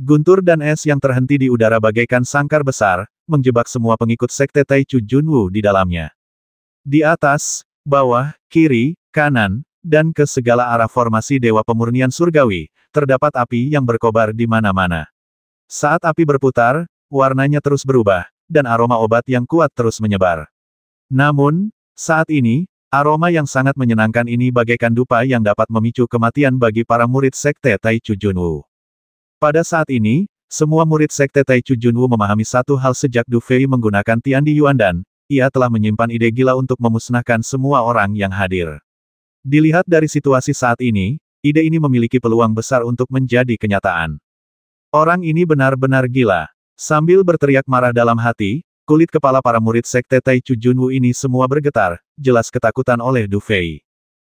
Guntur dan es yang terhenti di udara bagaikan sangkar besar, menjebak semua pengikut Sekte Taichu Junwu di dalamnya. Di atas, bawah, kiri, kanan, dan ke segala arah formasi Dewa Pemurnian Surgawi, terdapat api yang berkobar di mana-mana. Saat api berputar, warnanya terus berubah, dan aroma obat yang kuat terus menyebar. Namun, saat ini, aroma yang sangat menyenangkan ini bagaikan dupa yang dapat memicu kematian bagi para murid Sekte Taichu Junwu. Pada saat ini, semua murid Sekte Taichu Junwu memahami satu hal sejak Du Fei menggunakan Tiandi Yuandan, ia telah menyimpan ide gila untuk memusnahkan semua orang yang hadir. Dilihat dari situasi saat ini, ide ini memiliki peluang besar untuk menjadi kenyataan. Orang ini benar-benar gila. Sambil berteriak marah dalam hati, kulit kepala para murid Sekte Taichu Junwu ini semua bergetar, jelas ketakutan oleh Du Fei.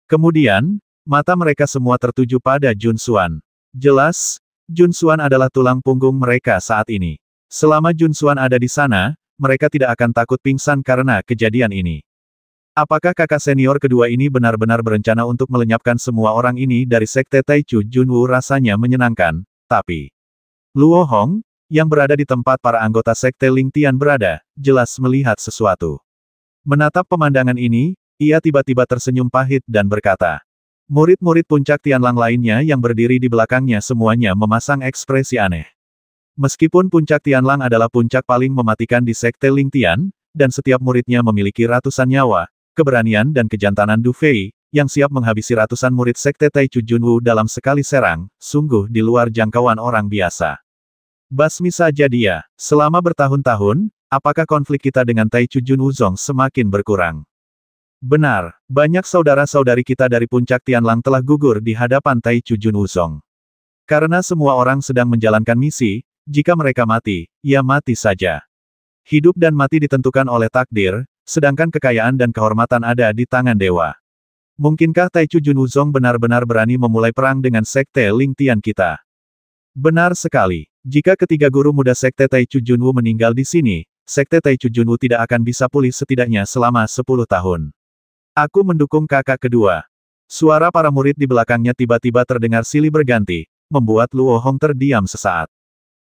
Kemudian, mata mereka semua tertuju pada Jun Xuan. Jelas, Jun Xuan adalah tulang punggung mereka saat ini. Selama Jun Xuan ada di sana, mereka tidak akan takut pingsan karena kejadian ini. Apakah kakak senior kedua ini benar-benar berencana untuk melenyapkan semua orang ini dari Sekte Taichu Junwu? Rasanya menyenangkan, tapi Luo Hong, yang berada di tempat para anggota Sekte Ling Tian berada, jelas melihat sesuatu. Menatap pemandangan ini, ia tiba-tiba tersenyum pahit dan berkata, murid-murid puncak Tianlang lainnya yang berdiri di belakangnya semuanya memasang ekspresi aneh. Meskipun puncak Tianlang adalah puncak paling mematikan di Sekte Ling Tian, dan setiap muridnya memiliki ratusan nyawa, keberanian dan kejantanan Du Fei, yang siap menghabisi ratusan murid Sekte Taichu Junwu dalam sekali serang, sungguh di luar jangkauan orang biasa. Basmi saja dia. Selama bertahun-tahun, apakah konflik kita dengan Taichu Junwu Zong semakin berkurang? Benar, banyak saudara-saudari kita dari puncak Tianlang telah gugur di hadapan Taichu Junwu Zong. Karena semua orang sedang menjalankan misi, jika mereka mati, ya mati saja. Hidup dan mati ditentukan oleh takdir, sedangkan kekayaan dan kehormatan ada di tangan dewa. Mungkinkah Taichu Junwu Zong benar-benar berani memulai perang dengan Sekte Ling Tian kita? Benar sekali. Jika ketiga guru muda Sekte Taichu Junwu meninggal di sini, Sekte Taichu Junwu tidak akan bisa pulih setidaknya selama 10 tahun. Aku mendukung kakak kedua. Suara para murid di belakangnya tiba-tiba terdengar silih berganti, membuat Luo Hong terdiam sesaat.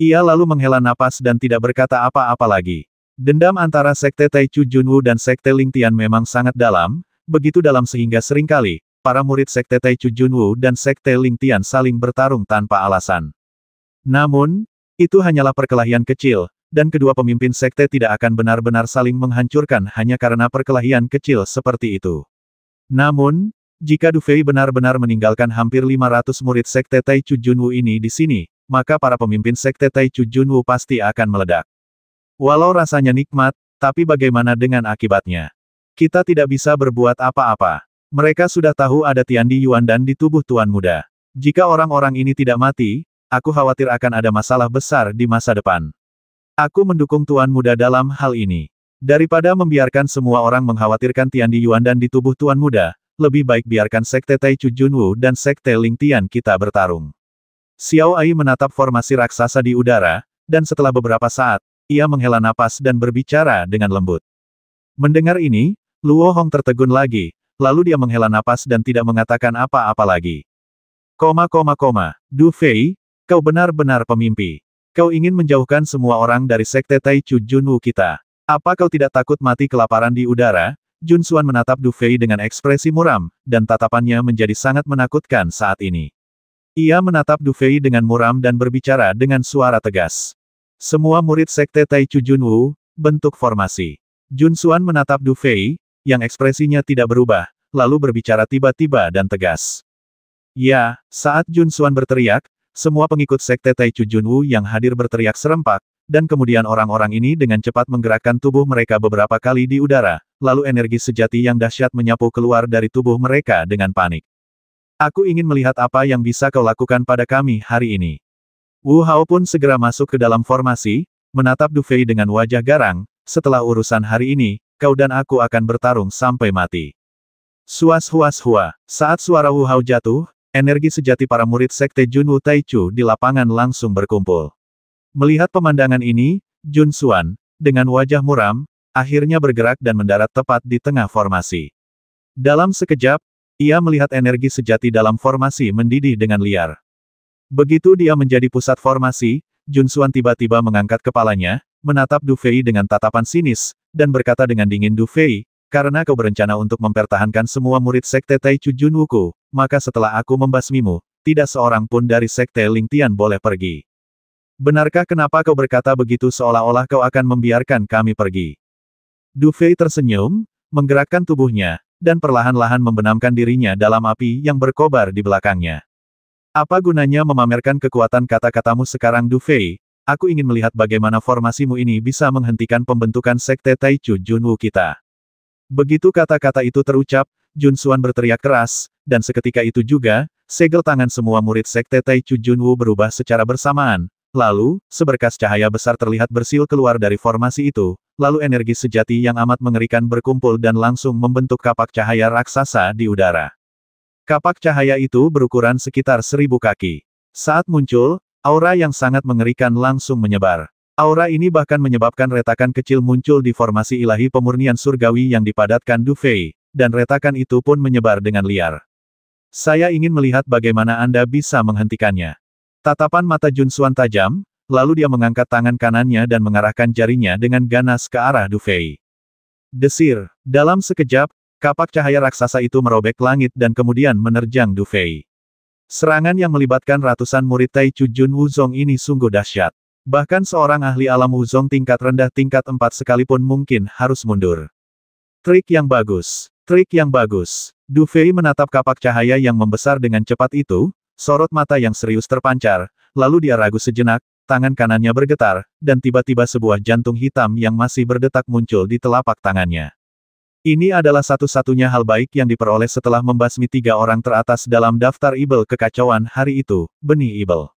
Ia lalu menghela napas dan tidak berkata apa-apa lagi. Dendam antara Sekte Taichu Junwu dan Sekte Ling Tian memang sangat dalam, begitu dalam sehingga seringkali, para murid Sekte Taichu Junwu dan Sekte Ling Tian saling bertarung tanpa alasan. Namun, itu hanyalah perkelahian kecil, dan kedua pemimpin sekte tidak akan benar-benar saling menghancurkan hanya karena perkelahian kecil seperti itu. Namun, jika Du Fei benar-benar meninggalkan hampir 500 murid Sekte Taichu Junwu ini di sini, maka para pemimpin Sekte Taichu Junwu pasti akan meledak. Walau rasanya nikmat, tapi bagaimana dengan akibatnya? Kita tidak bisa berbuat apa-apa. Mereka sudah tahu ada Tiandi Yuandan di tubuh Tuan Muda. Jika orang-orang ini tidak mati, aku khawatir akan ada masalah besar di masa depan. Aku mendukung Tuan Muda dalam hal ini. Daripada membiarkan semua orang mengkhawatirkan Tiandi Yuandan di tubuh Tuan Muda, lebih baik biarkan Sekte Taichu Junwu dan Sekte Ling Tian kita bertarung. Xiao Ai menatap formasi raksasa di udara, dan setelah beberapa saat, ia menghela napas dan berbicara dengan lembut. Mendengar ini, Luo Hong tertegun lagi, lalu dia menghela napas dan tidak mengatakan apa-apa lagi. Du Fei, kau benar-benar pemimpi. Kau ingin menjauhkan semua orang dari Sekte Taichu Junwu kita. Apa kau tidak takut mati kelaparan di udara? Jun Xuan menatap Du Fei dengan ekspresi muram, dan tatapannya menjadi sangat menakutkan saat ini. Ia menatap Du Fei dengan muram dan berbicara dengan suara tegas. Semua murid Sekte Taichu Junwu, bentuk formasi. Jun Xuan menatap Du Fei, yang ekspresinya tidak berubah, lalu berbicara tiba-tiba dan tegas. Ya, saat Jun Xuan berteriak, semua pengikut Sekte Taichu Junwu yang hadir berteriak serempak, dan kemudian orang-orang ini dengan cepat menggerakkan tubuh mereka beberapa kali di udara, lalu energi sejati yang dahsyat menyapu keluar dari tubuh mereka dengan panik. Aku ingin melihat apa yang bisa kau lakukan pada kami hari ini. Wu Hao pun segera masuk ke dalam formasi, menatap Du Fei dengan wajah garang, setelah urusan hari ini, kau dan aku akan bertarung sampai mati. Suas-huas-hua, saat suara Wu Hao jatuh, energi sejati para murid Sekte Junwu Taichu di lapangan langsung berkumpul. Melihat pemandangan ini, Jun Xuan, dengan wajah muram, akhirnya bergerak dan mendarat tepat di tengah formasi. Dalam sekejap, ia melihat energi sejati dalam formasi mendidih dengan liar. Begitu dia menjadi pusat formasi, Jun Xuan tiba-tiba mengangkat kepalanya, menatap Du Fei dengan tatapan sinis, dan berkata dengan dingin, Du Fei, karena kau berencana untuk mempertahankan semua murid Sekte Taichu Junwuku, maka setelah aku membasmimu, tidak seorang pun dari Sekte Lingtian boleh pergi. Benarkah kenapa kau berkata begitu seolah-olah kau akan membiarkan kami pergi? Du Fei tersenyum, menggerakkan tubuhnya, dan perlahan-lahan membenamkan dirinya dalam api yang berkobar di belakangnya. Apa gunanya memamerkan kekuatan kata-katamu sekarang, Du Fei? Aku ingin melihat bagaimana formasimu ini bisa menghentikan pembentukan Sekte Taichu Junwu kita. Begitu kata-kata itu terucap, Jun Xuan berteriak keras, dan seketika itu juga, segel tangan semua murid Sekte Taichu Junwu berubah secara bersamaan. Lalu, seberkas cahaya besar terlihat bersiul keluar dari formasi itu, lalu energi sejati yang amat mengerikan berkumpul dan langsung membentuk kapak cahaya raksasa di udara. Kapak cahaya itu berukuran sekitar 1000 kaki. Saat muncul, aura yang sangat mengerikan langsung menyebar. Aura ini bahkan menyebabkan retakan kecil muncul di formasi ilahi pemurnian surgawi yang dipadatkan Du Fei, dan retakan itu pun menyebar dengan liar. Saya ingin melihat bagaimana Anda bisa menghentikannya. Tatapan mata Jun Xuan tajam, lalu dia mengangkat tangan kanannya dan mengarahkan jarinya dengan ganas ke arah Du Fei. Desir, dalam sekejap, kapak cahaya raksasa itu merobek langit dan kemudian menerjang Du Fei. Serangan yang melibatkan ratusan murid Taichu Jun Wuzong ini sungguh dahsyat. Bahkan seorang ahli alam Wuzong tingkat rendah tingkat 4 sekalipun mungkin harus mundur. Trik yang bagus. Trik yang bagus. Du Fei menatap kapak cahaya yang membesar dengan cepat itu, sorot mata yang serius terpancar, lalu dia ragu sejenak, tangan kanannya bergetar, dan tiba-tiba sebuah jantung hitam yang masih berdetak muncul di telapak tangannya. Ini adalah satu-satunya hal baik yang diperoleh setelah membasmi 3 orang teratas dalam daftar Ibel kekacauan hari itu, benih Ibel.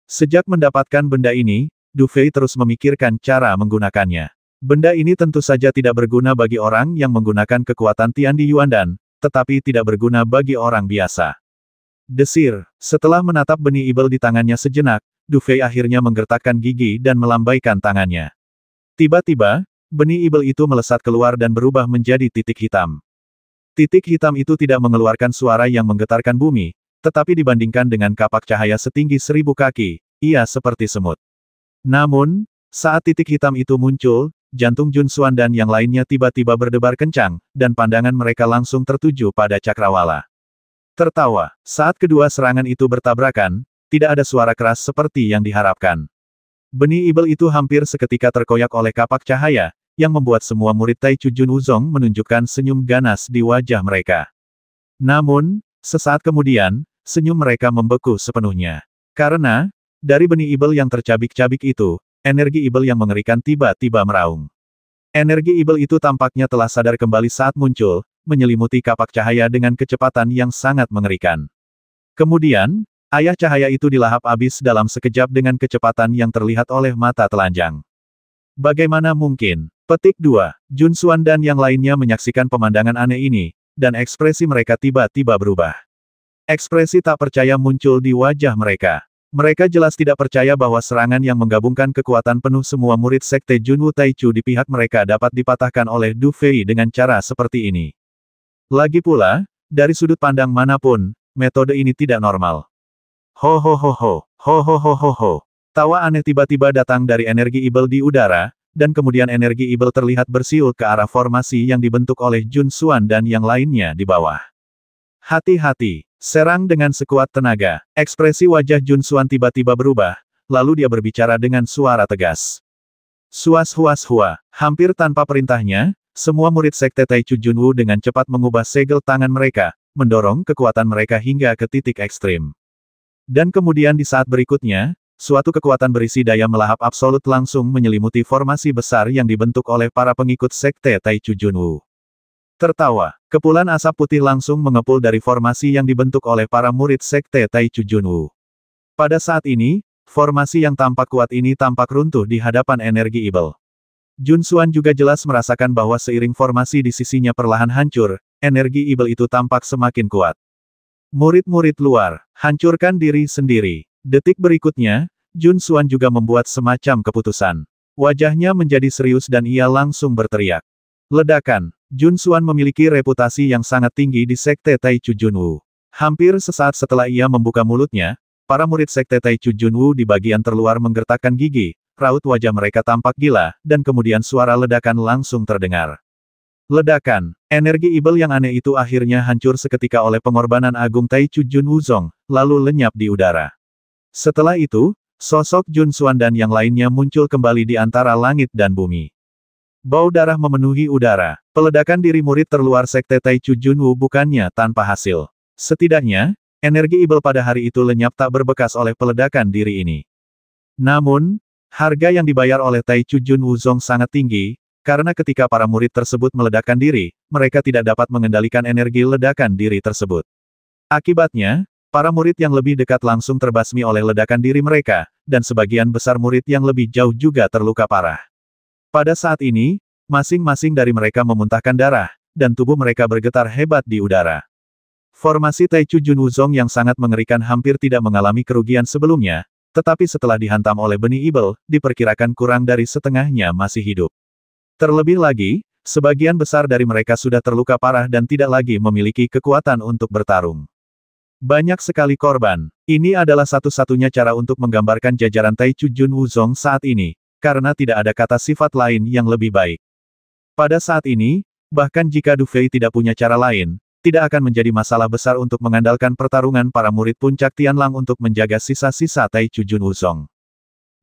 Sejak mendapatkan benda ini, Du Fei terus memikirkan cara menggunakannya. Benda ini tentu saja tidak berguna bagi orang yang menggunakan kekuatan Tian Di Yuandan, tetapi tidak berguna bagi orang biasa. Desir, setelah menatap benih Ibel di tangannya sejenak, Du Fei akhirnya menggertakkan gigi dan melambaikan tangannya. Tiba-tiba, benih Ibel itu melesat keluar dan berubah menjadi titik hitam. Titik hitam itu tidak mengeluarkan suara yang menggetarkan bumi, tetapi dibandingkan dengan kapak cahaya setinggi 1000 kaki, ia seperti semut. Namun, saat titik hitam itu muncul, jantung Jun Xuan dan yang lainnya tiba-tiba berdebar kencang, dan pandangan mereka langsung tertuju pada cakrawala. Tertawa, saat kedua serangan itu bertabrakan, tidak ada suara keras seperti yang diharapkan. Benih Ibel itu hampir seketika terkoyak oleh kapak cahaya, yang membuat semua murid Taichu Jun Wuzong menunjukkan senyum ganas di wajah mereka. Namun, sesaat kemudian, senyum mereka membeku sepenuhnya. Karena, dari benih Ibel yang tercabik-cabik itu, energi Ibel yang mengerikan tiba-tiba meraung. Energi Ibel itu tampaknya telah sadar kembali saat muncul, menyelimuti kapak cahaya dengan kecepatan yang sangat mengerikan. Kemudian, ayah cahaya itu dilahap habis dalam sekejap dengan kecepatan yang terlihat oleh mata telanjang. Bagaimana mungkin? Petik 2. Jun Xuan dan yang lainnya menyaksikan pemandangan aneh ini, dan ekspresi mereka tiba-tiba berubah. Ekspresi tak percaya muncul di wajah mereka. Mereka jelas tidak percaya bahwa serangan yang menggabungkan kekuatan penuh semua murid Sekte Junwu Taichu di pihak mereka dapat dipatahkan oleh Du Fei dengan cara seperti ini. Lagi pula, dari sudut pandang manapun, metode ini tidak normal. Ho ho ho ho, ho ho ho ho ho. Tawa aneh tiba-tiba datang dari energi Ibel di udara, dan kemudian energi Ibel terlihat bersiul ke arah formasi yang dibentuk oleh Jun Xuan dan yang lainnya di bawah. Hati-hati, serang dengan sekuat tenaga. Ekspresi wajah Jun Xuan tiba-tiba berubah, lalu dia berbicara dengan suara tegas. Suas-huas-hua, hampir tanpa perintahnya, semua murid Sekte Taichu Junwu dengan cepat mengubah segel tangan mereka, mendorong kekuatan mereka hingga ke titik ekstrim. Dan kemudian di saat berikutnya, suatu kekuatan berisi daya melahap absolut langsung menyelimuti formasi besar yang dibentuk oleh para pengikut Sekte Taichu Junwu. Tertawa, kepulan asap putih langsung mengepul dari formasi yang dibentuk oleh para murid Sekte Taichu Junwu. Pada saat ini, formasi yang tampak kuat ini tampak runtuh di hadapan energi Ibel. Jun Xuan juga jelas merasakan bahwa seiring formasi di sisinya perlahan hancur, energi Ibel itu tampak semakin kuat. Murid-murid luar, hancurkan diri sendiri. Detik berikutnya, Jun Xuan juga membuat semacam keputusan. Wajahnya menjadi serius dan ia langsung berteriak. Ledakan, Jun Xuan memiliki reputasi yang sangat tinggi di Sekte Taichu Junwu. Hampir sesaat setelah ia membuka mulutnya, para murid Sekte Taichu Junwu di bagian terluar menggertakkan gigi, raut wajah mereka tampak gila, dan kemudian suara ledakan langsung terdengar. Ledakan, energi Ibel yang aneh itu akhirnya hancur seketika oleh pengorbanan agung Taichu Junwu Zong, lalu lenyap di udara. Setelah itu, sosok Jun Xuan dan yang lainnya muncul kembali di antara langit dan bumi. Bau darah memenuhi udara. Peledakan diri murid terluar Sekte Taichu Junwu bukannya tanpa hasil. Setidaknya, energi Ibel pada hari itu lenyap tak berbekas oleh peledakan diri ini. Namun, harga yang dibayar oleh Taichu Junwu Zong sangat tinggi, karena ketika para murid tersebut meledakkan diri, mereka tidak dapat mengendalikan energi ledakan diri tersebut. Akibatnya, para murid yang lebih dekat langsung terbasmi oleh ledakan diri mereka, dan sebagian besar murid yang lebih jauh juga terluka parah. Pada saat ini, masing-masing dari mereka memuntahkan darah, dan tubuh mereka bergetar hebat di udara. Formasi Taichu Junwu Zong yang sangat mengerikan hampir tidak mengalami kerugian sebelumnya, tetapi setelah dihantam oleh benih Ibel, diperkirakan kurang dari setengahnya masih hidup. Terlebih lagi, sebagian besar dari mereka sudah terluka parah dan tidak lagi memiliki kekuatan untuk bertarung. Banyak sekali korban. Ini adalah satu-satunya cara untuk menggambarkan jajaran Taichu Junwu Zong saat ini, karena tidak ada kata sifat lain yang lebih baik. Pada saat ini, bahkan jika Du Fei tidak punya cara lain, tidak akan menjadi masalah besar untuk mengandalkan pertarungan para murid puncak Tianlang untuk menjaga sisa-sisa Taichu Junwu Zong.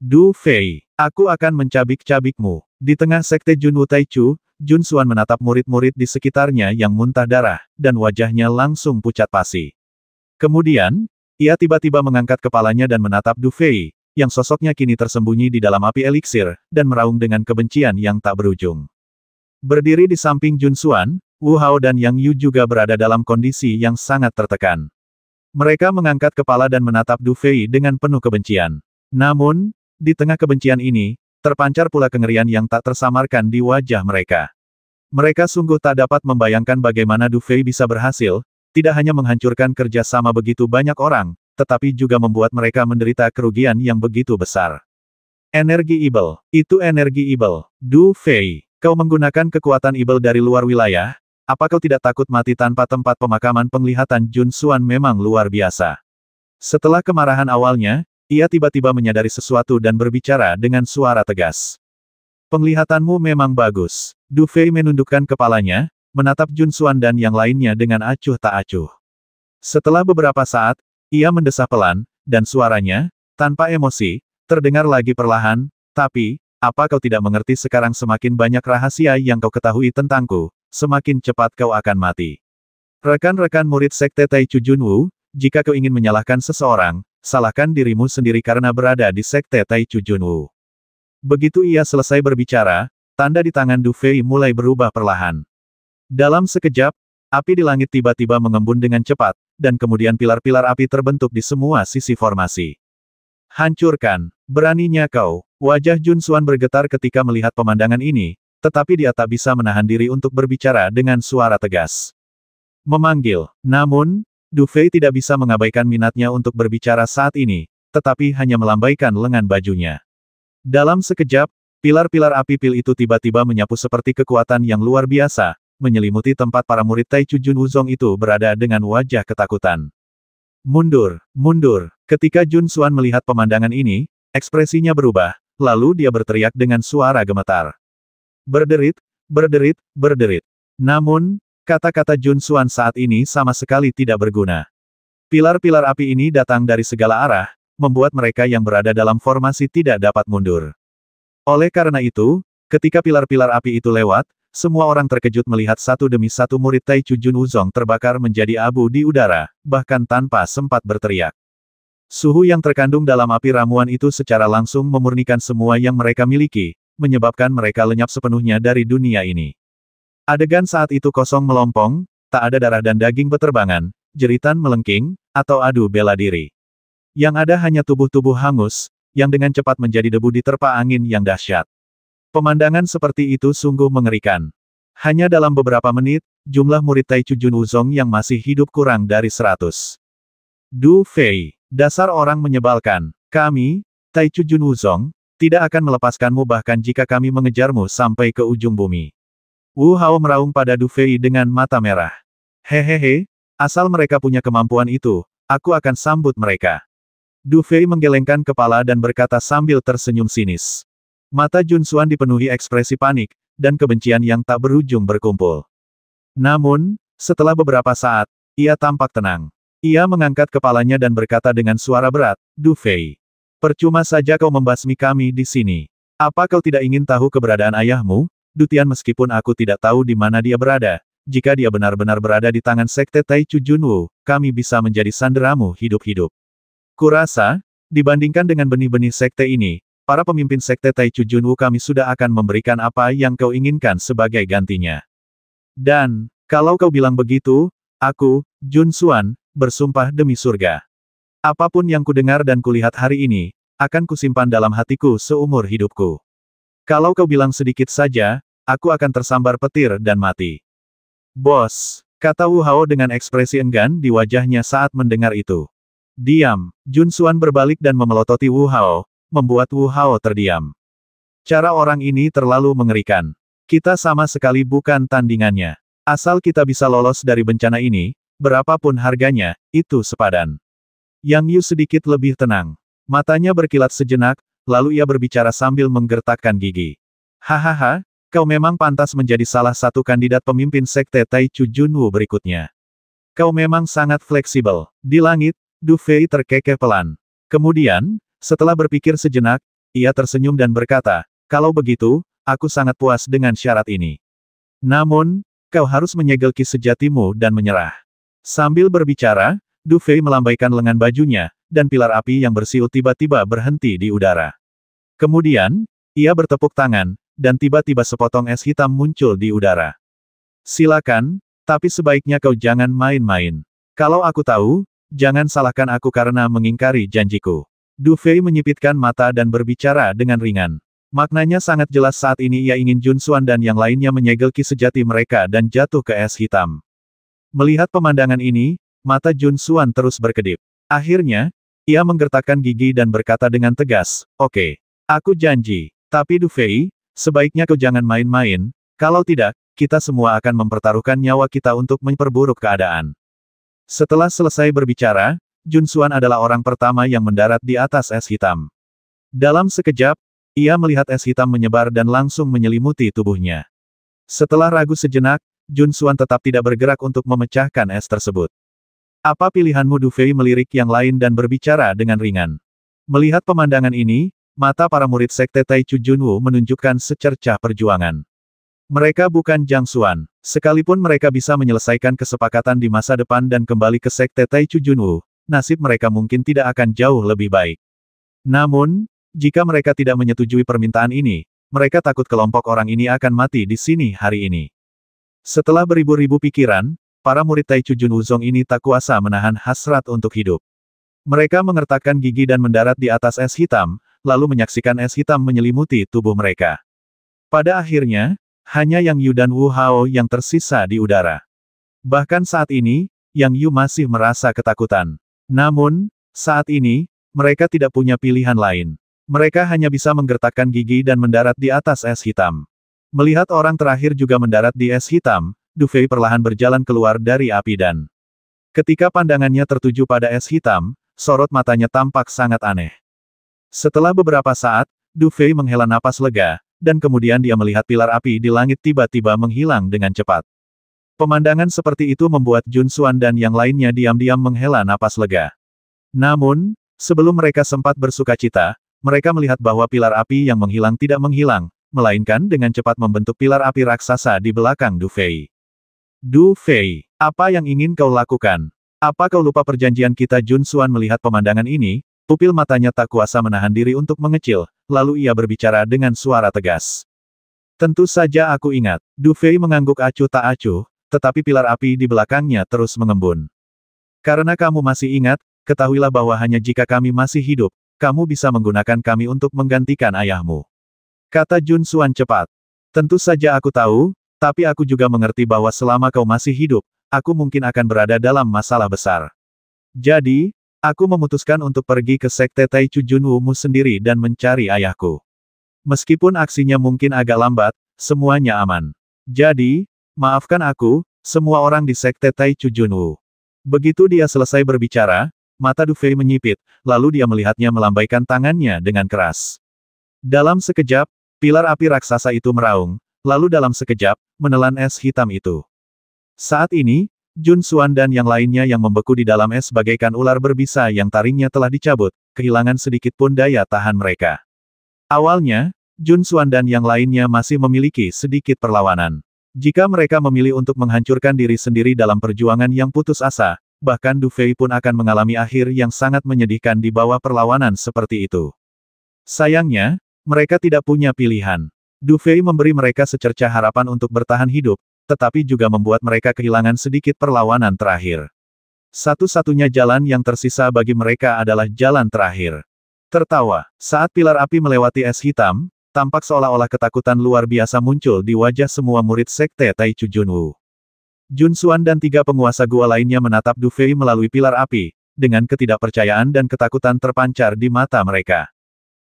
Du Fei, aku akan mencabik-cabikmu. Di tengah sekte Junwu Taichu, Jun Xuan menatap murid-murid di sekitarnya yang muntah darah, dan wajahnya langsung pucat pasi. Kemudian, ia tiba-tiba mengangkat kepalanya dan menatap Du Fei, yang sosoknya kini tersembunyi di dalam api eliksir, dan meraung dengan kebencian yang tak berujung. Berdiri di samping Jun Xuan, Wu Hao dan Yang Yu juga berada dalam kondisi yang sangat tertekan. Mereka mengangkat kepala dan menatap Du Fei dengan penuh kebencian. Namun, di tengah kebencian ini, terpancar pula kengerian yang tak tersamarkan di wajah mereka. Mereka sungguh tak dapat membayangkan bagaimana Du Fei bisa berhasil, tidak hanya menghancurkan kerjasama begitu banyak orang, tetapi juga membuat mereka menderita kerugian yang begitu besar. Energi Ibel. Itu energi Ibel. Du Fei, kau menggunakan kekuatan Ibel dari luar wilayah? Apa kau tidak takut mati tanpa tempat pemakaman? Penglihatan Jun Xuan memang luar biasa. Setelah kemarahan awalnya, ia tiba-tiba menyadari sesuatu dan berbicara dengan suara tegas. Penglihatanmu memang bagus. Du Fei menundukkan kepalanya, menatap Jun Xuan dan yang lainnya dengan acuh tak acuh. Setelah beberapa saat, ia mendesah pelan, dan suaranya, tanpa emosi, terdengar lagi perlahan, tapi, apa kau tidak mengerti sekarang semakin banyak rahasia yang kau ketahui tentangku, semakin cepat kau akan mati. Rekan-rekan murid Sekte Taichu Junwu, jika kau ingin menyalahkan seseorang, salahkan dirimu sendiri karena berada di Sekte Taichu Junwu. Begitu ia selesai berbicara, tanda di tangan Du Fei mulai berubah perlahan. Dalam sekejap, api di langit tiba-tiba mengembun dengan cepat, dan kemudian pilar-pilar api terbentuk di semua sisi formasi. Hancurkan, beraninya kau. Wajah Jun Xuan bergetar ketika melihat pemandangan ini, tetapi dia tak bisa menahan diri untuk berbicara dengan suara tegas. Memanggil. Namun, Du Fei tidak bisa mengabaikan minatnya untuk berbicara saat ini, tetapi hanya melambaikan lengan bajunya. Dalam sekejap, pilar-pilar api pil itu tiba-tiba menyapu seperti kekuatan yang luar biasa, menyelimuti tempat para murid Taichu Junwu Zong itu berada dengan wajah ketakutan. Mundur, mundur. Ketika Jun Xuan melihat pemandangan ini, ekspresinya berubah, lalu dia berteriak dengan suara gemetar. Berderit, berderit, berderit. Namun, kata-kata Jun Xuan saat ini sama sekali tidak berguna. Pilar-pilar api ini datang dari segala arah, membuat mereka yang berada dalam formasi tidak dapat mundur. Oleh karena itu, ketika pilar-pilar api itu lewat, semua orang terkejut melihat satu demi satu murid Taichu Junwu Zong terbakar menjadi abu di udara, bahkan tanpa sempat berteriak. Suhu yang terkandung dalam api ramuan itu secara langsung memurnikan semua yang mereka miliki, menyebabkan mereka lenyap sepenuhnya dari dunia ini. Adegan saat itu kosong melompong, tak ada darah dan daging beterbangan, jeritan melengking, atau adu bela diri. Yang ada hanya tubuh-tubuh hangus, yang dengan cepat menjadi debu diterpa angin yang dahsyat. Pemandangan seperti itu sungguh mengerikan. Hanya dalam beberapa menit, jumlah murid Taichu Junwu Zong yang masih hidup kurang dari 100. Du Fei, dasar orang menyebalkan. Kami, Taichu Junwu Zong, tidak akan melepaskanmu bahkan jika kami mengejarmu sampai ke ujung bumi. Wu Hao meraung pada Du Fei dengan mata merah. Hehehe, asal mereka punya kemampuan itu, aku akan sambut mereka. Du Fei menggelengkan kepala dan berkata sambil tersenyum sinis. Mata Jun Xuan dipenuhi ekspresi panik, dan kebencian yang tak berujung berkumpul. Namun, setelah beberapa saat, ia tampak tenang. Ia mengangkat kepalanya dan berkata dengan suara berat, Du Fei. Percuma saja kau membasmi kami di sini. Apa kau tidak ingin tahu keberadaan ayahmu, Du Tian? Meskipun aku tidak tahu di mana dia berada, jika dia benar-benar berada di tangan Sekte Taichu Junwu, kami bisa menjadi sanderamu hidup-hidup. Kurasa, dibandingkan dengan benih-benih sekte ini, para pemimpin Sekte Taichu Junwu kami sudah akan memberikan apa yang kau inginkan sebagai gantinya. Dan, kalau kau bilang begitu, aku, Jun Xuan, bersumpah demi surga. Apapun yang kudengar dan kulihat hari ini, akan kusimpan dalam hatiku seumur hidupku. Kalau kau bilang sedikit saja, aku akan tersambar petir dan mati. Bos, kata Wu Hao dengan ekspresi enggan di wajahnya saat mendengar itu. Diam, Jun Xuan berbalik dan memelototi Wu Hao, membuat Wu Hao terdiam. Cara orang ini terlalu mengerikan. Kita sama sekali bukan tandingannya. Asal kita bisa lolos dari bencana ini, berapapun harganya, itu sepadan. Yang Yu sedikit lebih tenang. Matanya berkilat sejenak, lalu ia berbicara sambil menggertakkan gigi. Hahaha, kau memang pantas menjadi salah satu kandidat pemimpin Sekte Taichu Junwu berikutnya. Kau memang sangat fleksibel. Di langit, Du Fei terkekeh pelan. Kemudian, setelah berpikir sejenak, ia tersenyum dan berkata, kalau begitu, aku sangat puas dengan syarat ini. Namun, kau harus menyegel ki sejatimu dan menyerah. Sambil berbicara, Du Fei melambaikan lengan bajunya, dan pilar api yang bersiul tiba-tiba berhenti di udara. Kemudian, ia bertepuk tangan, dan tiba-tiba sepotong es hitam muncul di udara. Silakan, tapi sebaiknya kau jangan main-main. Kalau aku tahu, jangan salahkan aku karena mengingkari janjiku. Du Fei menyipitkan mata dan berbicara dengan ringan. Maknanya sangat jelas saat ini ia ingin Jun Xuan dan yang lainnya menyegel ki sejati mereka dan jatuh ke es hitam. Melihat pemandangan ini, mata Jun Xuan terus berkedip. Akhirnya, ia menggertakkan gigi dan berkata dengan tegas, oke, aku janji. Tapi Du Fei, sebaiknya kau jangan main-main, kalau tidak, kita semua akan mempertaruhkan nyawa kita untuk memperburuk keadaan. Setelah selesai berbicara, Jun Xuan adalah orang pertama yang mendarat di atas es hitam. Dalam sekejap, ia melihat es hitam menyebar dan langsung menyelimuti tubuhnya. Setelah ragu sejenak, Jun Xuan tetap tidak bergerak untuk memecahkan es tersebut. Apa pilihanmu? Du Fei melirik yang lain dan berbicara dengan ringan. Melihat pemandangan ini, mata para murid Sekte Taichu Junwu menunjukkan secercah perjuangan. Mereka bukan Jiang Xuan. Sekalipun mereka bisa menyelesaikan kesepakatan di masa depan dan kembali ke Sekte Taichu Junwu, nasib mereka mungkin tidak akan jauh lebih baik. Namun, jika mereka tidak menyetujui permintaan ini, mereka takut kelompok orang ini akan mati di sini hari ini. Setelah beribu-ribu pikiran, para murid Taichu Junwu Zong ini tak kuasa menahan hasrat untuk hidup. Mereka mengertakkan gigi dan mendarat di atas es hitam, lalu menyaksikan es hitam menyelimuti tubuh mereka. Pada akhirnya, hanya Yang Yu dan Wu Hao yang tersisa di udara. Bahkan saat ini, Yang Yu masih merasa ketakutan. Namun, saat ini, mereka tidak punya pilihan lain. Mereka hanya bisa menggertakkan gigi dan mendarat di atas es hitam. Melihat orang terakhir juga mendarat di es hitam, Du Fei perlahan berjalan keluar dari api dan ketika pandangannya tertuju pada es hitam, sorot matanya tampak sangat aneh. Setelah beberapa saat, Du Fei menghela napas lega, dan kemudian dia melihat pilar api di langit tiba-tiba menghilang dengan cepat. Pemandangan seperti itu membuat Jun Xuan dan yang lainnya diam-diam menghela napas lega. Namun, sebelum mereka sempat bersukacita, mereka melihat bahwa pilar api yang menghilang tidak menghilang, melainkan dengan cepat membentuk pilar api raksasa di belakang Du Fei. Du Fei, apa yang ingin kau lakukan? Apa kau lupa perjanjian kita? Jun Xuan melihat pemandangan ini, pupil matanya tak kuasa menahan diri untuk mengecil, lalu ia berbicara dengan suara tegas. Tentu saja aku ingat. Du Fei mengangguk acuh tak acuh, tetapi pilar api di belakangnya terus mengembun. Karena kamu masih ingat, ketahuilah bahwa hanya jika kami masih hidup, kamu bisa menggunakan kami untuk menggantikan ayahmu. Kata Jun Xuan cepat. Tentu saja aku tahu, tapi aku juga mengerti bahwa selama kau masih hidup, aku mungkin akan berada dalam masalah besar. Jadi, aku memutuskan untuk pergi ke Sekte Taichu Junwu mu sendiri dan mencari ayahku. Meskipun aksinya mungkin agak lambat, semuanya aman. Jadi, maafkan aku, semua orang di Sekte Taichu Junwu. Begitu dia selesai berbicara, mata Du Fei menyipit, lalu dia melihatnya melambaikan tangannya dengan keras. Dalam sekejap, pilar api raksasa itu meraung, lalu dalam sekejap, menelan es hitam itu. Saat ini, Jun Xuan dan yang lainnya yang membeku di dalam es bagaikan ular berbisa yang taringnya telah dicabut, kehilangan sedikit pun daya tahan mereka. Awalnya, Jun Xuan dan yang lainnya masih memiliki sedikit perlawanan. Jika mereka memilih untuk menghancurkan diri sendiri dalam perjuangan yang putus asa, bahkan Du Fei pun akan mengalami akhir yang sangat menyedihkan di bawah perlawanan seperti itu. Sayangnya, mereka tidak punya pilihan. Du Fei memberi mereka secercah harapan untuk bertahan hidup, tetapi juga membuat mereka kehilangan sedikit perlawanan terakhir. Satu-satunya jalan yang tersisa bagi mereka adalah jalan terakhir. Tertawa, saat pilar api melewati es hitam, tampak seolah-olah ketakutan luar biasa muncul di wajah semua murid Sekte Taichu Junwu. Jun Xuan dan 3 penguasa gua lainnya menatap Du Fei melalui pilar api, dengan ketidakpercayaan dan ketakutan terpancar di mata mereka.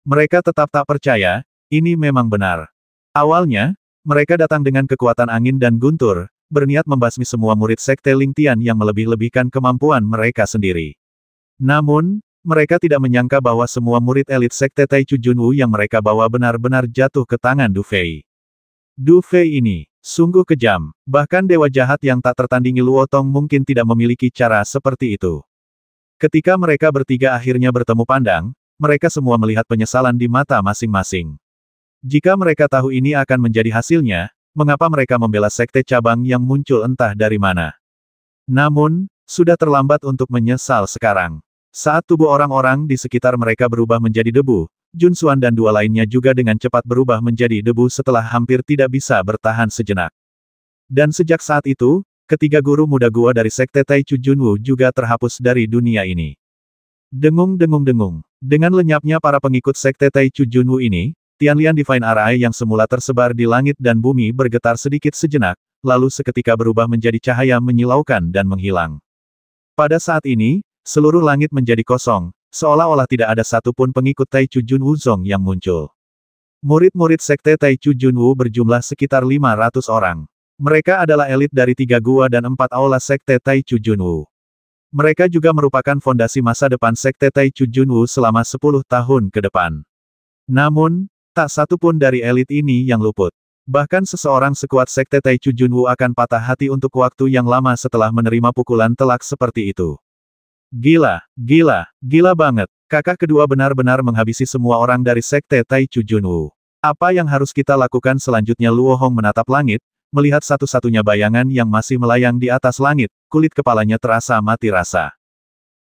Mereka tetap tak percaya, ini memang benar. Awalnya, mereka datang dengan kekuatan angin dan guntur, berniat membasmi semua murid Sekte Lingtian yang melebih-lebihkan kemampuan mereka sendiri. Namun, mereka tidak menyangka bahwa semua murid elit Sekte Taichu Junwu yang mereka bawa benar-benar jatuh ke tangan Du Fei. Du Fei ini, sungguh kejam, bahkan dewa jahat yang tak tertandingi Luo Tong mungkin tidak memiliki cara seperti itu. Ketika mereka bertiga akhirnya bertemu pandang, mereka semua melihat penyesalan di mata masing-masing. Jika mereka tahu ini akan menjadi hasilnya, mengapa mereka membela sekte cabang yang muncul entah dari mana? Namun, sudah terlambat untuk menyesal sekarang. Saat tubuh orang-orang di sekitar mereka berubah menjadi debu, Jun Xuan dan 2 lainnya juga dengan cepat berubah menjadi debu setelah hampir tidak bisa bertahan sejenak. Dan sejak saat itu, ketiga guru muda gua dari Sekte Taichu Junwu juga terhapus dari dunia ini. Dengung-dengung-dengung. Dengan lenyapnya para pengikut Sekte Taichu Junwu ini, Tianlian Divine Arai yang semula tersebar di langit dan bumi bergetar sedikit sejenak, lalu seketika berubah menjadi cahaya menyilaukan dan menghilang. Pada saat ini, seluruh langit menjadi kosong, seolah-olah tidak ada satupun pengikut Taichu Junwu Zong yang muncul. Murid-murid Sekte Taichu Junwu berjumlah sekitar 500 orang. Mereka adalah elit dari 3 gua dan 4 aula Sekte Taichu Junwu. Mereka juga merupakan fondasi masa depan Sekte Taichu Junwu selama 10 tahun ke depan. Namun, tak satu pun dari elit ini yang luput. Bahkan seseorang sekuat Sekte Taichu Junwu akan patah hati untuk waktu yang lama setelah menerima pukulan telak seperti itu. Gila, gila, gila banget. Kakak kedua benar-benar menghabisi semua orang dari Sekte Taichu Junwu. Apa yang harus kita lakukan selanjutnya? Luo Hong menatap langit, melihat satu-satunya bayangan yang masih melayang di atas langit, kulit kepalanya terasa mati rasa.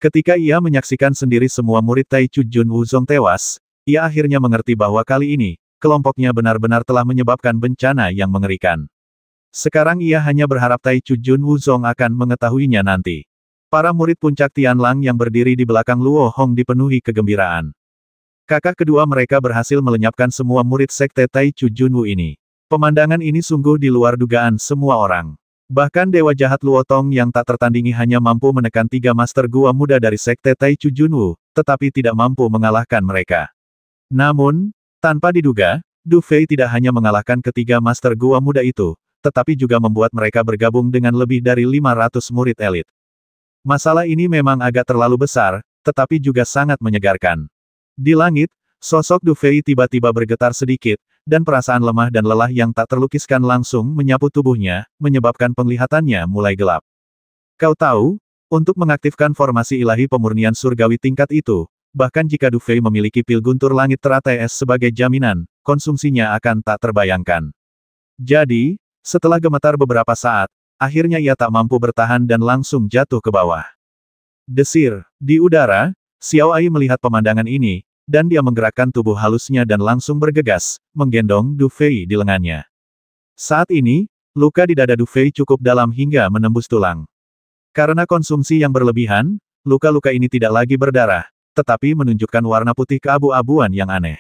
Ketika ia menyaksikan sendiri semua murid Taichu Junwu Zong tewas, ia akhirnya mengerti bahwa kali ini, kelompoknya benar-benar telah menyebabkan bencana yang mengerikan. Sekarang ia hanya berharap Taichu Junwu Zong akan mengetahuinya nanti. Para murid puncak Tianlang yang berdiri di belakang Luo Hong dipenuhi kegembiraan. Kakak kedua mereka berhasil melenyapkan semua murid Sekte Taichu Junwu ini. Pemandangan ini sungguh di luar dugaan semua orang. Bahkan dewa jahat Luo Tong yang tak tertandingi hanya mampu menekan 3 master gua muda dari Sekte Taichu Junwu, tetapi tidak mampu mengalahkan mereka. Namun, tanpa diduga, Du Fei tidak hanya mengalahkan ketiga master gua muda itu, tetapi juga membuat mereka bergabung dengan lebih dari 500 murid elit. Masalah ini memang agak terlalu besar, tetapi juga sangat menyegarkan. Di langit, sosok Du Fei tiba-tiba bergetar sedikit, dan perasaan lemah dan lelah yang tak terlukiskan langsung menyapu tubuhnya, menyebabkan penglihatannya mulai gelap. Kau tahu, untuk mengaktifkan formasi ilahi pemurnian surgawi tingkat itu, bahkan jika Du Fei memiliki pil guntur langit teratai es sebagai jaminan, konsumsinya akan tak terbayangkan. Jadi, setelah gemetar beberapa saat, akhirnya ia tak mampu bertahan dan langsung jatuh ke bawah. Desir, di udara, Xiao Ai melihat pemandangan ini, dan dia menggerakkan tubuh halusnya dan langsung bergegas, menggendong Du Fei di lengannya. Saat ini, luka di dada Du Fei cukup dalam hingga menembus tulang. Karena konsumsi yang berlebihan, luka-luka ini tidak lagi berdarah, tetapi menunjukkan warna putih keabu-abuan yang aneh.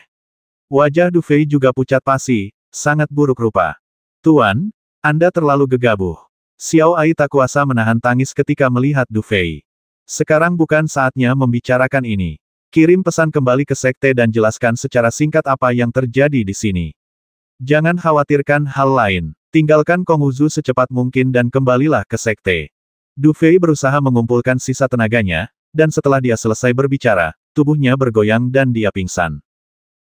Wajah Du Fei juga pucat pasi, sangat buruk rupa. Tuan, Anda terlalu gegabah. Xiao Ai tak kuasa menahan tangis ketika melihat Du Fei. Sekarang bukan saatnya membicarakan ini. Kirim pesan kembali ke sekte dan jelaskan secara singkat apa yang terjadi di sini. Jangan khawatirkan hal lain. Tinggalkan Konghuzu secepat mungkin dan kembalilah ke sekte. Du Fei berusaha mengumpulkan sisa tenaganya, dan setelah dia selesai berbicara, tubuhnya bergoyang dan dia pingsan.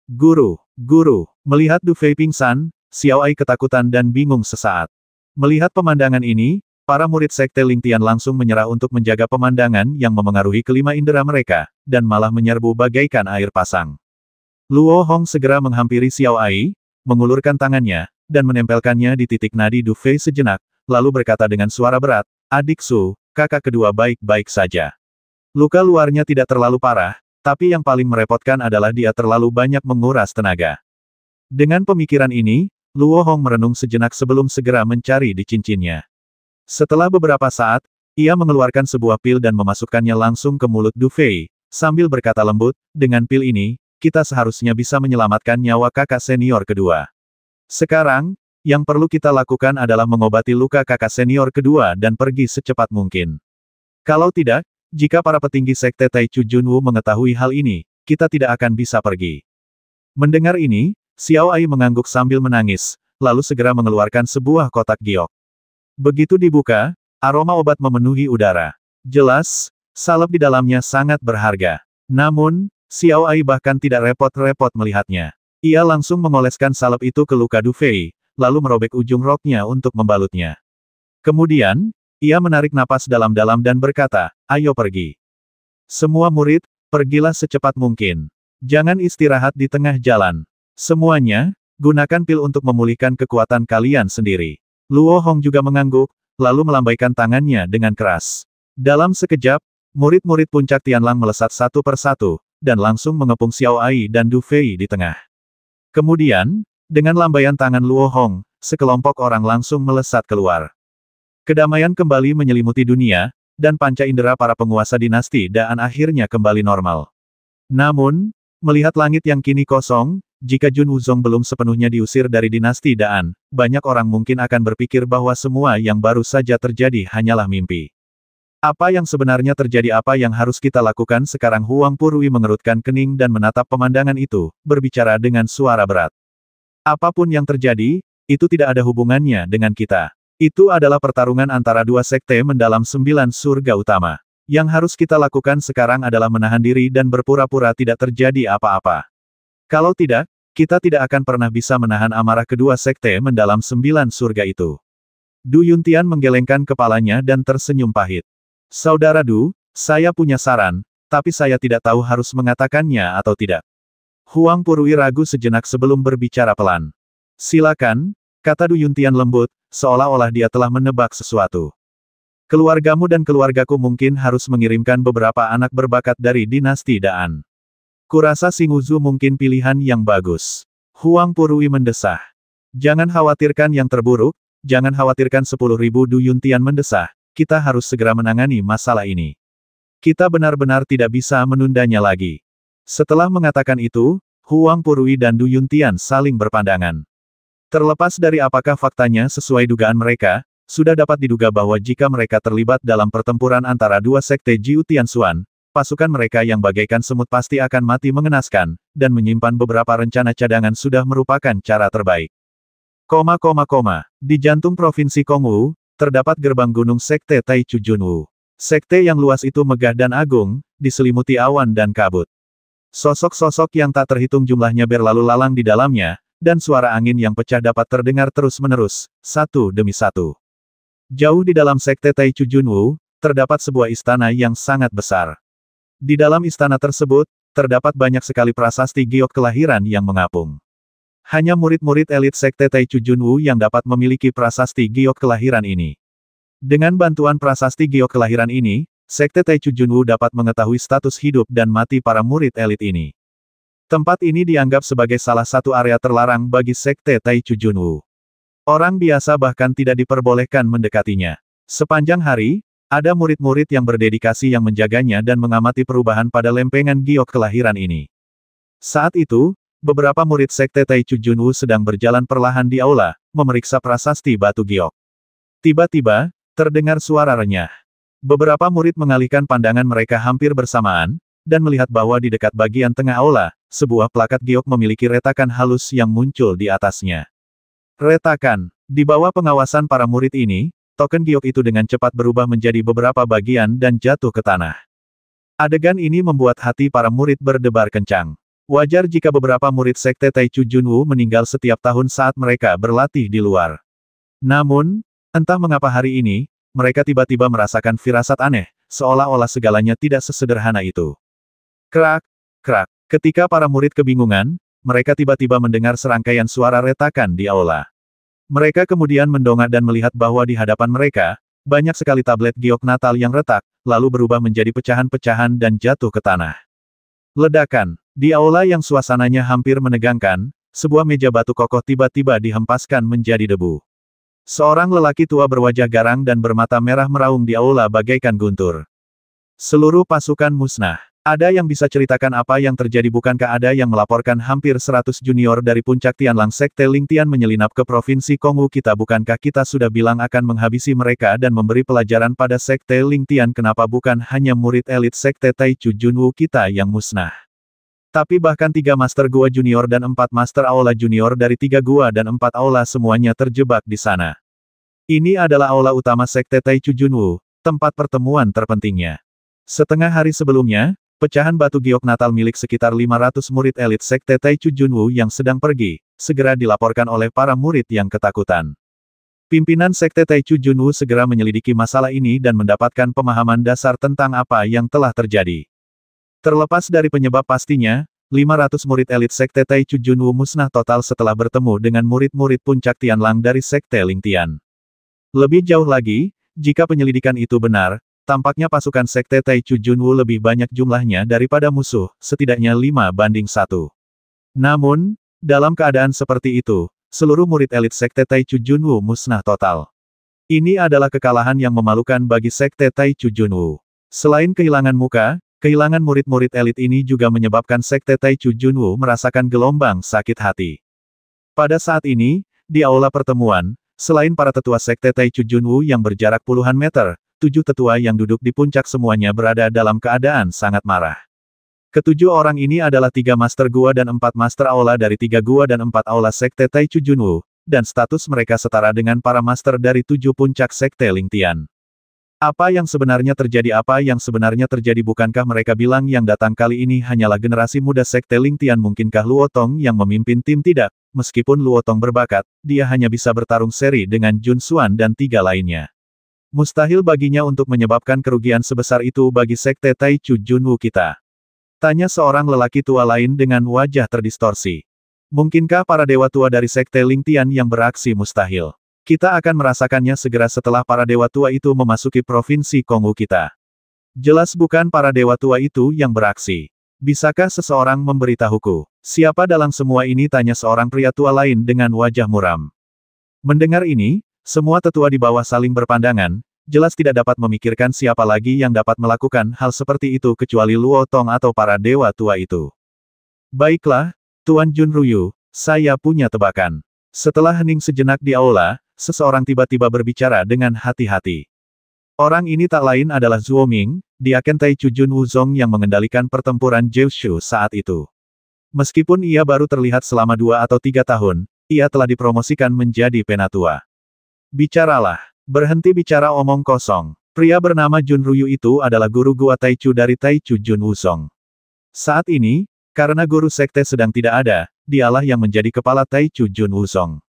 Guru, guru, melihat Du Fei pingsan, Xiao Ai ketakutan dan bingung sesaat. Melihat pemandangan ini, para murid Sekte Ling Tian langsung menyerah untuk menjaga pemandangan yang memengaruhi kelima indera mereka, dan malah menyerbu bagaikan air pasang. Luo Hong segera menghampiri Xiao Ai, mengulurkan tangannya, dan menempelkannya di titik nadi Du Fei sejenak, lalu berkata dengan suara berat, "Adik Su, kakak kedua baik-baik saja. Luka luarnya tidak terlalu parah, tapi yang paling merepotkan adalah dia terlalu banyak menguras tenaga." Dengan pemikiran ini, Luo Hong merenung sejenak sebelum segera mencari di cincinnya. Setelah beberapa saat, ia mengeluarkan sebuah pil dan memasukkannya langsung ke mulut Du Fei, sambil berkata lembut, "Dengan pil ini, kita seharusnya bisa menyelamatkan nyawa kakak senior kedua. Sekarang, yang perlu kita lakukan adalah mengobati luka kakak senior kedua dan pergi secepat mungkin. Kalau tidak, jika para petinggi Sekte Taichu Junwu mengetahui hal ini, kita tidak akan bisa pergi." Mendengar ini, Xiao Ai mengangguk sambil menangis, lalu segera mengeluarkan sebuah kotak giok. Begitu dibuka, aroma obat memenuhi udara. Jelas, salep di dalamnya sangat berharga. Namun, Xiao Ai bahkan tidak repot-repot melihatnya. Ia langsung mengoleskan salep itu ke luka Du Fei, lalu merobek ujung roknya untuk membalutnya. Kemudian, ia menarik napas dalam-dalam dan berkata, "Ayo pergi. Semua murid, pergilah secepat mungkin. Jangan istirahat di tengah jalan. Semuanya, gunakan pil untuk memulihkan kekuatan kalian sendiri." Luo Hong juga mengangguk, lalu melambaikan tangannya dengan keras. Dalam sekejap, murid-murid puncak Tianlang melesat satu persatu, dan langsung mengepung Xiao Ai dan Du Fei di tengah. Kemudian, dengan lambaian tangan Luo Hong, sekelompok orang langsung melesat keluar. Kedamaian kembali menyelimuti dunia, dan panca indera para penguasa dinasti Daan akhirnya kembali normal. Namun, melihat langit yang kini kosong, jika Jun Wuzong belum sepenuhnya diusir dari dinasti Daan, banyak orang mungkin akan berpikir bahwa semua yang baru saja terjadi hanyalah mimpi. Apa yang sebenarnya terjadi, apa yang harus kita lakukan sekarang? Huang Purwi mengerutkan kening dan menatap pemandangan itu, berbicara dengan suara berat. Apapun yang terjadi, itu tidak ada hubungannya dengan kita. Itu adalah pertarungan antara dua sekte mendalam 9 surga utama. Yang harus kita lakukan sekarang adalah menahan diri dan berpura-pura tidak terjadi apa-apa. Kalau tidak, kita tidak akan pernah bisa menahan amarah kedua sekte mendalam 9 surga itu. Du Yuntian menggelengkan kepalanya dan tersenyum pahit. "Saudara Du, saya punya saran, tapi saya tidak tahu harus mengatakannya atau tidak." Huang Purwi ragu sejenak sebelum berbicara pelan. "Silakan," kata Du Yuntian lembut, seolah-olah dia telah menebak sesuatu. "Keluargamu dan keluargaku mungkin harus mengirimkan beberapa anak berbakat dari dinasti Daan. Kurasa Xinguzhu mungkin pilihan yang bagus." Huang Purwi mendesah. "Jangan khawatirkan yang terburuk, jangan khawatirkan 10.000 Du Yuntian mendesah, kita harus segera menangani masalah ini. Kita benar-benar tidak bisa menundanya lagi." Setelah mengatakan itu, Huang Purwi dan Du Yuntian saling berpandangan. Terlepas dari apakah faktanya sesuai dugaan mereka, sudah dapat diduga bahwa jika mereka terlibat dalam pertempuran antara dua sekte Jiu Tianxuan, pasukan mereka yang bagaikan semut pasti akan mati mengenaskan, dan menyimpan beberapa rencana cadangan sudah merupakan cara terbaik. Di jantung provinsi Kongwu, terdapat gerbang gunung sekte Taichu Junwu. Sekte yang luas itu megah dan agung, diselimuti awan dan kabut. Sosok-sosok yang tak terhitung jumlahnya berlalu lalang di dalamnya, dan suara angin yang pecah dapat terdengar terus-menerus, satu demi satu. Jauh di dalam sekte Taichu Junwu, terdapat sebuah istana yang sangat besar. Di dalam istana tersebut, terdapat banyak sekali prasasti giok kelahiran yang mengapung. Hanya murid-murid elit sekte Taichu Junwu yang dapat memiliki prasasti giok kelahiran ini. Dengan bantuan prasasti giok kelahiran ini, sekte Taichu Junwu dapat mengetahui status hidup dan mati para murid elit ini. Tempat ini dianggap sebagai salah satu area terlarang bagi sekte Taichu Junwu. Orang biasa bahkan tidak diperbolehkan mendekatinya. Sepanjang hari, ada murid-murid yang berdedikasi yang menjaganya dan mengamati perubahan pada lempengan giok kelahiran ini. Saat itu, beberapa murid sekte Taichu Junwu sedang berjalan perlahan di aula, memeriksa prasasti batu giok. Tiba-tiba, terdengar suara renyah. Beberapa murid mengalihkan pandangan mereka hampir bersamaan, dan melihat bahwa di dekat bagian tengah aula, sebuah plakat giok memiliki retakan halus yang muncul di atasnya. Retakan. Di bawah pengawasan para murid ini, token giok itu dengan cepat berubah menjadi beberapa bagian dan jatuh ke tanah. Adegan ini membuat hati para murid berdebar kencang. Wajar jika beberapa murid Sekte Taichu Junwu meninggal setiap tahun saat mereka berlatih di luar. Namun, entah mengapa hari ini, mereka tiba-tiba merasakan firasat aneh, seolah-olah segalanya tidak sesederhana itu. Krak, krak. Ketika para murid kebingungan, mereka tiba-tiba mendengar serangkaian suara retakan di aula. Mereka kemudian mendongak dan melihat bahwa di hadapan mereka, banyak sekali tablet giok natal yang retak, lalu berubah menjadi pecahan-pecahan dan jatuh ke tanah. Ledakan. Di aula yang suasananya hampir menegangkan, sebuah meja batu kokoh tiba-tiba dihempaskan menjadi debu. Seorang lelaki tua berwajah garang dan bermata merah meraung di aula bagaikan guntur. Seluruh pasukan musnah. Ada yang bisa ceritakan apa yang terjadi? Bukankah ada yang melaporkan hampir 100 junior dari puncak Tianlang Sekte Lingtian menyelinap ke Provinsi Kongwu kita? Bukankah kita sudah bilang akan menghabisi mereka dan memberi pelajaran pada Sekte Lingtian? Kenapa bukan hanya murid elit Sekte Taichu Junwu kita yang musnah? Tapi bahkan 3 Master Gua Junior dan 4 Master Aula Junior dari 3 Gua dan 4 Aula semuanya terjebak di sana. Ini adalah aula utama Sekte Taichu Junwu, tempat pertemuan terpentingnya. Setengah hari sebelumnya, pecahan batu giok natal milik sekitar 500 murid elit Sekte Taichu Junwu yang sedang pergi, segera dilaporkan oleh para murid yang ketakutan. Pimpinan Sekte Taichu Junwu segera menyelidiki masalah ini dan mendapatkan pemahaman dasar tentang apa yang telah terjadi. Terlepas dari penyebab pastinya, 500 murid elit Sekte Taichu Junwu musnah total setelah bertemu dengan murid-murid puncak Tianlang dari Sekte Lingtian. Lebih jauh lagi, jika penyelidikan itu benar, tampaknya pasukan Sekte Taichu Junwu lebih banyak jumlahnya daripada musuh, setidaknya 5-1. Namun, dalam keadaan seperti itu, seluruh murid elit Sekte Taichu Junwu musnah total. Ini adalah kekalahan yang memalukan bagi Sekte Taichu Junwu. Selain kehilangan muka, kehilangan murid-murid elit ini juga menyebabkan Sekte Taichu Junwu merasakan gelombang sakit hati. Pada saat ini, di aula pertemuan, selain para tetua Sekte Taichu Junwu yang berjarak puluhan meter, 7 tetua yang duduk di puncak semuanya berada dalam keadaan sangat marah. Ketujuh orang ini adalah 3 Master Gua dan 4 Master Aula dari 3 Gua dan 4 Aula Sekte Taichu Junwu, dan status mereka setara dengan para Master dari 7 puncak Sekte Lingtian. Apa yang sebenarnya terjadi? Apa yang sebenarnya terjadi? Bukankah mereka bilang yang datang kali ini hanyalah generasi muda Sekte Lingtian? Mungkinkah Luo Tong yang memimpin tim? Tidak, meskipun Luo Tong berbakat, dia hanya bisa bertarung seri dengan Jun Xuan dan 3 lainnya. Mustahil baginya untuk menyebabkan kerugian sebesar itu bagi Sekte Taichu Junwu kita. Tanya seorang lelaki tua lain dengan wajah terdistorsi. Mungkinkah para dewa tua dari Sekte Lingtian yang beraksi? Mustahil. Kita akan merasakannya segera setelah para dewa tua itu memasuki Provinsi Kongwu kita. Jelas bukan para dewa tua itu yang beraksi. Bisakah seseorang memberitahuku, siapa dalam semua ini? Tanya seorang pria tua lain dengan wajah muram. Mendengar ini, semua tetua di bawah saling berpandangan, jelas tidak dapat memikirkan siapa lagi yang dapat melakukan hal seperti itu kecuali Luo Tong atau para dewa tua itu. Baiklah, Tuan Junruyu, saya punya tebakan. Setelah hening sejenak di aula, seseorang tiba-tiba berbicara dengan hati-hati. Orang ini tak lain adalah Zuo Ming, Diaken Taichu Junwu Zong yang mengendalikan pertempuran Jiushu saat itu. Meskipun ia baru terlihat selama 2 atau 3 tahun, ia telah dipromosikan menjadi penatua. Bicaralah. Berhenti bicara omong kosong. Pria bernama Junruyu itu adalah guru Gua Taichu dari Taichu Junwu Zong. Saat ini, karena guru sekte sedang tidak ada, dialah yang menjadi kepala Taichu Junwu Zong.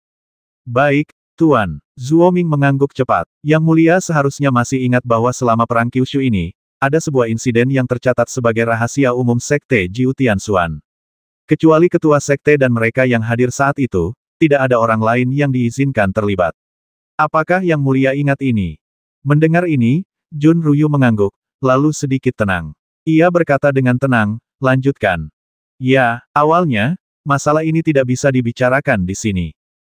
Baik, Tuan. Zuo Ming mengangguk cepat. Yang mulia seharusnya masih ingat bahwa selama perang Kyushu ini, ada sebuah insiden yang tercatat sebagai rahasia umum Sekte Jiu Tianxuan. Kecuali ketua sekte dan mereka yang hadir saat itu, tidak ada orang lain yang diizinkan terlibat. Apakah yang mulia ingat ini? Mendengar ini, Junruyu mengangguk, lalu sedikit tenang. Ia berkata dengan tenang, lanjutkan. Ya, awalnya, masalah ini tidak bisa dibicarakan di sini.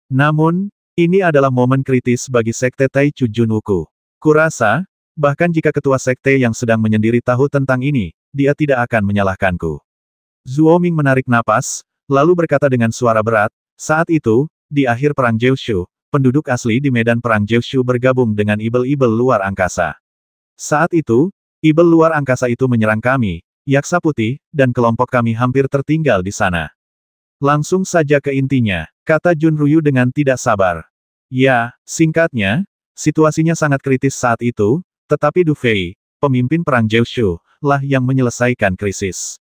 Namun, ini adalah momen kritis bagi Sekte Taichu Junwuku. Kurasa, bahkan jika ketua sekte yang sedang menyendiri tahu tentang ini, dia tidak akan menyalahkanku. Zuo Ming menarik napas, lalu berkata dengan suara berat, saat itu, di akhir perang Jiushu, penduduk asli di medan perang Jiushu bergabung dengan ibel-ibel luar angkasa. Saat itu, ibel luar angkasa itu menyerang kami, Yaksa Putih, dan kelompok kami hampir tertinggal di sana. Langsung saja ke intinya, kata Junruyu dengan tidak sabar. Ya, singkatnya, situasinya sangat kritis saat itu, tetapi Du Fei, pemimpin perang Jiushu, lah yang menyelesaikan krisis.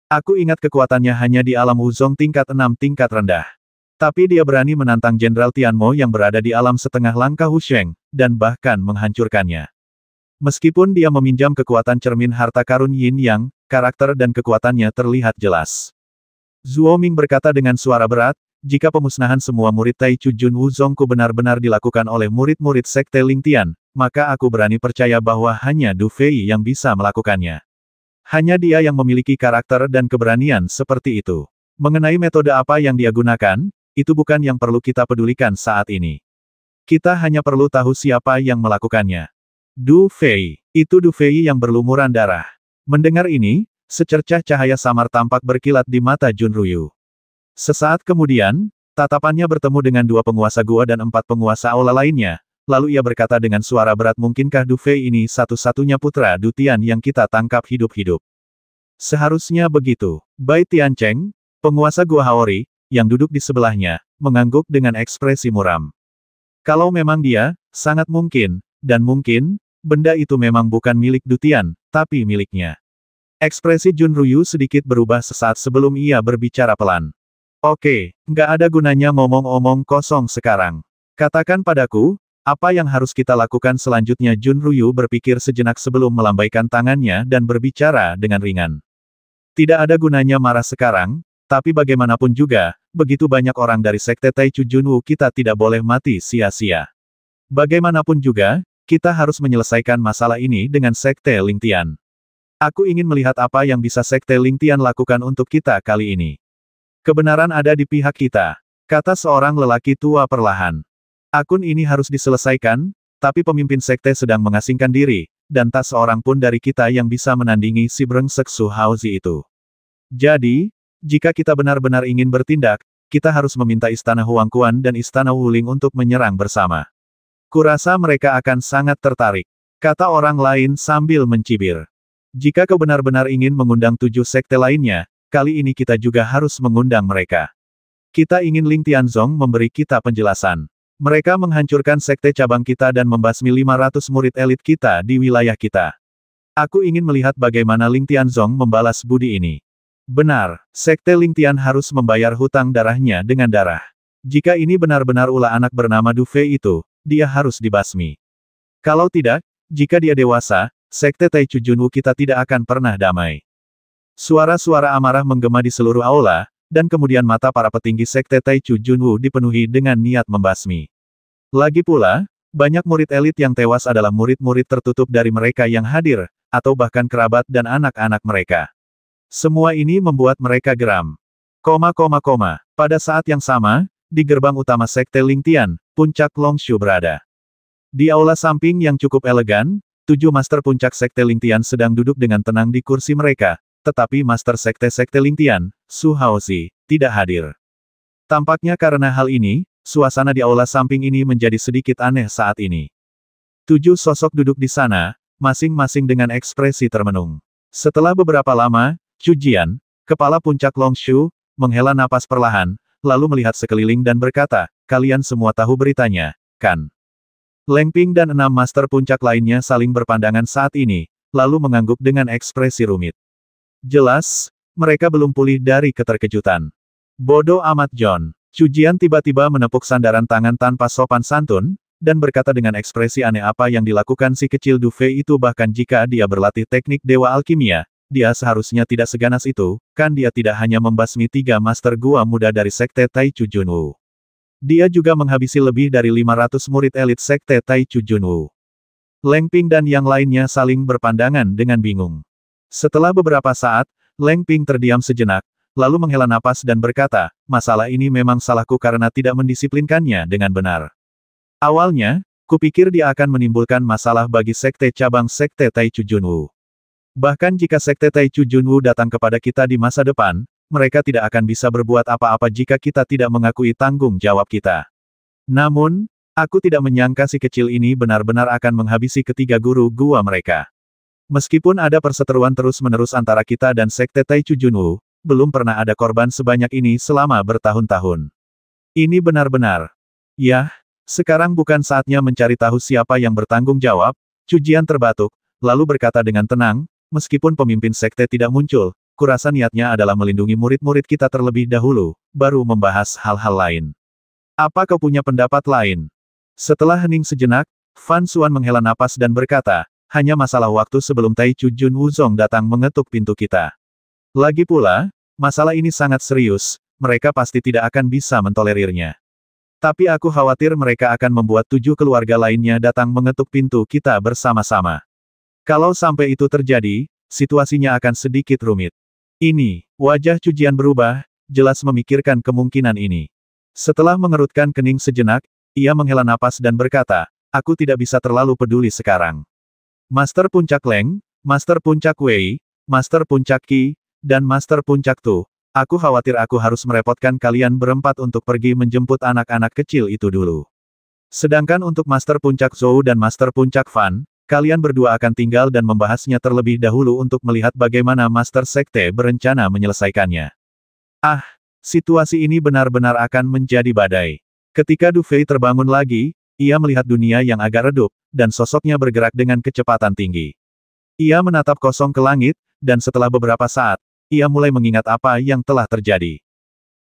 Aku ingat kekuatannya hanya di alam Wuzong tingkat 6 tingkat rendah. Tapi dia berani menantang Jenderal Tianmo yang berada di alam setengah langkah Wusheng, dan bahkan menghancurkannya. Meskipun dia meminjam kekuatan cermin harta karun Yin Yang, karakter dan kekuatannya terlihat jelas. Zuo Ming berkata dengan suara berat, jika pemusnahan semua murid Taichu Jun Wuzongku benar-benar dilakukan oleh murid-murid Sekte Lingtian, maka aku berani percaya bahwa hanya Du Fei yang bisa melakukannya. Hanya dia yang memiliki karakter dan keberanian seperti itu. Mengenai metode apa yang dia gunakan, itu bukan yang perlu kita pedulikan saat ini. Kita hanya perlu tahu siapa yang melakukannya. Du Fei. Itu Du Fei yang berlumuran darah. Mendengar ini, secercah cahaya samar tampak berkilat di mata Jun Ruyu. Sesaat kemudian, tatapannya bertemu dengan 2 penguasa gua dan 4 penguasa aula lainnya, lalu ia berkata dengan suara berat, mungkinkah Du Fei ini satu-satunya putra Du Tian yang kita tangkap hidup-hidup? Seharusnya begitu. Bai Tiancheng, penguasa gua Haori, yang duduk di sebelahnya, mengangguk dengan ekspresi muram. Kalau memang dia, sangat mungkin, dan mungkin, benda itu memang bukan milik Du Tian, tapi miliknya. Ekspresi Jun Ruyu sedikit berubah sesaat sebelum ia berbicara pelan. Oke, nggak ada gunanya ngomong-omong kosong sekarang. Katakan padaku, apa yang harus kita lakukan selanjutnya? Jun Ruyu berpikir sejenak sebelum melambaikan tangannya dan berbicara dengan ringan. Tidak ada gunanya marah sekarang, tapi bagaimanapun juga, begitu banyak orang dari Sekte Taichu Junwu, kita tidak boleh mati sia-sia. Bagaimanapun juga, kita harus menyelesaikan masalah ini dengan Sekte Lingtian. Aku ingin melihat apa yang bisa Sekte Lingtian lakukan untuk kita kali ini. Kebenaran ada di pihak kita, kata seorang lelaki tua perlahan. Akun ini harus diselesaikan, tapi pemimpin sekte sedang mengasingkan diri, dan tak seorang pun dari kita yang bisa menandingi si brengsek Su Haozi itu. Jadi, jika kita benar-benar ingin bertindak, kita harus meminta Istana Huangquan dan Istana Wuling untuk menyerang bersama. Kurasa mereka akan sangat tertarik, kata orang lain sambil mencibir. Jika kau benar-benar ingin mengundang 7 sekte lainnya, kali ini kita juga harus mengundang mereka. Kita ingin Ling Tianzong memberi kita penjelasan. Mereka menghancurkan sekte cabang kita dan membasmi 500 murid elit kita di wilayah kita. Aku ingin melihat bagaimana Ling Tianzong membalas budi ini. Benar, Sekte Lingtian harus membayar hutang darahnya dengan darah. Jika ini benar-benar ulah anak bernama Du Fei itu, dia harus dibasmi. Kalau tidak, jika dia dewasa, Sekte Taichu Junwu kita tidak akan pernah damai. Suara-suara amarah menggema di seluruh aula, dan kemudian mata para petinggi Sekte Taichu Junwu dipenuhi dengan niat membasmi. Lagi pula, banyak murid elit yang tewas adalah murid-murid tertutup dari mereka yang hadir, atau bahkan kerabat dan anak-anak mereka. Semua ini membuat mereka geram. Pada saat yang sama, di gerbang utama Sekte Lingtian, puncak Longshu berada. Di aula samping yang cukup elegan, 7 master puncak Sekte Lingtian sedang duduk dengan tenang di kursi mereka, tetapi master Sekte Lingtian, Su Haozi, tidak hadir. Tampaknya karena hal ini, suasana di aula samping ini menjadi sedikit aneh saat ini. 7 sosok duduk di sana, masing-masing dengan ekspresi termenung. Setelah beberapa lama, Chu Jian, kepala puncak Longshu, menghela napas perlahan, lalu melihat sekeliling dan berkata, kalian semua tahu beritanya, kan? Leng Ping dan 6 master puncak lainnya saling berpandangan saat ini, lalu mengangguk dengan ekspresi rumit. Jelas, mereka belum pulih dari keterkejutan. Bodoh amat John. Chu Jian tiba-tiba menepuk sandaran tangan tanpa sopan santun, dan berkata dengan ekspresi aneh, apa yang dilakukan si kecil Du Fei itu, bahkan jika dia berlatih teknik Dewa Alkimia, dia seharusnya tidak seganas itu, kan dia tidak hanya membasmi 3 master gua muda dari Sekte Taichu Junwu. Dia juga menghabisi lebih dari 500 murid elit Sekte Taichu Junwu. Leng Ping dan yang lainnya saling berpandangan dengan bingung. Setelah beberapa saat, Leng Ping terdiam sejenak, lalu menghela napas dan berkata, masalah ini memang salahku karena tidak mendisiplinkannya dengan benar. Awalnya, kupikir dia akan menimbulkan masalah bagi sekte cabang Sekte Taichu Junwu. Bahkan jika Sekte Taichu Junwu datang kepada kita di masa depan, mereka tidak akan bisa berbuat apa-apa jika kita tidak mengakui tanggung jawab kita. Namun, aku tidak menyangka si kecil ini benar-benar akan menghabisi ketiga guru gua mereka. Meskipun ada perseteruan terus-menerus antara kita dan Sekte Taichu Junwu, belum pernah ada korban sebanyak ini selama bertahun-tahun. Ini benar-benar. Yah, sekarang bukan saatnya mencari tahu siapa yang bertanggung jawab. Chu Jian terbatuk, lalu berkata dengan tenang, meskipun pemimpin sekte tidak muncul, kurasa niatnya adalah melindungi murid-murid kita terlebih dahulu, baru membahas hal-hal lain. Apa kau punya pendapat lain? Setelah hening sejenak, Fan Xuan menghela napas dan berkata, hanya masalah waktu sebelum Taichu Jun Wuzong datang mengetuk pintu kita. Lagi pula, masalah ini sangat serius, mereka pasti tidak akan bisa mentolerirnya. Tapi aku khawatir mereka akan membuat 7 keluarga lainnya datang mengetuk pintu kita bersama-sama. Kalau sampai itu terjadi, situasinya akan sedikit rumit. Ini, wajah Cujian berubah, jelas memikirkan kemungkinan ini. Setelah mengerutkan kening sejenak, ia menghela napas dan berkata, aku tidak bisa terlalu peduli sekarang. Master Puncak Leng, Master Puncak Wei, Master Puncak Qi, dan Master Puncak Tu, aku khawatir aku harus merepotkan kalian berempat untuk pergi menjemput anak-anak kecil itu dulu. Sedangkan untuk Master Puncak Zhou dan Master Puncak Fan, kalian berdua akan tinggal dan membahasnya terlebih dahulu untuk melihat bagaimana Master Sekte berencana menyelesaikannya. Ah! Situasi ini benar-benar akan menjadi badai. Ketika Du Fei terbangun lagi, ia melihat dunia yang agak redup, dan sosoknya bergerak dengan kecepatan tinggi. Ia menatap kosong ke langit, dan setelah beberapa saat, ia mulai mengingat apa yang telah terjadi.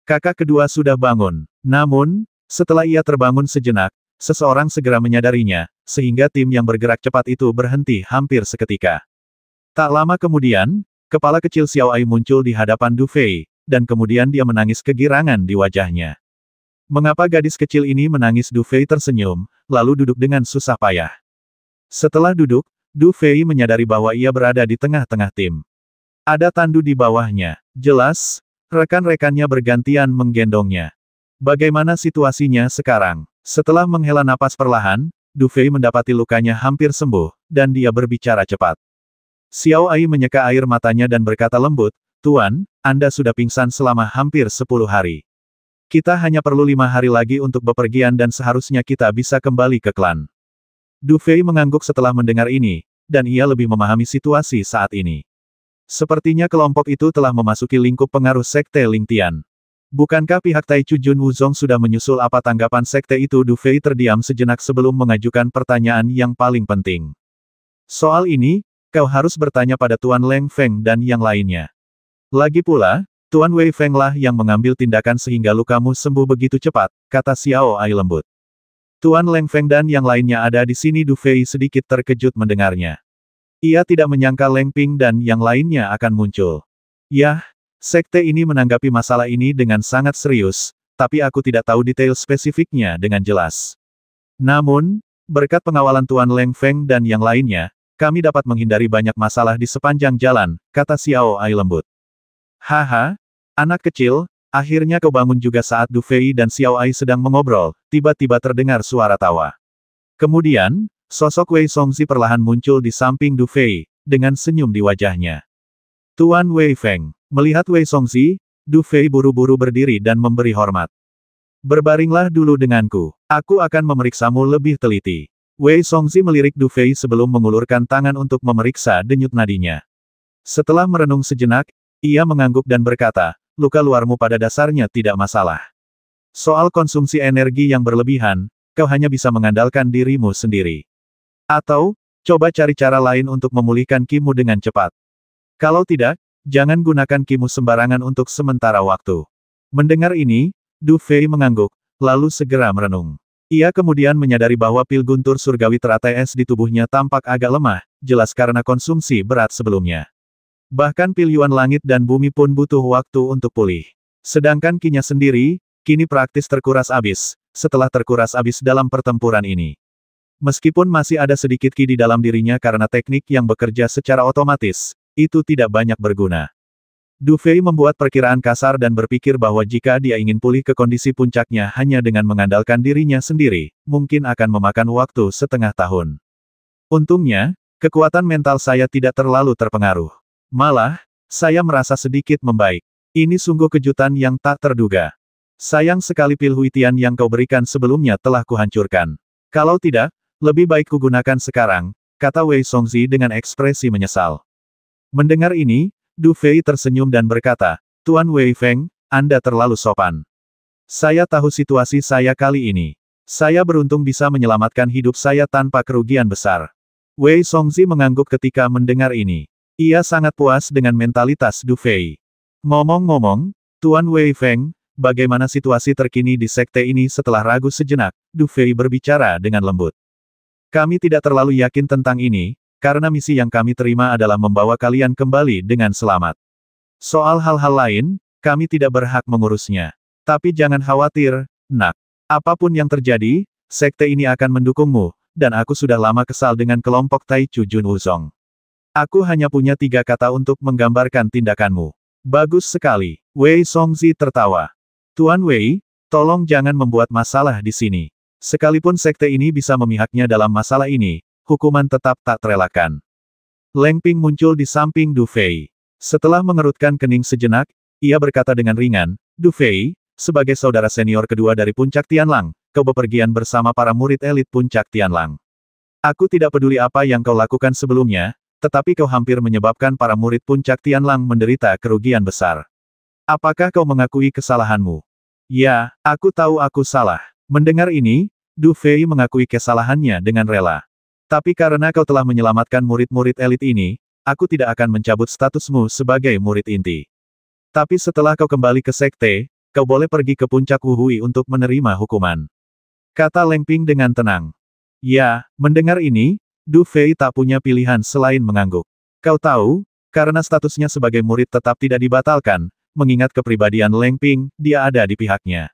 Kakak kedua sudah bangun. Namun, setelah ia terbangun sejenak, seseorang segera menyadarinya, sehingga tim yang bergerak cepat itu berhenti hampir seketika. Tak lama kemudian, kepala kecil Xiao Ai muncul di hadapan Du Fei, dan kemudian dia menangis kegirangan di wajahnya. Mengapa gadis kecil ini menangis? Du Fei tersenyum, lalu duduk dengan susah payah. Setelah duduk, Du Fei menyadari bahwa ia berada di tengah-tengah tim. Ada tandu di bawahnya. Jelas, rekan-rekannya bergantian menggendongnya. Bagaimana situasinya sekarang? Setelah menghela napas perlahan, Du Fei mendapati lukanya hampir sembuh, dan dia berbicara cepat. Xiao Ai menyeka air matanya dan berkata lembut, Tuan, Anda sudah pingsan selama hampir 10 hari. Kita hanya perlu 5 hari lagi untuk bepergian dan seharusnya kita bisa kembali ke klan. Du Fei mengangguk setelah mendengar ini, dan ia lebih memahami situasi saat ini. Sepertinya kelompok itu telah memasuki lingkup pengaruh Sekte Lingtian. Bukankah pihak Taichu Jun Wuzong sudah menyusul? Apa tanggapan sekte itu? Du Fei terdiam sejenak sebelum mengajukan pertanyaan yang paling penting. Soal ini, kau harus bertanya pada Tuan Leng Feng dan yang lainnya. Lagi pula, Tuan Wei Feng lah yang mengambil tindakan sehingga lukamu sembuh begitu cepat, kata Xiao Ai lembut. Tuan Leng Feng dan yang lainnya ada di sini. Du Fei sedikit terkejut mendengarnya. Ia tidak menyangka Leng Ping dan yang lainnya akan muncul. Yah, sekte ini menanggapi masalah ini dengan sangat serius, tapi aku tidak tahu detail spesifiknya dengan jelas. Namun, berkat pengawalan Tuan Leng Feng dan yang lainnya, kami dapat menghindari banyak masalah di sepanjang jalan, kata Xiao Ai lembut. Haha, anak kecil, akhirnya kau bangun juga. Saat Du Fei dan Xiao Ai sedang mengobrol, tiba-tiba terdengar suara tawa. Kemudian, sosok Wei Songzi perlahan muncul di samping Du Fei, dengan senyum di wajahnya. Tuan Wei Feng, melihat Wei Songzi, Du Fei buru-buru berdiri dan memberi hormat. Berbaringlah dulu denganku, aku akan memeriksamu lebih teliti. Wei Songzi melirik Du Fei sebelum mengulurkan tangan untuk memeriksa denyut nadinya. Setelah merenung sejenak, ia mengangguk dan berkata, luka luarmu pada dasarnya tidak masalah. Soal konsumsi energi yang berlebihan, kau hanya bisa mengandalkan dirimu sendiri. Atau, coba cari cara lain untuk memulihkan kimu dengan cepat. Kalau tidak, jangan gunakan kimu sembarangan untuk sementara waktu. Mendengar ini, Du Fei mengangguk, lalu segera merenung. Ia kemudian menyadari bahwa pil guntur surgawi teratai es di tubuhnya tampak agak lemah, jelas karena konsumsi berat sebelumnya. Bahkan pil Yuan langit dan bumi pun butuh waktu untuk pulih. Sedangkan Qi-nya sendiri, kini praktis terkuras habis, setelah terkuras habis dalam pertempuran ini. Meskipun masih ada sedikit Qi di dalam dirinya karena teknik yang bekerja secara otomatis, itu tidak banyak berguna. Du Fei membuat perkiraan kasar dan berpikir bahwa jika dia ingin pulih ke kondisi puncaknya hanya dengan mengandalkan dirinya sendiri, mungkin akan memakan waktu setengah tahun. Untungnya, kekuatan mental saya tidak terlalu terpengaruh. Malah, saya merasa sedikit membaik. Ini sungguh kejutan yang tak terduga. Sayang sekali pil Huitian yang kau berikan sebelumnya telah kuhancurkan. Kalau tidak, lebih baik kugunakan sekarang, kata Wei Songzi dengan ekspresi menyesal. Mendengar ini, Du Fei tersenyum dan berkata, Tuan Wei Feng, Anda terlalu sopan. Saya tahu situasi saya kali ini. Saya beruntung bisa menyelamatkan hidup saya tanpa kerugian besar. Wei Songzi mengangguk ketika mendengar ini. Ia sangat puas dengan mentalitas Du Fei. Ngomong-ngomong, Tuan Wei Feng, bagaimana situasi terkini di sekte ini setelah ragu sejenak? Du Fei berbicara dengan lembut. Kami tidak terlalu yakin tentang ini, karena misi yang kami terima adalah membawa kalian kembali dengan selamat. Soal hal-hal lain, kami tidak berhak mengurusnya. Tapi jangan khawatir, nak. Apapun yang terjadi, sekte ini akan mendukungmu, dan aku sudah lama kesal dengan kelompok Taichu Jun Wuzong. Aku hanya punya 3 kata untuk menggambarkan tindakanmu. Bagus sekali. Wei Songzi tertawa. Tuan Wei, tolong jangan membuat masalah di sini. Sekalipun sekte ini bisa memihaknya dalam masalah ini, hukuman tetap tak terelakkan. Leng Ping muncul di samping Du Fei. Setelah mengerutkan kening sejenak, ia berkata dengan ringan, Du Fei, sebagai saudara senior kedua dari Puncak Tianlang, kau bepergian bersama para murid elit Puncak Tianlang. Aku tidak peduli apa yang kau lakukan sebelumnya, tetapi kau hampir menyebabkan para murid Puncak Tianlang menderita kerugian besar. Apakah kau mengakui kesalahanmu? Ya, aku tahu aku salah. Mendengar ini, Du Fei mengakui kesalahannya dengan rela. Tapi karena kau telah menyelamatkan murid-murid elit ini, aku tidak akan mencabut statusmu sebagai murid inti. Tapi setelah kau kembali ke sekte, kau boleh pergi ke Puncak Wuhui untuk menerima hukuman. Kata Leng Ping dengan tenang. Ya, mendengar ini, Du Fei tak punya pilihan selain mengangguk. Kau tahu, karena statusnya sebagai murid tetap tidak dibatalkan, mengingat kepribadian Leng Ping, dia ada di pihaknya.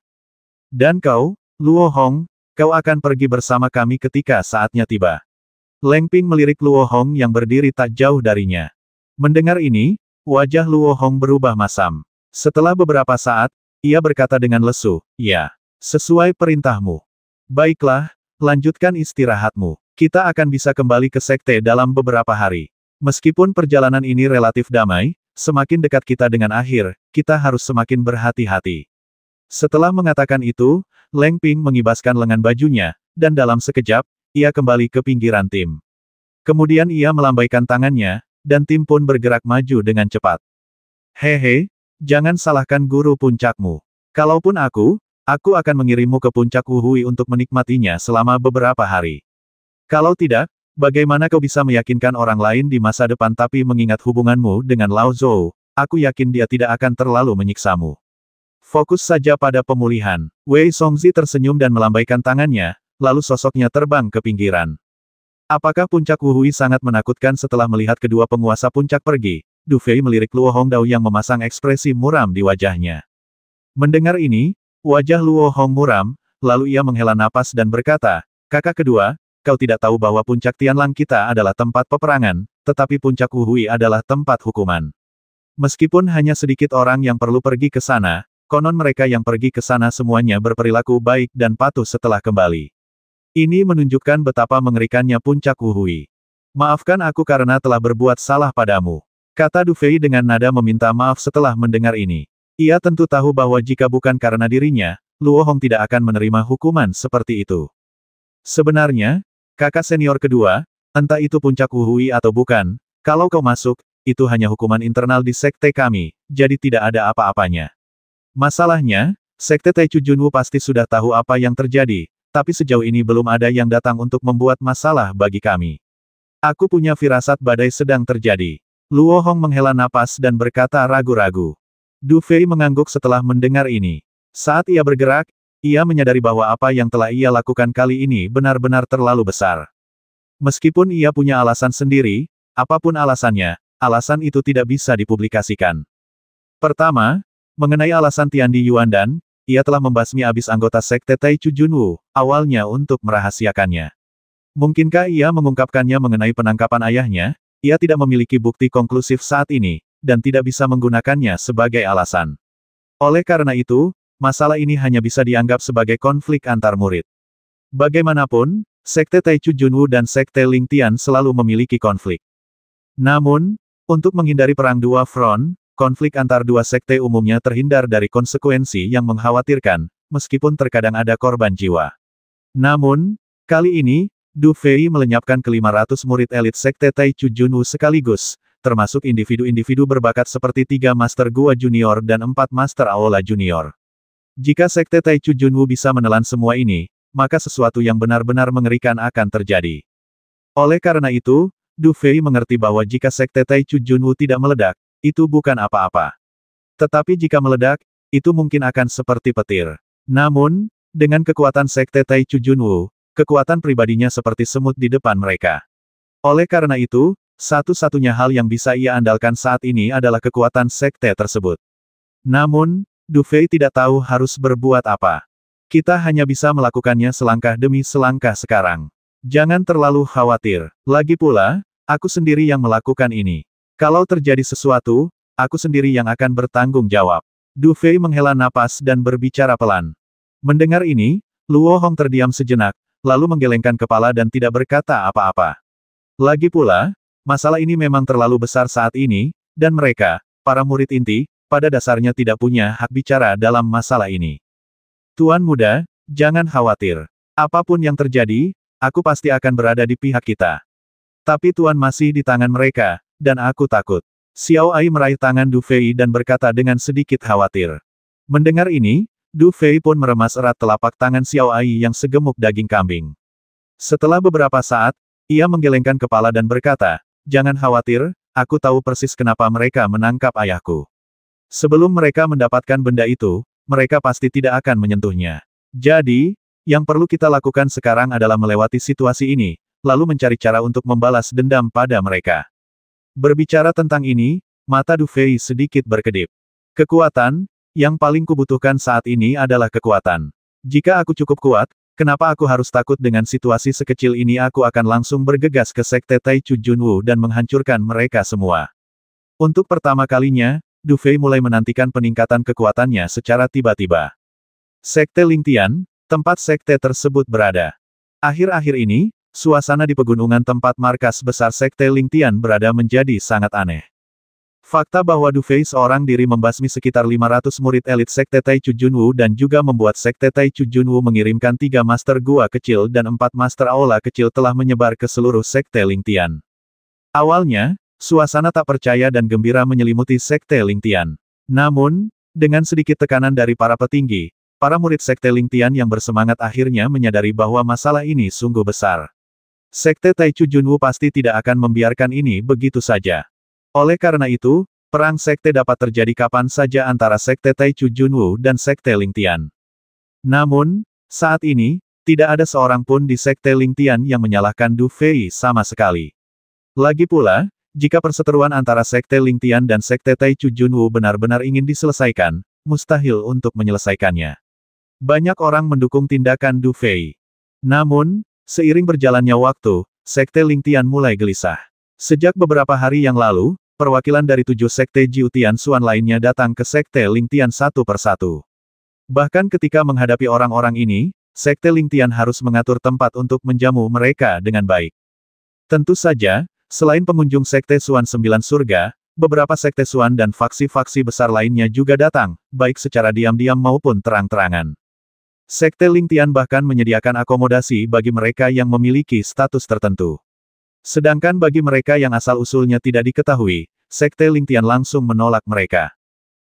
Dan kau, Luo Hong, kau akan pergi bersama kami ketika saatnya tiba. Leng Ping melirik Luo Hong yang berdiri tak jauh darinya. Mendengar ini, wajah Luo Hong berubah masam. Setelah beberapa saat, ia berkata dengan lesu, ya, sesuai perintahmu. Baiklah, lanjutkan istirahatmu. Kita akan bisa kembali ke sekte dalam beberapa hari. Meskipun perjalanan ini relatif damai, semakin dekat kita dengan akhir, kita harus semakin berhati-hati. Setelah mengatakan itu, Leng Ping mengibaskan lengan bajunya, dan dalam sekejap, ia kembali ke pinggiran tim. Kemudian ia melambaikan tangannya, dan tim pun bergerak maju dengan cepat. Hehe, jangan salahkan guru puncakmu. Kalaupun aku akan mengirimmu ke Puncak Wuhui untuk menikmatinya selama beberapa hari. Kalau tidak, bagaimana kau bisa meyakinkan orang lain di masa depan tapi mengingat hubunganmu dengan Lao Zhou, aku yakin dia tidak akan terlalu menyiksamu. Fokus saja pada pemulihan. Wei Songzi tersenyum dan melambaikan tangannya, lalu sosoknya terbang ke pinggiran. Apakah Puncak Wuhui sangat menakutkan setelah melihat kedua penguasa puncak pergi? Du Fei melirik Luo Hongdao yang memasang ekspresi muram di wajahnya. Mendengar ini, wajah Luo Hong muram, lalu ia menghela napas dan berkata, kakak kedua, kau tidak tahu bahwa Puncak Tianlang kita adalah tempat peperangan, tetapi Puncak Wuhui adalah tempat hukuman. Meskipun hanya sedikit orang yang perlu pergi ke sana, konon mereka yang pergi ke sana semuanya berperilaku baik dan patuh setelah kembali. Ini menunjukkan betapa mengerikannya Puncak Wuhui. Maafkan aku karena telah berbuat salah padamu. Kata Du Fei dengan nada meminta maaf setelah mendengar ini. Ia tentu tahu bahwa jika bukan karena dirinya, Luo Hong tidak akan menerima hukuman seperti itu. Sebenarnya, kakak senior kedua, entah itu Puncak Wuhui atau bukan, kalau kau masuk, itu hanya hukuman internal di sekte kami, jadi tidak ada apa-apanya. Masalahnya, sekte Taichu Junwu pasti sudah tahu apa yang terjadi, tapi sejauh ini belum ada yang datang untuk membuat masalah bagi kami. Aku punya firasat badai sedang terjadi. Luo Hong menghela napas dan berkata ragu-ragu. Du Fei mengangguk setelah mendengar ini. Saat ia bergerak, ia menyadari bahwa apa yang telah ia lakukan kali ini benar-benar terlalu besar. Meskipun ia punya alasan sendiri, apapun alasannya, alasan itu tidak bisa dipublikasikan. Pertama, mengenai alasan Tiandi Yuandan, ia telah membasmi habis anggota sekte Taichu Junwu, awalnya untuk merahasiakannya. Mungkinkah ia mengungkapkannya mengenai penangkapan ayahnya? Ia tidak memiliki bukti konklusif saat ini, dan tidak bisa menggunakannya sebagai alasan. Oleh karena itu, masalah ini hanya bisa dianggap sebagai konflik antar murid. Bagaimanapun, sekte Taichu Junwu dan sekte Ling Tian selalu memiliki konflik. Namun, untuk menghindari perang dua front, konflik antar dua sekte umumnya terhindar dari konsekuensi yang mengkhawatirkan, meskipun terkadang ada korban jiwa. Namun, kali ini, Du Fei melenyapkan ke-500 murid elit sekte Taichu Junwu sekaligus, termasuk individu-individu berbakat seperti 3 Master Gua Junior dan 4 Master Aola Junior. Jika sekte Taichu Junwu bisa menelan semua ini, maka sesuatu yang benar-benar mengerikan akan terjadi. Oleh karena itu, Du Fei mengerti bahwa jika Sekte Taichu Junwu tidak meledak, itu bukan apa-apa. Tetapi jika meledak, itu mungkin akan seperti petir. Namun, dengan kekuatan Sekte Taichu Junwu, kekuatan pribadinya seperti semut di depan mereka. Oleh karena itu, satu-satunya hal yang bisa ia andalkan saat ini adalah kekuatan sekte tersebut. Namun, Du Fei tidak tahu harus berbuat apa. Kita hanya bisa melakukannya selangkah demi selangkah sekarang. Jangan terlalu khawatir. Lagi pula, aku sendiri yang melakukan ini. Kalau terjadi sesuatu, aku sendiri yang akan bertanggung jawab. Du Fei menghela napas dan berbicara pelan. Mendengar ini, Luo Hong terdiam sejenak, lalu menggelengkan kepala dan tidak berkata apa-apa. Lagi pula, masalah ini memang terlalu besar saat ini, dan mereka, para murid inti, pada dasarnya tidak punya hak bicara dalam masalah ini. Tuan muda, jangan khawatir. Apapun yang terjadi, aku pasti akan berada di pihak kita. Tapi Tuan masih di tangan mereka, dan aku takut. Xiao Ai meraih tangan Du Fei dan berkata dengan sedikit khawatir. Mendengar ini, Du Fei pun meremas erat telapak tangan Xiao Ai yang segemuk daging kambing. Setelah beberapa saat, ia menggelengkan kepala dan berkata, "Jangan khawatir, aku tahu persis kenapa mereka menangkap ayahku. Sebelum mereka mendapatkan benda itu, mereka pasti tidak akan menyentuhnya. Jadi, yang perlu kita lakukan sekarang adalah melewati situasi ini, lalu mencari cara untuk membalas dendam pada mereka." Berbicara tentang ini, mata Du Fei sedikit berkedip. Kekuatan, yang paling kubutuhkan saat ini adalah kekuatan. Jika aku cukup kuat, kenapa aku harus takut dengan situasi sekecil ini? Aku akan langsung bergegas ke Sekte Taichu Junwu dan menghancurkan mereka semua. Untuk pertama kalinya, Du Fei mulai menantikan peningkatan kekuatannya secara tiba-tiba. Sekte Lingtian, tempat sekte tersebut berada. Akhir-akhir ini, suasana di pegunungan tempat markas besar Sekte Lingtian berada menjadi sangat aneh. Fakta bahwa Du Fei seorang diri membasmi sekitar 500 murid elit Sekte Taichu Junwu dan juga membuat Sekte Taichu Junwu mengirimkan 3 master gua kecil dan 4 master aula kecil telah menyebar ke seluruh Sekte Lingtian. Awalnya, suasana tak percaya dan gembira menyelimuti Sekte Lingtian. Namun, dengan sedikit tekanan dari para petinggi, para murid Sekte Lingtian yang bersemangat akhirnya menyadari bahwa masalah ini sungguh besar. Sekte Taichu Junwu pasti tidak akan membiarkan ini begitu saja. Oleh karena itu, perang sekte dapat terjadi kapan saja antara Sekte Taichu Junwu dan Sekte Lingtian. Namun, saat ini, tidak ada seorang pun di Sekte Lingtian yang menyalahkan Du Fei sama sekali. Lagi pula, jika perseteruan antara Sekte Lingtian dan Sekte Taichu Junwu benar-benar ingin diselesaikan, mustahil untuk menyelesaikannya. Banyak orang mendukung tindakan Du Fei. Namun, seiring berjalannya waktu, Sekte Lingtian mulai gelisah. Sejak beberapa hari yang lalu, perwakilan dari 7 Sekte Jiu Tianxuan lainnya datang ke Sekte Lingtian satu persatu. Bahkan ketika menghadapi orang-orang ini, Sekte Lingtian harus mengatur tempat untuk menjamu mereka dengan baik. Tentu saja, selain pengunjung Sekte Xuan 9 Surga, beberapa Sekte Xuan dan faksi-faksi besar lainnya juga datang, baik secara diam-diam maupun terang-terangan. Sekte Lingtian bahkan menyediakan akomodasi bagi mereka yang memiliki status tertentu. Sedangkan bagi mereka yang asal-usulnya tidak diketahui, Sekte Lingtian langsung menolak mereka.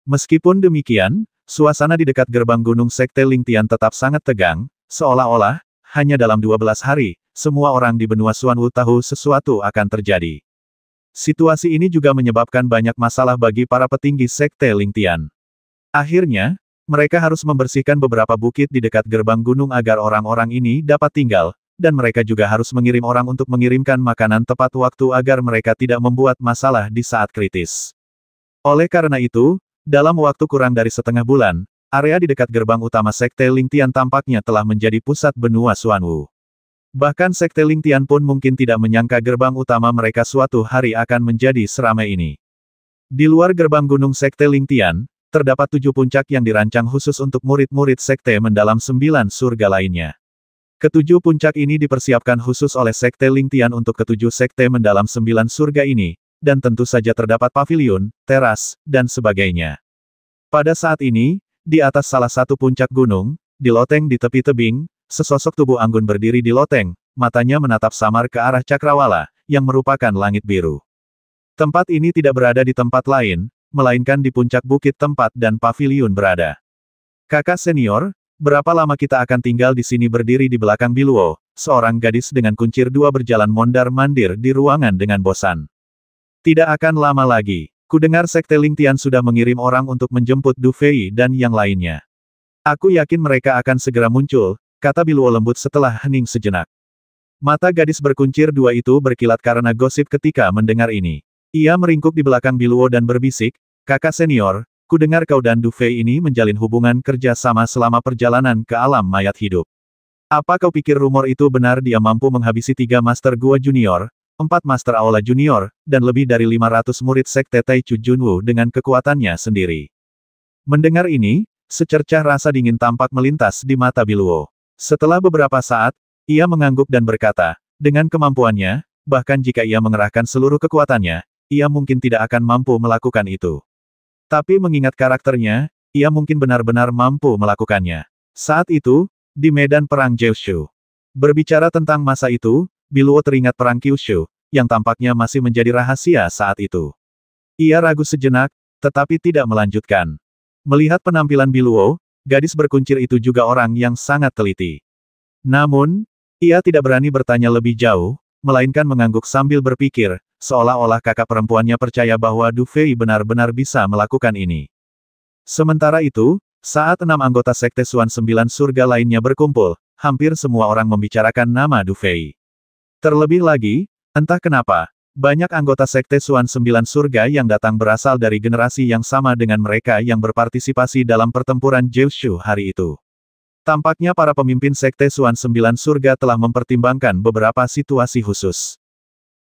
Meskipun demikian, suasana di dekat gerbang gunung Sekte Lingtian tetap sangat tegang, seolah-olah, hanya dalam 12 hari, semua orang di benua Xuanwu tahu sesuatu akan terjadi. Situasi ini juga menyebabkan banyak masalah bagi para petinggi Sekte Lingtian. Akhirnya, mereka harus membersihkan beberapa bukit di dekat gerbang gunung agar orang-orang ini dapat tinggal, dan mereka juga harus mengirim orang untuk mengirimkan makanan tepat waktu agar mereka tidak membuat masalah di saat kritis. Oleh karena itu, dalam waktu kurang dari setengah bulan, area di dekat gerbang utama Sekte Lingtian tampaknya telah menjadi pusat benua Xuanwu. Bahkan Sekte Lingtian pun mungkin tidak menyangka gerbang utama mereka suatu hari akan menjadi seramai ini. Di luar gerbang gunung Sekte Lingtian, terdapat 7 puncak yang dirancang khusus untuk murid-murid Sekte mendalam 9 surga lainnya. Ketujuh puncak ini dipersiapkan khusus oleh Sekte Lingtian untuk ketujuh Sekte mendalam 9 surga ini, dan tentu saja terdapat paviliun, teras, dan sebagainya. Pada saat ini, di atas salah satu puncak gunung, di loteng di tepi tebing, sesosok tubuh anggun berdiri di loteng, matanya menatap samar ke arah cakrawala, yang merupakan langit biru. Tempat ini tidak berada di tempat lain, melainkan di puncak bukit tempat dan paviliun berada. Kakak senior, berapa lama kita akan tinggal di sini? Berdiri di belakang Biluo, seorang gadis dengan kuncir dua berjalan mondar-mandir di ruangan dengan bosan. Tidak akan lama lagi. Kudengar Sekte Lingtian sudah mengirim orang untuk menjemput Du Fei dan yang lainnya. Aku yakin mereka akan segera muncul, kata Biluo lembut setelah hening sejenak. Mata gadis berkuncir dua itu berkilat karena gosip ketika mendengar ini. Ia meringkuk di belakang Biluo dan berbisik, kakak senior, kudengar kau dan Du Fei ini menjalin hubungan kerja sama selama perjalanan ke alam mayat hidup. Apa kau pikir rumor itu benar? Dia mampu menghabisi 3 Master Gua Junior, 4 Master Aula Junior, dan lebih dari 500 murid Sekte Taichu Junwu dengan kekuatannya sendiri. Mendengar ini, secercah rasa dingin tampak melintas di mata Biluo. Setelah beberapa saat, ia mengangguk dan berkata, dengan kemampuannya, bahkan jika ia mengerahkan seluruh kekuatannya, ia mungkin tidak akan mampu melakukan itu. Tapi mengingat karakternya, ia mungkin benar-benar mampu melakukannya. Saat itu, di medan perang Jiushu. Berbicara tentang masa itu, Biluo teringat perang Kyushu, yang tampaknya masih menjadi rahasia saat itu. Ia ragu sejenak, tetapi tidak melanjutkan. Melihat penampilan Biluo, gadis berkuncir itu juga orang yang sangat teliti. Namun, ia tidak berani bertanya lebih jauh, melainkan mengangguk sambil berpikir, seolah-olah kakak perempuannya percaya bahwa Du Fei benar-benar bisa melakukan ini. Sementara itu, saat 6 anggota Sekte Suan 9 Surga lainnya berkumpul, hampir semua orang membicarakan nama Du Fei. Terlebih lagi, entah kenapa, banyak anggota Sekte Suan 9 Surga yang datang berasal dari generasi yang sama dengan mereka yang berpartisipasi dalam pertempuran Jiushu hari itu. Tampaknya para pemimpin Sekte Suan 9 Surga telah mempertimbangkan beberapa situasi khusus.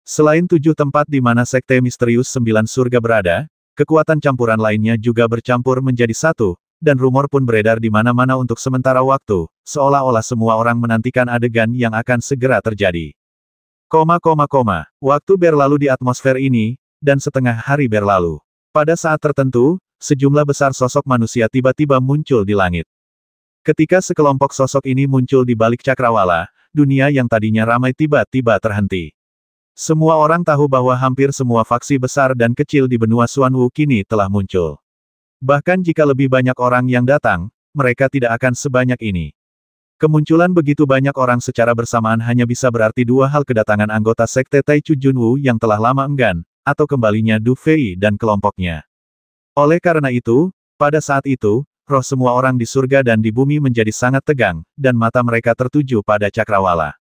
Selain 7 tempat di mana Sekte Misterius 9 Surga berada, kekuatan campuran lainnya juga bercampur menjadi satu, dan rumor pun beredar di mana-mana untuk sementara waktu, seolah-olah semua orang menantikan adegan yang akan segera terjadi. Waktu berlalu di atmosfer ini, dan setengah hari berlalu. Pada saat tertentu, sejumlah besar sosok manusia tiba-tiba muncul di langit. Ketika sekelompok sosok ini muncul di balik cakrawala, dunia yang tadinya ramai tiba-tiba terhenti. Semua orang tahu bahwa hampir semua faksi besar dan kecil di benua Xuanwu kini telah muncul. Bahkan jika lebih banyak orang yang datang, mereka tidak akan sebanyak ini. Kemunculan begitu banyak orang secara bersamaan hanya bisa berarti dua hal: kedatangan anggota Sekte Taichu Junwu yang telah lama enggan, atau kembalinya Du Fei dan kelompoknya. Oleh karena itu, pada saat itu, roh semua orang di surga dan di bumi menjadi sangat tegang, dan mata mereka tertuju pada cakrawala.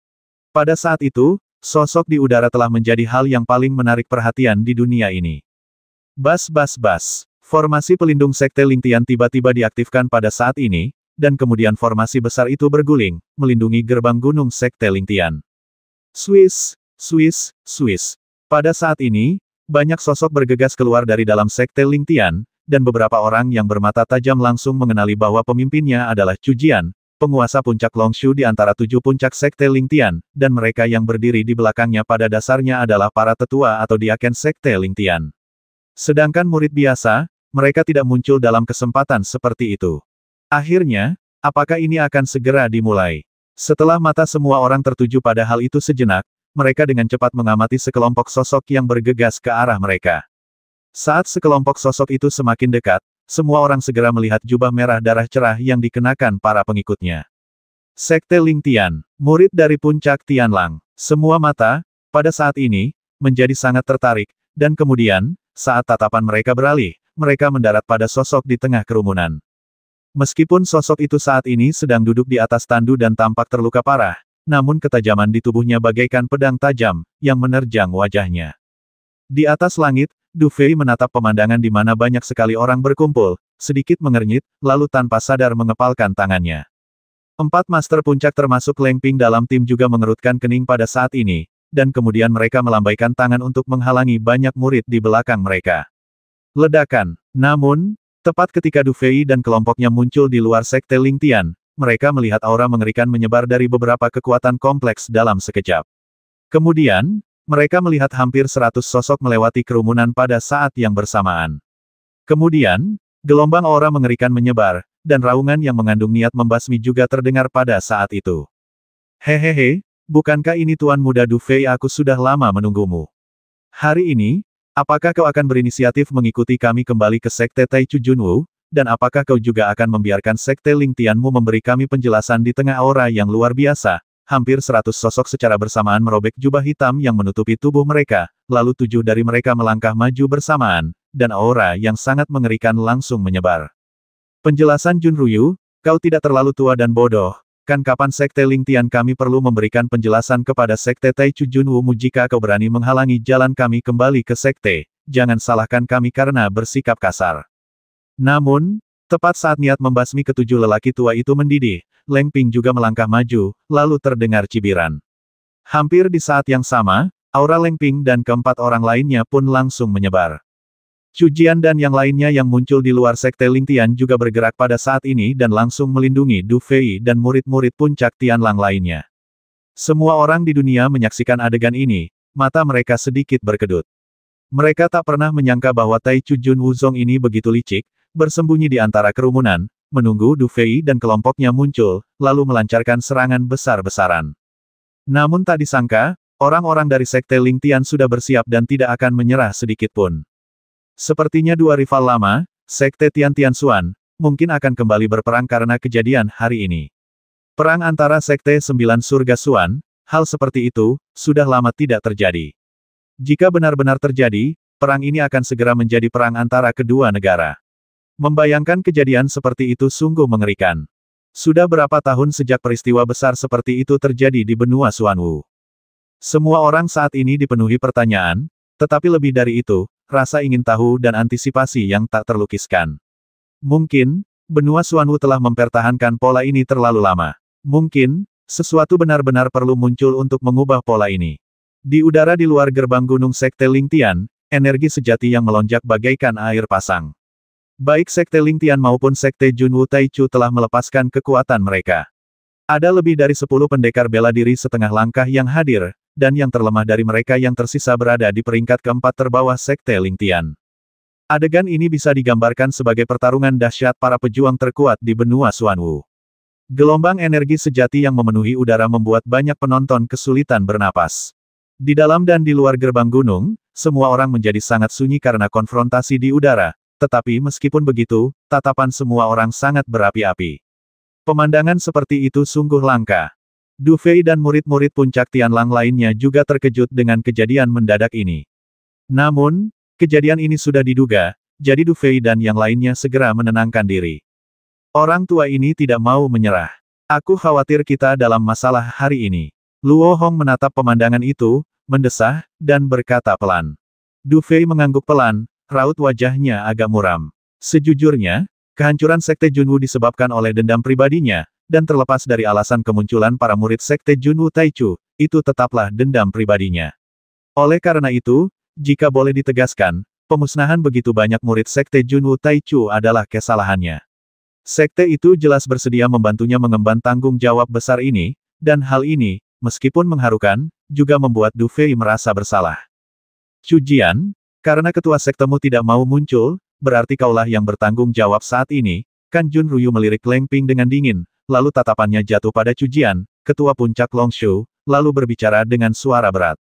Pada saat itu, sosok di udara telah menjadi hal yang paling menarik perhatian di dunia ini. Bas. Formasi pelindung Sekte Lingtian tiba-tiba diaktifkan pada saat ini, dan kemudian formasi besar itu berguling, melindungi gerbang gunung Sekte Lingtian. Swiss. Pada saat ini, banyak sosok bergegas keluar dari dalam Sekte Lingtian, dan beberapa orang yang bermata tajam langsung mengenali bahwa pemimpinnya adalah Chu Jian, penguasa puncak Longshu di antara 7 puncak Sekte Lingtian, dan mereka yang berdiri di belakangnya pada dasarnya adalah para tetua atau diaken Sekte Lingtian. Sedangkan murid biasa, mereka tidak muncul dalam kesempatan seperti itu. Akhirnya, apakah ini akan segera dimulai? Setelah mata semua orang tertuju pada hal itu sejenak, mereka dengan cepat mengamati sekelompok sosok yang bergegas ke arah mereka. Saat sekelompok sosok itu semakin dekat, semua orang segera melihat jubah merah darah cerah yang dikenakan para pengikutnya. Sekte Lingtian, murid dari puncak Tianlang. Semua mata, pada saat ini, menjadi sangat tertarik, dan kemudian, saat tatapan mereka beralih, mereka mendarat pada sosok di tengah kerumunan. Meskipun sosok itu saat ini sedang duduk di atas tandu dan tampak terluka parah, namun ketajaman di tubuhnya bagaikan pedang tajam, yang menerjang wajahnya. Di atas langit, Du Fei menatap pemandangan di mana banyak sekali orang berkumpul, sedikit mengernyit, lalu tanpa sadar mengepalkan tangannya. 4 master puncak termasuk Leng Ping dalam tim juga mengerutkan kening pada saat ini, dan kemudian mereka melambaikan tangan untuk menghalangi banyak murid di belakang mereka. Ledakan. Namun, tepat ketika Du Fei dan kelompoknya muncul di luar Sekte Lingtian, mereka melihat aura mengerikan menyebar dari beberapa kekuatan kompleks dalam sekejap. Kemudian, mereka melihat hampir 100 sosok melewati kerumunan pada saat yang bersamaan. Kemudian, gelombang aura mengerikan menyebar, dan raungan yang mengandung niat membasmi juga terdengar pada saat itu. Hehehe, bukankah ini Tuan Muda Du Fei? Aku sudah lama menunggumu. Hari ini, apakah kau akan berinisiatif mengikuti kami kembali ke Sekte Taichu Junwu, dan apakah kau juga akan membiarkan Sekte Lingtianmu memberi kami penjelasan di tengah aura yang luar biasa, hampir 100 sosok secara bersamaan merobek jubah hitam yang menutupi tubuh mereka, lalu 7 dari mereka melangkah maju bersamaan, dan aura yang sangat mengerikan langsung menyebar. Penjelasan Junryu, kau tidak terlalu tua dan bodoh, kan kapan Sekte Lingtian kami perlu memberikan penjelasan kepada Sekte Taichu Junwumu jika kau berani menghalangi jalan kami kembali ke Sekte, jangan salahkan kami karena bersikap kasar. Namun, tepat saat niat membasmi ketujuh lelaki tua itu mendidih, Leng Ping juga melangkah maju, lalu terdengar cibiran. Hampir di saat yang sama, aura Leng Ping dan keempat orang lainnya pun langsung menyebar. Chu Jian dan yang lainnya yang muncul di luar Sekte Lingtian juga bergerak pada saat ini dan langsung melindungi Du Fei dan murid-murid puncak Tianlang lainnya. Semua orang di dunia menyaksikan adegan ini, mata mereka sedikit berkedut. Mereka tak pernah menyangka bahwa Taichu Jun Wuzong ini begitu licik, bersembunyi di antara kerumunan, menunggu Du Fei dan kelompoknya muncul, lalu melancarkan serangan besar-besaran. Namun tak disangka, orang-orang dari Sekte Lingtian sudah bersiap dan tidak akan menyerah sedikit pun. Sepertinya dua rival lama, Sekte Tian Xuan, mungkin akan kembali berperang karena kejadian hari ini. Perang antara Sekte Sembilan Surga Xuan, hal seperti itu, sudah lama tidak terjadi. Jika benar-benar terjadi, perang ini akan segera menjadi perang antara kedua negara. Membayangkan kejadian seperti itu sungguh mengerikan. Sudah berapa tahun sejak peristiwa besar seperti itu terjadi di benua Xuanwu? Semua orang saat ini dipenuhi pertanyaan, tetapi lebih dari itu, rasa ingin tahu dan antisipasi yang tak terlukiskan. Mungkin, benua Xuanwu telah mempertahankan pola ini terlalu lama. Mungkin, sesuatu benar-benar perlu muncul untuk mengubah pola ini. Di udara di luar gerbang gunung Sekte Lingtian, energi sejati yang melonjak bagaikan air pasang. Baik Sekte Lingtian maupun Sekte Junwu Taichu telah melepaskan kekuatan mereka. Ada lebih dari 10 pendekar bela diri setengah langkah yang hadir, dan yang terlemah dari mereka yang tersisa berada di peringkat keempat terbawah Sekte Lingtian. Adegan ini bisa digambarkan sebagai pertarungan dahsyat para pejuang terkuat di benua Xuanwu. Gelombang energi sejati yang memenuhi udara membuat banyak penonton kesulitan bernapas. Di dalam dan di luar gerbang gunung, semua orang menjadi sangat sunyi karena konfrontasi di udara. Tetapi meskipun begitu, tatapan semua orang sangat berapi-api. Pemandangan seperti itu sungguh langka. Du Fei dan murid-murid puncak Tianlang lainnya juga terkejut dengan kejadian mendadak ini. Namun, kejadian ini sudah diduga, jadi Du Fei dan yang lainnya segera menenangkan diri. Orang tua ini tidak mau menyerah. Aku khawatir kita dalam masalah hari ini. Luo Hong menatap pemandangan itu, mendesah, dan berkata pelan. Du Fei mengangguk pelan. Raut wajahnya agak muram. Sejujurnya, kehancuran Sekte Junwu disebabkan oleh dendam pribadinya, dan terlepas dari alasan kemunculan para murid Sekte Junwu Taichu, itu tetaplah dendam pribadinya. Oleh karena itu, jika boleh ditegaskan, pemusnahan begitu banyak murid Sekte Junwu Taichu adalah kesalahannya. Sekte itu jelas bersedia membantunya mengemban tanggung jawab besar ini, dan hal ini, meskipun mengharukan, juga membuat Du Fei merasa bersalah. Chu Jian, karena ketua sektemu tidak mau muncul, berarti kaulah yang bertanggung jawab saat ini, kan Junryu melirik Leng Ping dengan dingin, lalu tatapannya jatuh pada Chu Jian, ketua puncak Longshu, lalu berbicara dengan suara berat.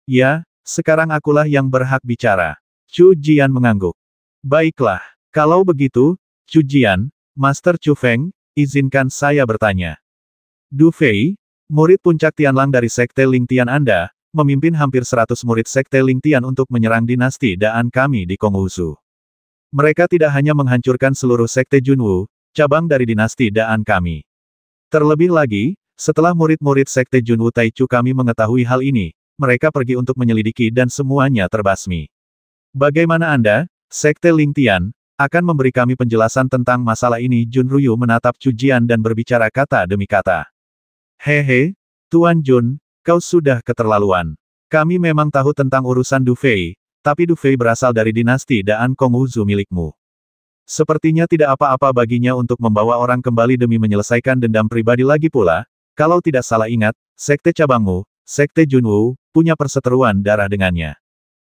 Ya, sekarang akulah yang berhak bicara. Chu Jian mengangguk. Baiklah, kalau begitu, Chu Jian, Master Chu Feng, izinkan saya bertanya. Du Fei, murid puncak Tianlang dari Sekte Lingtian Anda, memimpin hampir 100 murid Sekte Lingtian untuk menyerang dinasti Daan kami di Konghusu. Mereka tidak hanya menghancurkan seluruh Sekte Junwu, cabang dari dinasti Daan kami. Terlebih lagi, setelah murid-murid Sekte Junwu Taichu kami mengetahui hal ini, mereka pergi untuk menyelidiki dan semuanya terbasmi. Bagaimana Anda, Sekte Lingtian, akan memberi kami penjelasan tentang masalah ini? Junryu menatap Chu Jian dan berbicara kata demi kata. Hehe, Tuan Jun, kau sudah keterlaluan. Kami memang tahu tentang urusan Du Fei, tapi Du Fei berasal dari dinasti Daan Konghuzu milikmu. Sepertinya tidak apa-apa baginya untuk membawa orang kembali demi menyelesaikan dendam pribadi lagi pula, kalau tidak salah ingat, Sekte cabangmu, Sekte Junwu, punya perseteruan darah dengannya.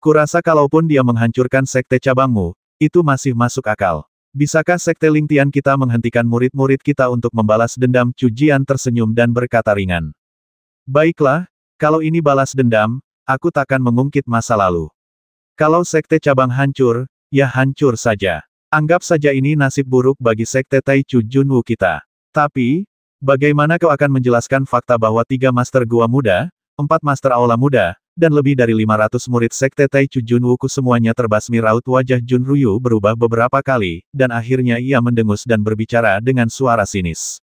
Kurasa kalaupun dia menghancurkan Sekte cabangmu, itu masih masuk akal. Bisakah Sekte Lingtian kita menghentikan murid-murid kita untuk membalas dendam? Chu Jian tersenyum dan berkata ringan. Baiklah, kalau ini balas dendam, aku takkan mengungkit masa lalu. Kalau sekte cabang hancur, ya hancur saja. Anggap saja ini nasib buruk bagi Sekte Taichu Junwu kita. Tapi, Bagaimana kau akan menjelaskan fakta bahwa 3 Master Gua Muda, 4 Master Aula Muda, dan lebih dari 500 murid Sekte Taichu Junwuku semuanya terbasmi? Raut wajah Jun Ryu berubah beberapa kali, dan akhirnya ia mendengus dan berbicara dengan suara sinis.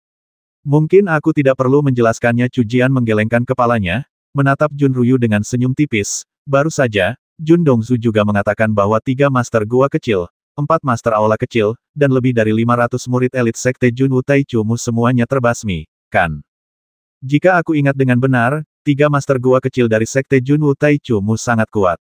Mungkin aku tidak perlu menjelaskannya. Chu Jian menggelengkan kepalanya, menatap Jun Ryu dengan senyum tipis. Baru saja, Jun Dongzu juga mengatakan bahwa 3 Master Gua kecil, 4 Master Aula kecil, dan lebih dari 500 murid elit Sekte Junwu Taichu Mu semuanya terbasmi, kan? Jika aku ingat dengan benar, 3 Master Gua kecil dari Sekte Junwu Taichu Mu sangat kuat.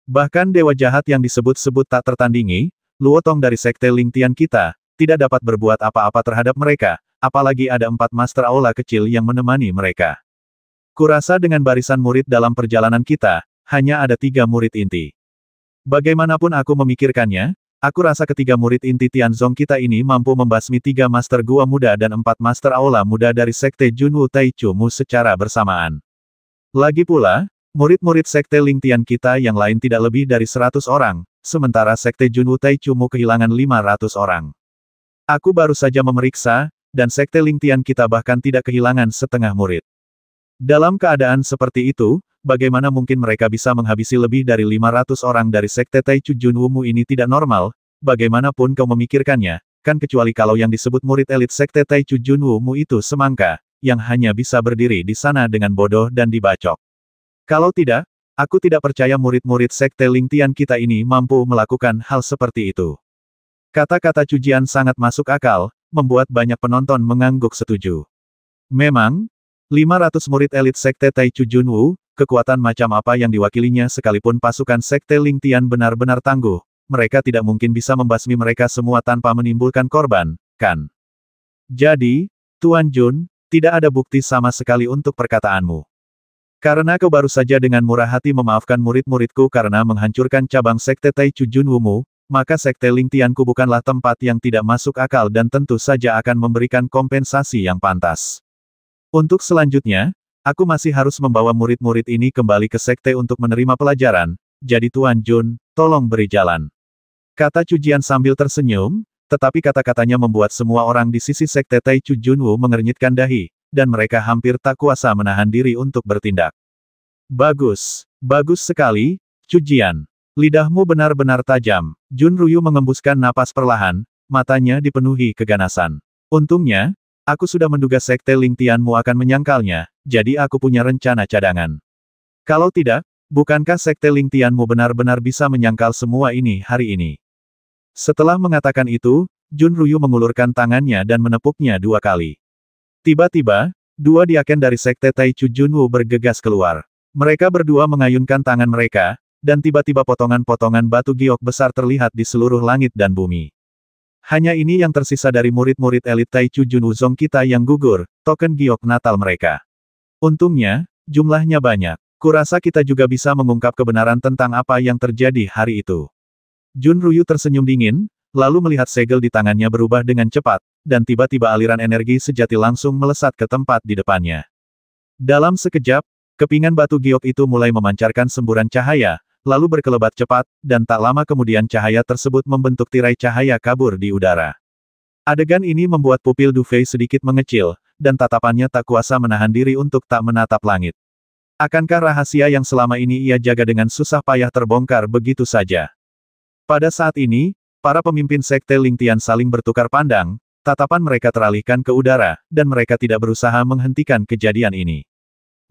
Bahkan dewa jahat yang disebut-sebut tak tertandingi, Luo Tong dari Sekte Lingtian kita, tidak dapat berbuat apa-apa terhadap mereka, apalagi ada 4 Master Aula kecil yang menemani mereka. Kurasa dengan barisan murid dalam perjalanan kita, hanya ada 3 murid inti. Bagaimanapun aku memikirkannya, aku rasa ketiga murid inti Tianzong kita ini mampu membasmi 3 Master Gua Muda dan 4 Master Aula Muda dari Sekte Junwu Taichu Mu secara bersamaan. Lagi pula, murid-murid Sekte Lingtian kita yang lain tidak lebih dari 100 orang, sementara Sekte Junwu Taichu Mu kehilangan 500 orang. Aku baru saja memeriksa, dan Sekte Lingtian kita bahkan tidak kehilangan setengah murid. Dalam keadaan seperti itu, bagaimana mungkin mereka bisa menghabisi lebih dari 500 orang dari Sekte Taichu Junwu Mu? Ini tidak normal, bagaimanapun kau memikirkannya, kan kecuali kalau yang disebut murid elit Sekte Taichu Junwu Mu itu semangka, yang hanya bisa berdiri di sana dengan bodoh dan dibacok. Kalau tidak, aku tidak percaya murid-murid Sekte Lingtian kita ini mampu melakukan hal seperti itu. Kata-kata Chu Jian sangat masuk akal, membuat banyak penonton mengangguk setuju. Memang, 500 murid elit Sekte Taichu Junwu, kekuatan macam apa yang diwakilinya sekalipun pasukan Sekte Lingtian benar-benar tangguh, mereka tidak mungkin bisa membasmi mereka semua tanpa menimbulkan korban, kan? Jadi, Tuan Jun, tidak ada bukti sama sekali untuk perkataanmu. Karena kau baru saja dengan murah hati memaafkan murid-muridku karena menghancurkan cabang Sekte Taichu Junwu Mu, maka Sekte Lingtianku bukanlah tempat yang tidak masuk akal dan tentu saja akan memberikan kompensasi yang pantas. Untuk selanjutnya, aku masih harus membawa murid-murid ini kembali ke sekte untuk menerima pelajaran, jadi Tuan Jun, tolong beri jalan. Kata Chu Jian sambil tersenyum, tetapi kata-katanya membuat semua orang di sisi sekte Taichu Junwu mengernyitkan dahi, dan mereka hampir tak kuasa menahan diri untuk bertindak. Bagus, bagus sekali, Chu Jian. Lidahmu benar-benar tajam. Jun Ryu mengembuskan napas perlahan, matanya dipenuhi keganasan. Untungnya, aku sudah menduga Sekte Lingtianmu akan menyangkalnya, jadi aku punya rencana cadangan. Kalau tidak, bukankah Sekte Lingtianmu benar-benar bisa menyangkal semua ini hari ini? Setelah mengatakan itu, Jun Ryu mengulurkan tangannya dan menepuknya 2 kali. Tiba-tiba, 2 diaken dari Sekte Taichu Junwu bergegas keluar. Mereka berdua mengayunkan tangan mereka, dan tiba-tiba potongan-potongan batu giok besar terlihat di seluruh langit dan bumi. Hanya ini yang tersisa dari murid-murid elit Taichu Junwu Zong kita yang gugur, token giok natal mereka. Untungnya, jumlahnya banyak. Kurasa kita juga bisa mengungkap kebenaran tentang apa yang terjadi hari itu. Jun Ryu tersenyum dingin, lalu melihat segel di tangannya berubah dengan cepat, dan tiba-tiba aliran energi sejati langsung melesat ke tempat di depannya. Dalam sekejap, kepingan batu giok itu mulai memancarkan semburan cahaya, lalu berkelebat cepat, dan tak lama kemudian cahaya tersebut membentuk tirai cahaya kabur di udara. Adegan ini membuat pupil Du Fei sedikit mengecil, dan tatapannya tak kuasa menahan diri untuk tak menatap langit. Akankah rahasia yang selama ini ia jaga dengan susah payah terbongkar begitu saja? Pada saat ini, para pemimpin Sekte Lingtian saling bertukar pandang, tatapan mereka teralihkan ke udara, dan mereka tidak berusaha menghentikan kejadian ini.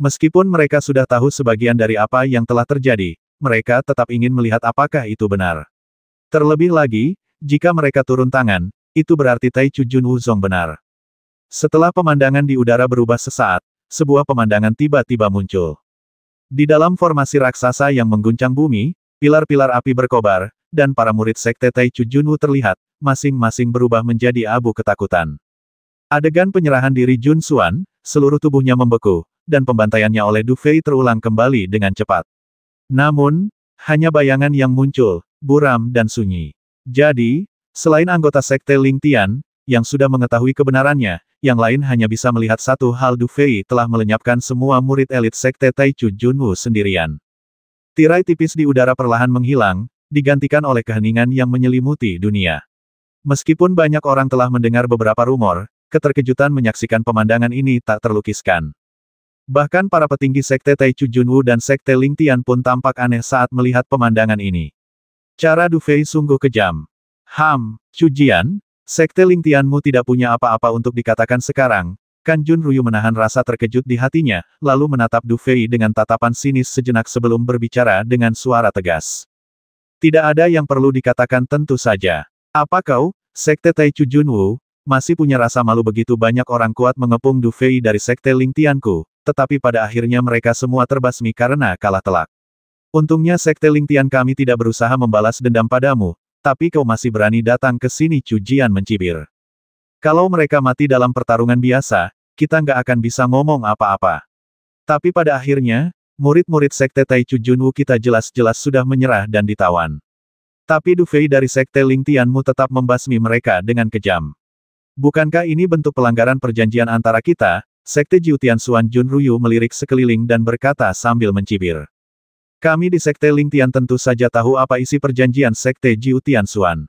Meskipun mereka sudah tahu sebagian dari apa yang telah terjadi, mereka tetap ingin melihat apakah itu benar. Terlebih lagi, jika mereka turun tangan, itu berarti Taichu Junwu Zong benar. Setelah pemandangan di udara berubah sesaat, sebuah pemandangan tiba-tiba muncul. Di dalam formasi raksasa yang mengguncang bumi, pilar-pilar api berkobar, dan para murid Sekte Taichu Junwu terlihat, masing-masing berubah menjadi abu ketakutan. Adegan penyerahan diri Jun Xuan, seluruh tubuhnya membeku, dan pembantaiannya oleh Du Fei terulang kembali dengan cepat. Namun, hanya bayangan yang muncul, buram dan sunyi. Jadi, selain anggota Sekte Lingtian, yang sudah mengetahui kebenarannya, yang lain hanya bisa melihat satu hal. Du Fei telah melenyapkan semua murid elit Sekte Taichu Junwu sendirian. Tirai tipis di udara perlahan menghilang, digantikan oleh keheningan yang menyelimuti dunia. Meskipun banyak orang telah mendengar beberapa rumor, keterkejutan menyaksikan pemandangan ini tak terlukiskan. Bahkan para petinggi Sekte Taichu Junwu dan Sekte Lingtian pun tampak aneh saat melihat pemandangan ini. Cara Du Fei sungguh kejam. Chu Jian, Sekte Lingtianmu tidak punya apa-apa untuk dikatakan sekarang. Kan Junryu menahan rasa terkejut di hatinya, lalu menatap Du Fei dengan tatapan sinis sejenak sebelum berbicara dengan suara tegas. Tidak ada yang perlu dikatakan tentu saja. Apa kau, Sekte Taichu Junwu, masih punya rasa malu begitu banyak orang kuat mengepung Du Fei dari Sekte Lingtianku, tetapi pada akhirnya mereka semua terbasmi karena kalah telak. Untungnya Sekte Lingtian kami tidak berusaha membalas dendam padamu, tapi kau masih berani datang ke sini. Chu Jian mencibir. Kalau mereka mati dalam pertarungan biasa, kita nggak akan bisa ngomong apa-apa. Tapi pada akhirnya, murid-murid Sekte Taichu Junwu kita jelas-jelas sudah menyerah dan ditawan. Tapi Du Fei dari Sekte Lingtianmu tetap membasmi mereka dengan kejam. Bukankah ini bentuk pelanggaran perjanjian antara kita? Sekte Jiu Tianxuan Junryu melirik sekeliling dan berkata sambil mencibir. Kami di Sekte Lingtian tentu saja tahu apa isi perjanjian Sekte Jiu Tianxuan.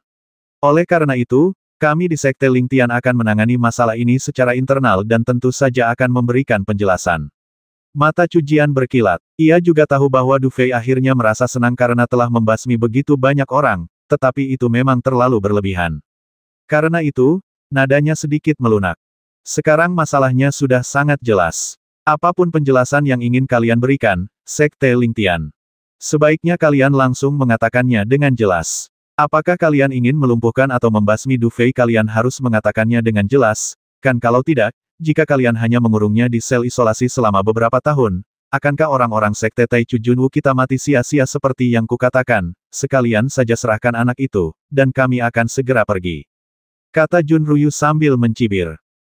Oleh karena itu, kami di Sekte Lingtian akan menangani masalah ini secara internal dan tentu saja akan memberikan penjelasan. Mata Chu Jian berkilat. Ia juga tahu bahwa Du Fei akhirnya merasa senang karena telah membasmi begitu banyak orang, tetapi itu memang terlalu berlebihan. Karena itu, nadanya sedikit melunak. Sekarang masalahnya sudah sangat jelas. Apapun penjelasan yang ingin kalian berikan, Sekte Lingtian. Sebaiknya kalian langsung mengatakannya dengan jelas. Apakah kalian ingin melumpuhkan atau membasmi Du Fei? Kalian harus mengatakannya dengan jelas, kan kalau tidak, jika kalian hanya mengurungnya di sel isolasi selama beberapa tahun, akankah orang-orang Sekte Taichu Junwu kita mati sia-sia seperti yang kukatakan? Sekalian saja serahkan anak itu, dan kami akan segera pergi. Kata Junryu sambil mencibir.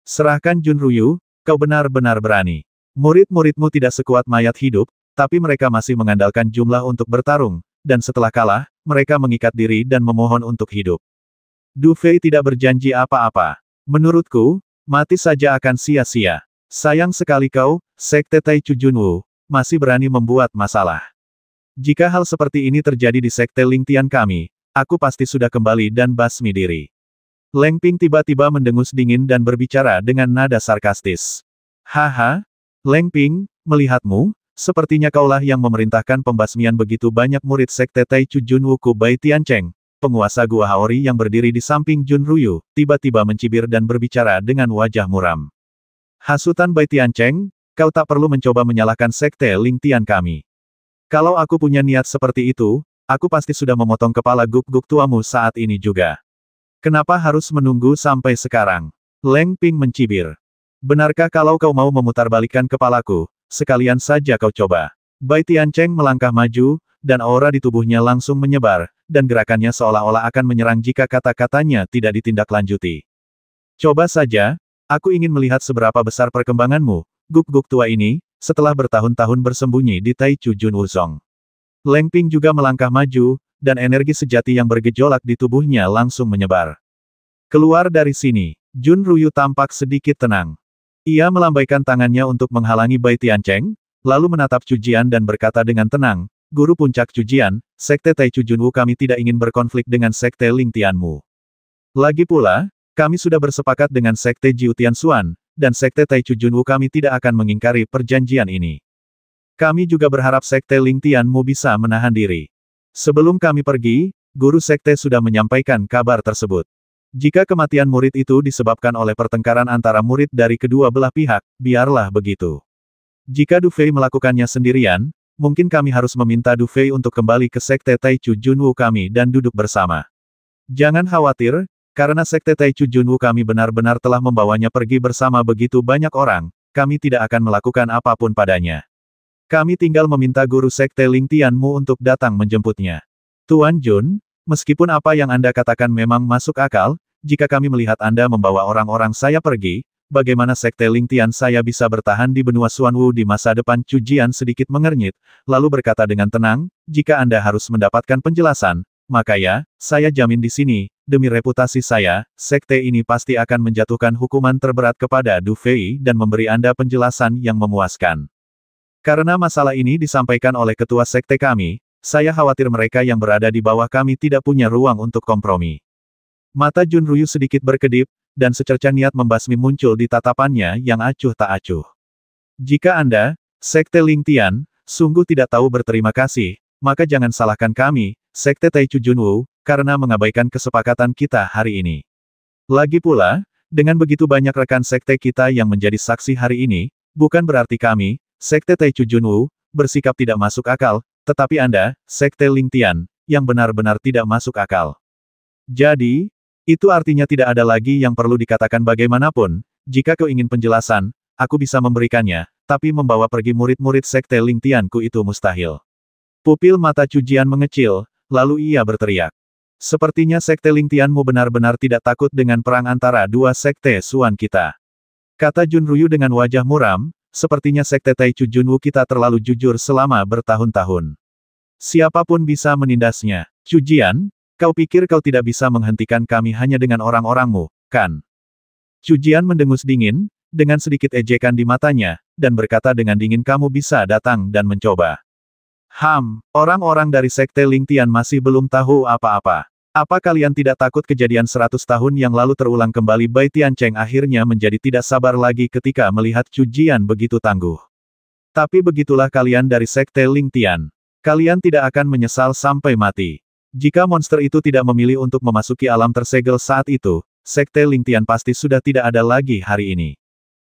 Serahkan Junryu, kau benar-benar berani. Murid-muridmu tidak sekuat mayat hidup, tapi mereka masih mengandalkan jumlah untuk bertarung, dan setelah kalah, mereka mengikat diri dan memohon untuk hidup. Du Fei tidak berjanji apa-apa. Menurutku, mati saja akan sia-sia. Sayang sekali kau, Sekte Taichu Junwu, masih berani membuat masalah. Jika hal seperti ini terjadi di Sekte Lingtian kami, aku pasti sudah kembali dan basmi diri. Leng Ping tiba-tiba mendengus dingin dan berbicara dengan nada sarkastis. Haha, Leng Ping, melihatmu, sepertinya kaulah yang memerintahkan pembasmian begitu banyak murid Sekte Taichu Junwu ku. Bai Tiancheng, penguasa Gua Haori yang berdiri di samping Junryu, tiba-tiba mencibir dan berbicara dengan wajah muram. Hasutan Bai Tiancheng, kau tak perlu mencoba menyalahkan Sekte Lingtian kami. Kalau aku punya niat seperti itu, aku pasti sudah memotong kepala guk-guk tuamu saat ini juga. Kenapa harus menunggu sampai sekarang? Leng Ping mencibir. Benarkah kalau kau mau memutarbalikkan kepalaku, sekalian saja kau coba. Bai Tiancheng melangkah maju, dan aura di tubuhnya langsung menyebar, dan gerakannya seolah-olah akan menyerang jika kata-katanya tidak ditindaklanjuti. Coba saja, aku ingin melihat seberapa besar perkembanganmu, guk-guk tua ini, setelah bertahun-tahun bersembunyi di Taichu Junwu Zong. Leng Ping juga melangkah maju, dan energi sejati yang bergejolak di tubuhnya langsung menyebar. Keluar dari sini, Junryu tampak sedikit tenang. Ia melambaikan tangannya untuk menghalangi Bai Tiancheng, lalu menatap Chu Jian dan berkata dengan tenang, Guru Puncak Chu Jian, Sekte Taichu Junwu kami tidak ingin berkonflik dengan Sekte Lingtianmu. Lagi pula, kami sudah bersepakat dengan Sekte Jiu Tianxuan, dan Sekte Taichu Junwu kami tidak akan mengingkari perjanjian ini. Kami juga berharap Sekte Lingtianmu bisa menahan diri. Sebelum kami pergi, Guru Sekte sudah menyampaikan kabar tersebut. Jika kematian murid itu disebabkan oleh pertengkaran antara murid dari kedua belah pihak, biarlah begitu. Jika Du Fei melakukannya sendirian, mungkin kami harus meminta Du Fei untuk kembali ke Sekte Taichu Junwu kami dan duduk bersama. Jangan khawatir, karena Sekte Taichu Junwu kami benar-benar telah membawanya pergi bersama begitu banyak orang, kami tidak akan melakukan apapun padanya. Kami tinggal meminta Guru Sekte Lingtianmu untuk datang menjemputnya. Tuan Jun, meskipun apa yang Anda katakan memang masuk akal, jika kami melihat Anda membawa orang-orang saya pergi, bagaimana Sekte Lingtian saya bisa bertahan di benua Xuanwu di masa depan? Chu Jian sedikit mengernyit, lalu berkata dengan tenang, jika Anda harus mendapatkan penjelasan, maka ya, saya jamin di sini, demi reputasi saya, Sekte ini pasti akan menjatuhkan hukuman terberat kepada Du Fei dan memberi Anda penjelasan yang memuaskan. Karena masalah ini disampaikan oleh ketua sekte kami, saya khawatir mereka yang berada di bawah kami tidak punya ruang untuk kompromi. Mata Junryu sedikit berkedip, dan secercah niat membasmi muncul di tatapannya yang acuh tak acuh. Jika Anda, Sekte Ling Tian, sungguh tidak tahu berterima kasih, maka jangan salahkan kami, Sekte Taichu Junwu, karena mengabaikan kesepakatan kita hari ini. Lagi pula, dengan begitu banyak rekan sekte kita yang menjadi saksi hari ini, bukan berarti kami, Sekte Taichu Junwu, bersikap tidak masuk akal, tetapi Anda, Sekte Ling Tian, yang benar-benar tidak masuk akal. Jadi, itu artinya tidak ada lagi yang perlu dikatakan bagaimanapun, jika kau ingin penjelasan, aku bisa memberikannya, tapi membawa pergi murid-murid Sekte Ling Tianku itu mustahil. Pupil mata Chu Jian mengecil, lalu ia berteriak. Sepertinya Sekte Ling Tianmu benar-benar tidak takut dengan perang antara dua Sekte Suan kita. Kata Jun Ruyu dengan wajah muram, sepertinya Sekte Taichu Junwu kita terlalu jujur selama bertahun-tahun. Siapapun bisa menindasnya. Chu Jian, kau pikir kau tidak bisa menghentikan kami hanya dengan orang-orangmu, kan? Chu Jian mendengus dingin, dengan sedikit ejekan di matanya, dan berkata dengan dingin kamu bisa datang dan mencoba. Orang-orang dari Sekte Ling Tian masih belum tahu apa-apa. Apa kalian tidak takut kejadian 100 tahun yang lalu terulang kembali? Bai Tiancheng akhirnya menjadi tidak sabar lagi ketika melihat Chu Jian begitu tangguh. Tapi begitulah kalian dari Sekte Ling Tian. Kalian tidak akan menyesal sampai mati. Jika monster itu tidak memilih untuk memasuki alam tersegel saat itu, Sekte Ling Tian pasti sudah tidak ada lagi hari ini.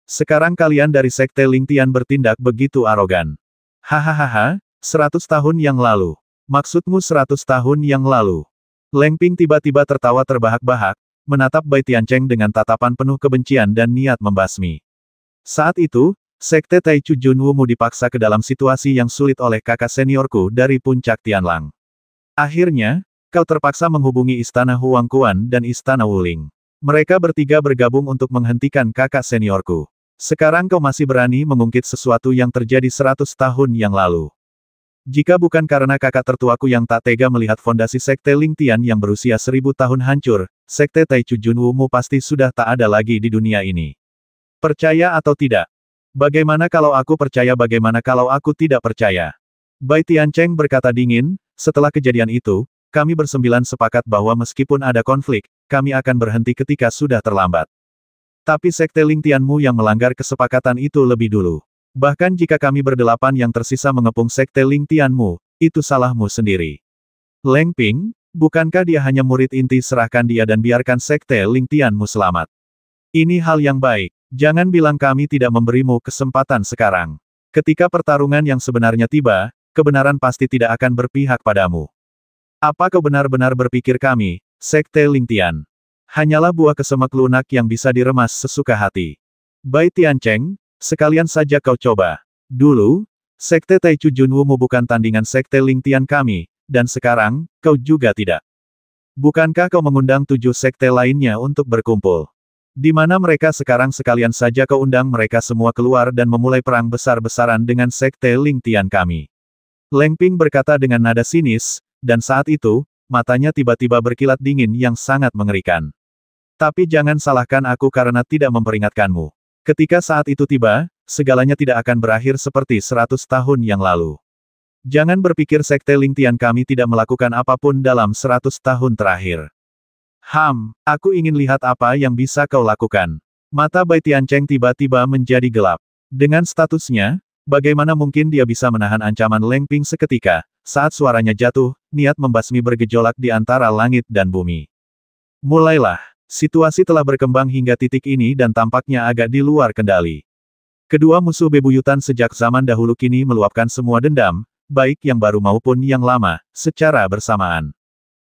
Sekarang kalian dari Sekte Ling Tian bertindak begitu arogan. Hahaha, 100 tahun yang lalu. Maksudmu 100 tahun yang lalu? Leng Ping tiba-tiba tertawa terbahak-bahak, menatap Bai Tiancheng dengan tatapan penuh kebencian dan niat membasmi. Saat itu, Sekte Taichu Junwu dipaksa ke dalam situasi yang sulit oleh kakak seniorku dari puncak Tianlang. Akhirnya, kau terpaksa menghubungi Istana Huangquan dan Istana Wuling. Mereka bertiga bergabung untuk menghentikan kakak seniorku. Sekarang kau masih berani mengungkit sesuatu yang terjadi 100 tahun yang lalu. Jika bukan karena kakak tertuaku yang tak tega melihat fondasi Sekte Ling Tian yang berusia 1000 tahun hancur, Sekte Taichu Junwu pasti sudah tak ada lagi di dunia ini. Percaya atau tidak? Bagaimana kalau aku percaya? Bagaimana kalau aku tidak percaya? Bai Tiancheng berkata dingin, setelah kejadian itu, kami bersembilan sepakat bahwa meskipun ada konflik, kami akan berhenti ketika sudah terlambat. Tapi Sekte Ling Tianmu yang melanggar kesepakatan itu lebih dulu. Bahkan jika kami berdelapan yang tersisa mengepung Sekte Ling Tianmu, itu salahmu sendiri. Leng Ping, bukankah dia hanya murid inti? Serahkan dia dan biarkan Sekte Ling Tianmu selamat. Ini hal yang baik. Jangan bilang kami tidak memberimu kesempatan sekarang. Ketika pertarungan yang sebenarnya tiba, kebenaran pasti tidak akan berpihak padamu. Apa kau benar-benar berpikir kami, Sekte Ling Tian, hanyalah buah kesemek lunak yang bisa diremas sesuka hati? Bai Tiancheng, sekalian saja kau coba. Dulu, Sekte Taichu Junwu bukan tandingan Sekte Ling Tian kami, dan sekarang, kau juga tidak. Bukankah kau mengundang 7 sekte lainnya untuk berkumpul? Di mana mereka sekarang? Sekalian saja kau undang mereka semua keluar dan memulai perang besar-besaran dengan Sekte Ling Tian kami. Leng Ping berkata dengan nada sinis, dan saat itu, matanya tiba-tiba berkilat dingin yang sangat mengerikan. Tapi jangan salahkan aku karena tidak memperingatkanmu. Ketika saat itu tiba, segalanya tidak akan berakhir seperti 100 tahun yang lalu. Jangan berpikir Sekte Ling Tian kami tidak melakukan apapun dalam 100 tahun terakhir. Aku ingin lihat apa yang bisa kau lakukan. Mata Bai Tiancheng tiba-tiba menjadi gelap. Dengan statusnya, bagaimana mungkin dia bisa menahan ancaman Leng Ping seketika? Saat suaranya jatuh, niat membasmi bergejolak di antara langit dan bumi. Mulailah. Situasi telah berkembang hingga titik ini dan tampaknya agak di luar kendali. Kedua musuh bebuyutan sejak zaman dahulu kini meluapkan semua dendam, baik yang baru maupun yang lama, secara bersamaan.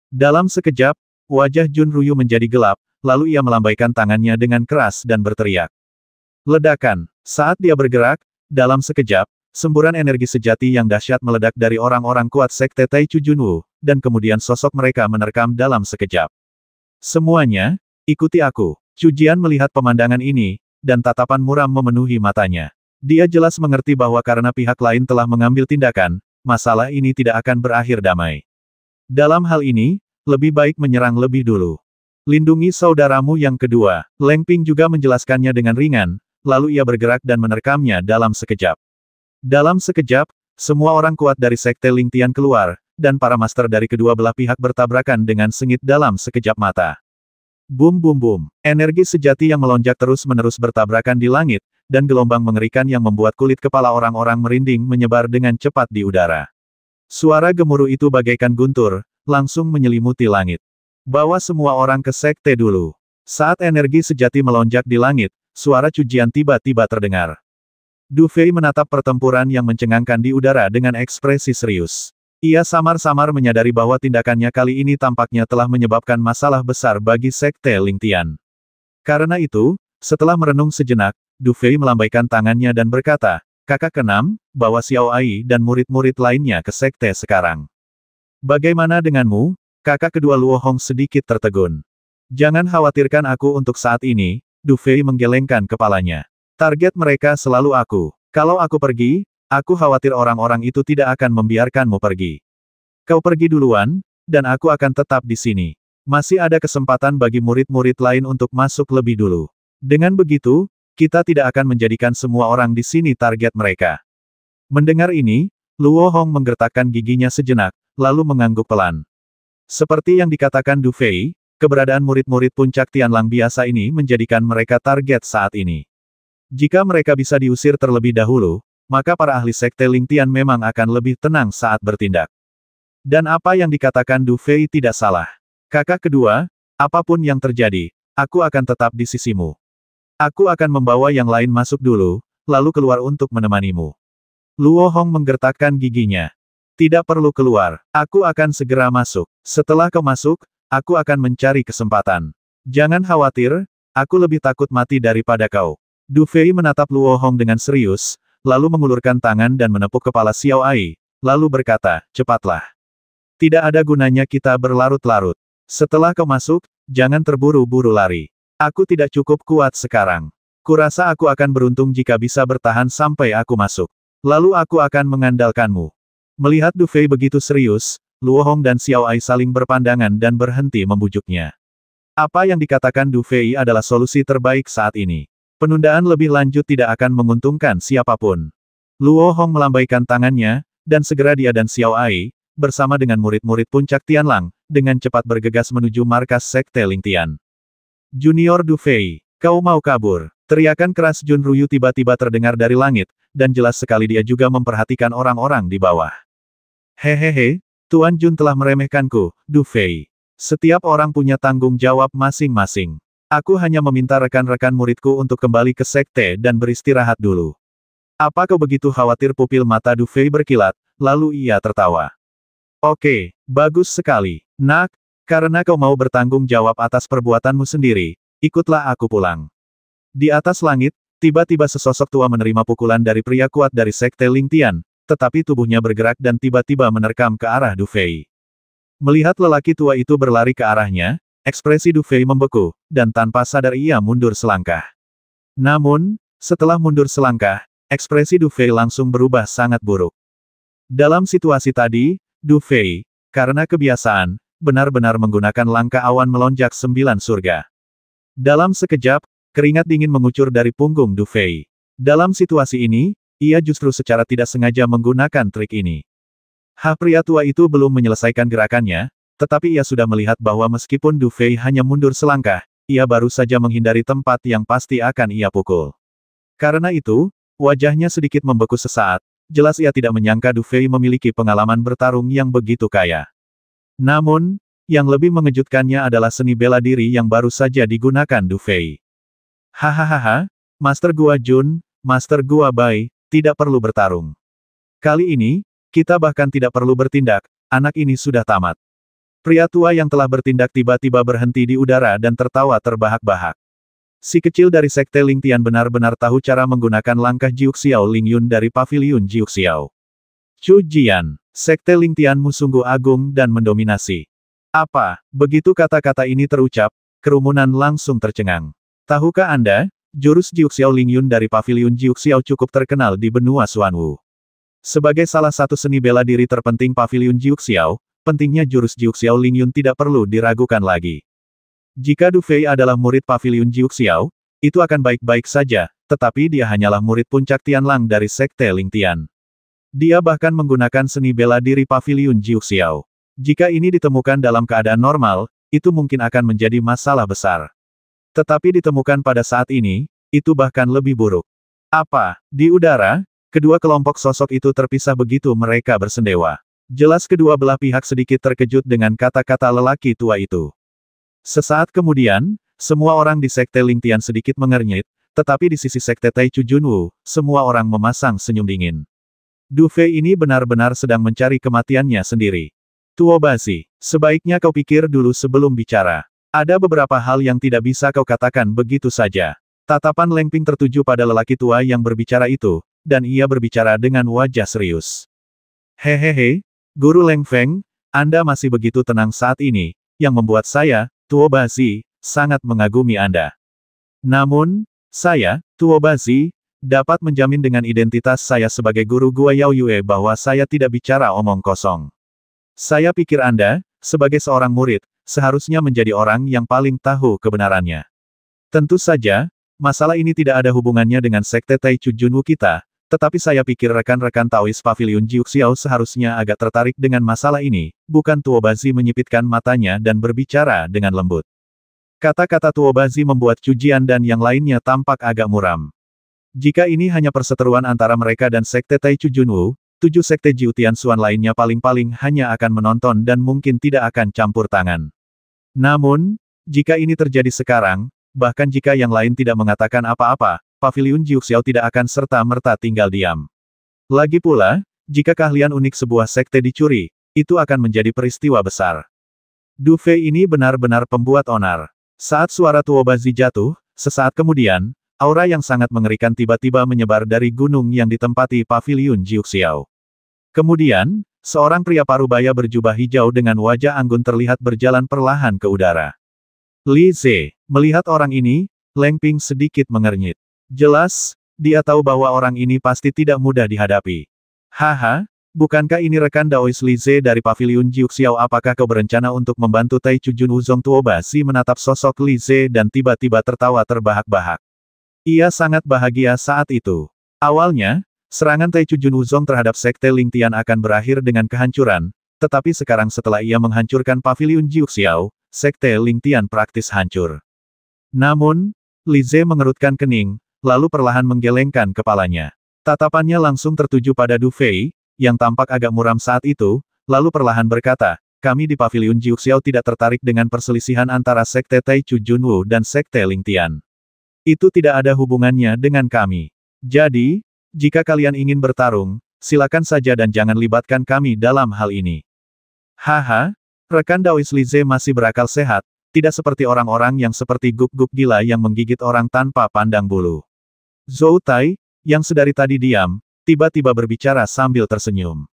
Dalam sekejap, wajah Jun Ruyu menjadi gelap, lalu ia melambaikan tangannya dengan keras dan berteriak. Ledakan. Saat dia bergerak, dalam sekejap, semburan energi sejati yang dahsyat meledak dari orang-orang kuat Sekte Taichu Junwu, dan kemudian sosok mereka menerkam dalam sekejap. Semuanya, ikuti aku. Chu Jian melihat pemandangan ini, dan tatapan muram memenuhi matanya. Dia jelas mengerti bahwa karena pihak lain telah mengambil tindakan, masalah ini tidak akan berakhir damai. Dalam hal ini, lebih baik menyerang lebih dulu. Lindungi saudaramu yang kedua. Leng Ping juga menjelaskannya dengan ringan, lalu ia bergerak dan menerkamnya dalam sekejap. Dalam sekejap, semua orang kuat dari Sekte Ling Tian keluar, dan para master dari kedua belah pihak bertabrakan dengan sengit dalam sekejap mata. Bum bum bum. Energi sejati yang melonjak terus-menerus bertabrakan di langit, dan gelombang mengerikan yang membuat kulit kepala orang-orang merinding menyebar dengan cepat di udara. Suara gemuruh itu bagaikan guntur, langsung menyelimuti langit. Bawa semua orang ke sekte dulu. Saat energi sejati melonjak di langit, suara Cujian tiba-tiba terdengar. Du Fei menatap pertempuran yang mencengangkan di udara dengan ekspresi serius. Ia samar-samar menyadari bahwa tindakannya kali ini tampaknya telah menyebabkan masalah besar bagi Sekte Lingtian. Karena itu, setelah merenung sejenak, Du Fei melambaikan tangannya dan berkata, "Kakak keenam, bawa Xiao Ai dan murid-murid lainnya ke sekte sekarang." "Bagaimana denganmu?" Kakak kedua Luo Hong sedikit tertegun. "Jangan khawatirkan aku untuk saat ini," Du Fei menggelengkan kepalanya. "Target mereka selalu aku. Kalau aku pergi, aku khawatir orang-orang itu tidak akan membiarkanmu pergi. Kau pergi duluan, dan aku akan tetap di sini. Masih ada kesempatan bagi murid-murid lain untuk masuk lebih dulu. Dengan begitu, kita tidak akan menjadikan semua orang di sini target mereka." Mendengar ini, Luo Hong menggertakkan giginya sejenak, lalu mengangguk pelan. Seperti yang dikatakan Du Fei, keberadaan murid-murid puncak Tianlang biasa ini menjadikan mereka target saat ini. Jika mereka bisa diusir terlebih dahulu, maka para ahli sekte Lingtian memang akan lebih tenang saat bertindak. Dan apa yang dikatakan Du Fei tidak salah. Kakak kedua, apapun yang terjadi, aku akan tetap di sisimu. Aku akan membawa yang lain masuk dulu, lalu keluar untuk menemanimu. Luo Hong menggertakkan giginya. Tidak perlu keluar, aku akan segera masuk. Setelah kau masuk, aku akan mencari kesempatan. Jangan khawatir, aku lebih takut mati daripada kau. Du Fei menatap Luo Hong dengan serius, lalu mengulurkan tangan dan menepuk kepala Xiao Ai, lalu berkata, "Cepatlah. Tidak ada gunanya kita berlarut-larut. Setelah kau masuk, jangan terburu-buru lari. Aku tidak cukup kuat sekarang. Kurasa aku akan beruntung jika bisa bertahan sampai aku masuk. Lalu aku akan mengandalkanmu." Melihat Du Fei begitu serius, Luo Hong dan Xiao Ai saling berpandangan dan berhenti membujuknya. Apa yang dikatakan Du Fei adalah solusi terbaik saat ini. Penundaan lebih lanjut tidak akan menguntungkan siapapun. Luo Hong melambaikan tangannya, dan segera dia dan Xiao Ai, bersama dengan murid-murid puncak Tianlang, dengan cepat bergegas menuju markas Sekte Lingtian. "Junior Du Fei, kau mau kabur?" Teriakan keras Jun Ruyu tiba-tiba terdengar dari langit, dan jelas sekali dia juga memperhatikan orang-orang di bawah. "Hehehe, Tuan Jun telah meremehkanku, Du Fei. Setiap orang punya tanggung jawab masing-masing. Aku hanya meminta rekan-rekan muridku untuk kembali ke sekte dan beristirahat dulu." "Apa kau begitu khawatir?" Pupil mata Du Fei berkilat, lalu ia tertawa. "Oke, bagus sekali. Nak, karena kau mau bertanggung jawab atas perbuatanmu sendiri, ikutlah aku pulang." Di atas langit, tiba-tiba sesosok tua menerima pukulan dari pria kuat dari sekte Lingtian, tetapi tubuhnya bergerak dan tiba-tiba menerkam ke arah Du Fei. Melihat lelaki tua itu berlari ke arahnya, ekspresi Du Fei membeku, dan tanpa sadar ia mundur selangkah. Namun, setelah mundur selangkah, ekspresi Du Fei langsung berubah sangat buruk. Dalam situasi tadi, Du Fei, karena kebiasaan, benar-benar menggunakan langkah awan melonjak 9 surga. Dalam sekejap, keringat dingin mengucur dari punggung Du Fei. Dalam situasi ini, ia justru secara tidak sengaja menggunakan trik ini. Pria tua itu belum menyelesaikan gerakannya, tetapi ia sudah melihat bahwa meskipun Du Fei hanya mundur selangkah, ia baru saja menghindari tempat yang pasti akan ia pukul. Karena itu, wajahnya sedikit membeku sesaat, jelas ia tidak menyangka Du Fei memiliki pengalaman bertarung yang begitu kaya. Namun, yang lebih mengejutkannya adalah seni bela diri yang baru saja digunakan Du Fei. "Hahaha, Master Gua Jun, Master Gua Bai, tidak perlu bertarung. Kali ini, kita bahkan tidak perlu bertindak, anak ini sudah tamat." Pria tua yang telah bertindak tiba-tiba berhenti di udara dan tertawa terbahak-bahak. Si kecil dari sekte Lingtian benar-benar tahu cara menggunakan langkah Jiuxiao Lingyun dari paviliun Jiuxiao. "Chu Jian, sekte Lingtianmu sungguh agung dan mendominasi." "Apa?" Begitu kata-kata ini terucap, kerumunan langsung tercengang. "Tahukah Anda, jurus Jiuxiao Lingyun dari paviliun Jiuxiao cukup terkenal di benua Xuanwu. Sebagai salah satu seni bela diri terpenting paviliun Jiuxiao, pentingnya jurus Jiuxiao Lingyun tidak perlu diragukan lagi. Jika Du Fei adalah murid paviliun Jiuxiao, itu akan baik-baik saja, tetapi dia hanyalah murid puncak Tianlang dari sekte Lingtian. Dia bahkan menggunakan seni bela diri paviliun Jiuxiao. Jika ini ditemukan dalam keadaan normal, itu mungkin akan menjadi masalah besar. Tetapi ditemukan pada saat ini, itu bahkan lebih buruk. Apa? Di udara, kedua kelompok sosok itu terpisah begitu mereka bersendewa. Jelas kedua belah pihak sedikit terkejut dengan kata-kata lelaki tua itu. Sesaat kemudian, semua orang di Sekte Lingtian sedikit mengernyit, tetapi di sisi Sekte Taichu Junwu, semua orang memasang senyum dingin. Du Fei ini benar-benar sedang mencari kematiannya sendiri. Tuo Bazi, sebaiknya kau pikir dulu sebelum bicara. Ada beberapa hal yang tidak bisa kau katakan begitu saja. Tatapan Leng Ping tertuju pada lelaki tua yang berbicara itu, dan ia berbicara dengan wajah serius. Hehehe, Guru Leng Feng, Anda masih begitu tenang saat ini, yang membuat saya, Tuo Bazi, sangat mengagumi Anda. Namun, saya, Tuo Bazi, dapat menjamin dengan identitas saya sebagai guru Gua Yao Yue bahwa saya tidak bicara omong kosong. Saya pikir Anda, sebagai seorang murid, seharusnya menjadi orang yang paling tahu kebenarannya. Tentu saja, masalah ini tidak ada hubungannya dengan Sekte Taichu Junwu kita, tetapi saya pikir rekan-rekan Taois Pavilion Jiuxiao seharusnya agak tertarik dengan masalah ini, bukan? Tuo Bazi menyipitkan matanya dan berbicara dengan lembut. Kata-kata Tuo Bazi membuat Chu Jian dan yang lainnya tampak agak muram. Jika ini hanya perseteruan antara mereka dan Sekte Taichu Junwu, 7 Sekte Jiu Tianxuan lainnya paling-paling hanya akan menonton dan mungkin tidak akan campur tangan. Namun, jika ini terjadi sekarang, bahkan jika yang lain tidak mengatakan apa-apa, Pavilion Jiuxiao tidak akan serta-merta tinggal diam. Lagi pula, jika keahlian unik sebuah sekte dicuri, itu akan menjadi peristiwa besar. Du Fei ini benar-benar pembuat onar. Saat suara Tuo Bazi jatuh, sesaat kemudian, aura yang sangat mengerikan tiba-tiba menyebar dari gunung yang ditempati Pavilion Jiuxiao. Kemudian, seorang pria parubaya berjubah hijau dengan wajah anggun terlihat berjalan perlahan ke udara. Li Ze, melihat orang ini, Leng Ping sedikit mengernyit. Jelas, dia tahu bahwa orang ini pasti tidak mudah dihadapi. Haha, bukankah ini rekan Daois Li Ze dari Pavilion Jiuxiao? Apakah kau berencana untuk membantu Taichu Junwu? Zong? Tuo Bazi menatap sosok Li Ze dan tiba-tiba tertawa terbahak-bahak. Ia sangat bahagia saat itu. Awalnya, serangan Taichu Junwu Zong terhadap Sekte Lingtian akan berakhir dengan kehancuran, tetapi sekarang setelah ia menghancurkan Pavilion Jiuxiao, Sekte Lingtian praktis hancur. Namun, Li Ze mengerutkan kening, lalu perlahan menggelengkan kepalanya. Tatapannya langsung tertuju pada Du Fei, yang tampak agak muram saat itu, lalu perlahan berkata, kami di Pavilion Jiuxiao tidak tertarik dengan perselisihan antara Sekte Taichu Junwu dan Sekte Lingtian. Itu tidak ada hubungannya dengan kami. Jadi, jika kalian ingin bertarung, silakan saja dan jangan libatkan kami dalam hal ini. Haha, rekan Daois Li Ze masih berakal sehat, tidak seperti orang-orang yang seperti guk-guk gila yang menggigit orang tanpa pandang bulu. Zhou Tai, yang sedari tadi diam, tiba-tiba berbicara sambil tersenyum.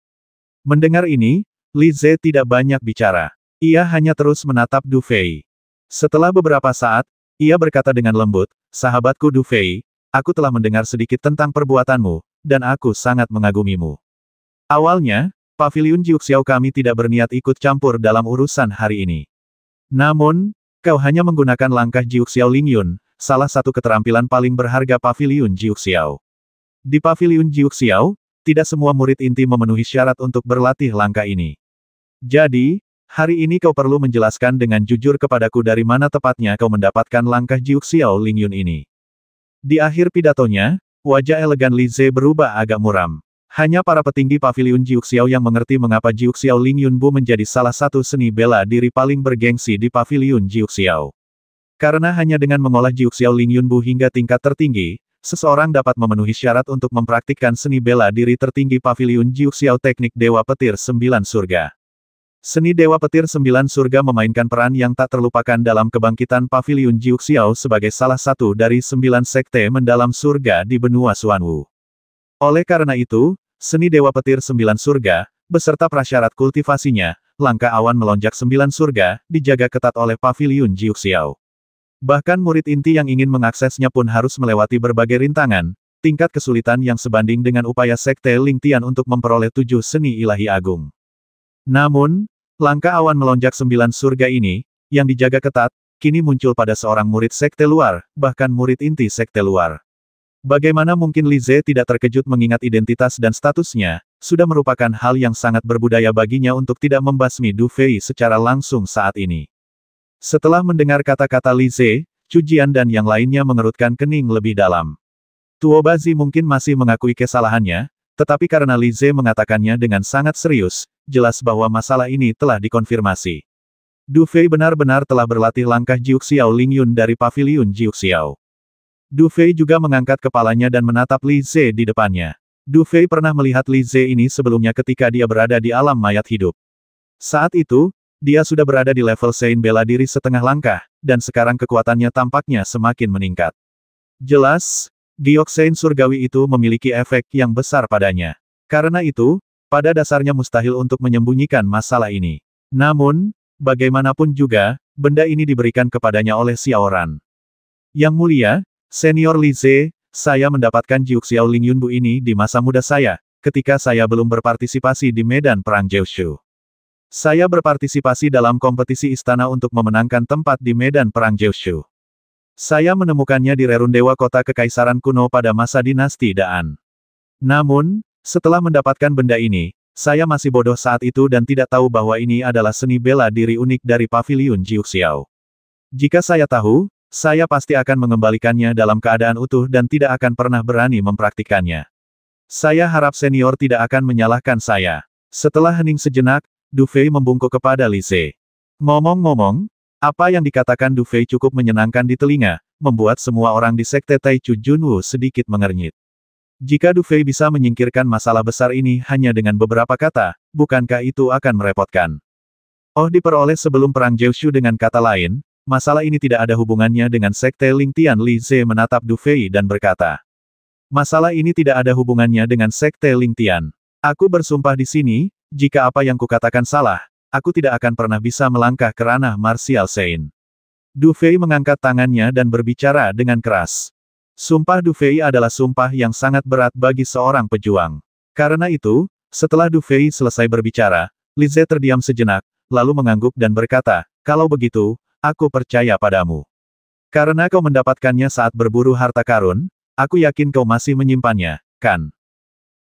Mendengar ini, Li Ze tidak banyak bicara. Ia hanya terus menatap Du Fei. Setelah beberapa saat, ia berkata dengan lembut, sahabatku Du Fei, aku telah mendengar sedikit tentang perbuatanmu, dan aku sangat mengagumimu. Awalnya, Pavilion Jiuxiao kami tidak berniat ikut campur dalam urusan hari ini. Namun, kau hanya menggunakan langkah Jiuxiao Lingyun, salah satu keterampilan paling berharga Pavilion Jiuxiao. Di Pavilion Jiuxiao, tidak semua murid inti memenuhi syarat untuk berlatih langkah ini. Jadi, hari ini kau perlu menjelaskan dengan jujur kepadaku dari mana tepatnya kau mendapatkan langkah Jiuxiao Lingyun ini. Di akhir pidatonya, wajah elegan Li Ze berubah agak muram. Hanya para petinggi Pavilion Jiuxiao yang mengerti mengapa Jiuxiao Lingyun Bu menjadi salah satu seni bela diri paling bergengsi di Pavilion Jiuxiao. Karena hanya dengan mengolah Jiuxiao Lingyun Bu hingga tingkat tertinggi, seseorang dapat memenuhi syarat untuk mempraktikkan seni bela diri tertinggi Pavilion Jiuxiao Teknik Dewa Petir 9 Surga. Seni Dewa Petir 9 Surga memainkan peran yang tak terlupakan dalam kebangkitan Pavilion Jiuxiao sebagai salah satu dari 9 sekte mendalam surga di benua Xuanwu. Oleh karena itu, Seni Dewa Petir 9 Surga, beserta prasyarat kultivasinya, langkah awan melonjak 9 surga, dijaga ketat oleh Pavilion Jiuxiao. Bahkan murid inti yang ingin mengaksesnya pun harus melewati berbagai rintangan, tingkat kesulitan yang sebanding dengan upaya Sekte Lingtian untuk memperoleh 7 seni ilahi agung. Namun, langkah awan melonjak 9 surga ini, yang dijaga ketat, kini muncul pada seorang murid sekte luar, bahkan murid inti sekte luar. Bagaimana mungkin Li Ze tidak terkejut mengingat identitas dan statusnya, sudah merupakan hal yang sangat berbudaya baginya untuk tidak membasmi Du Fei secara langsung saat ini. Setelah mendengar kata-kata Li Ze, Chu Jian dan yang lainnya mengerutkan kening lebih dalam. Tuo Bazi mungkin masih mengakui kesalahannya, tetapi karena Li Ze mengatakannya dengan sangat serius, jelas bahwa masalah ini telah dikonfirmasi. Du Fei benar-benar telah berlatih langkah Jiuxiao Lingyun dari paviliun Jiuxiao. Du Fei juga mengangkat kepalanya dan menatap Li Ze di depannya. Du Fei pernah melihat Li Ze ini sebelumnya ketika dia berada di alam mayat hidup. Saat itu, dia sudah berada di level Sein bela diri setengah langkah, dan sekarang kekuatannya tampaknya semakin meningkat. Jelas, giok Sein surgawi itu memiliki efek yang besar padanya. Karena itu, pada dasarnya mustahil untuk menyembunyikan masalah ini. Namun, bagaimanapun juga, benda ini diberikan kepadanya oleh Xiaoran. Yang mulia, Senior Li Ze, saya mendapatkan Jiuxiao Lingyunbu ini di masa muda saya, ketika saya belum berpartisipasi di medan perang Jiushu. Saya berpartisipasi dalam kompetisi istana untuk memenangkan tempat di medan perang Jiushu. Saya menemukannya di Rerundewa kota kekaisaran kuno pada masa dinasti Daan. Namun, setelah mendapatkan benda ini, saya masih bodoh saat itu dan tidak tahu bahwa ini adalah seni bela diri unik dari paviliun Jiuxiao. Jika saya tahu, saya pasti akan mengembalikannya dalam keadaan utuh dan tidak akan pernah berani mempraktikannya. Saya harap senior tidak akan menyalahkan saya. Setelah hening sejenak, Du Fei membungkuk kepada Li Ze. Ngomong-ngomong, apa yang dikatakan Du Fei cukup menyenangkan di telinga, membuat semua orang di sekte Taichu Junwu sedikit mengernyit. Jika Du Fei bisa menyingkirkan masalah besar ini hanya dengan beberapa kata, bukankah itu akan merepotkan? Oh, diperoleh sebelum perang Jiushu. Dengan kata lain, masalah ini tidak ada hubungannya dengan sekte Lingtian. Li Ze menatap Du Fei dan berkata, masalah ini tidak ada hubungannya dengan sekte Lingtian. Aku bersumpah di sini, jika apa yang kukatakan salah, aku tidak akan pernah bisa melangkah ke ranah martial Sein. Du Fei mengangkat tangannya dan berbicara dengan keras. Sumpah Du Fei adalah sumpah yang sangat berat bagi seorang pejuang. Karena itu, setelah Du Fei selesai berbicara, Li Ze terdiam sejenak, lalu mengangguk dan berkata, kalau begitu, aku percaya padamu. Karena kau mendapatkannya saat berburu harta karun, aku yakin kau masih menyimpannya, kan?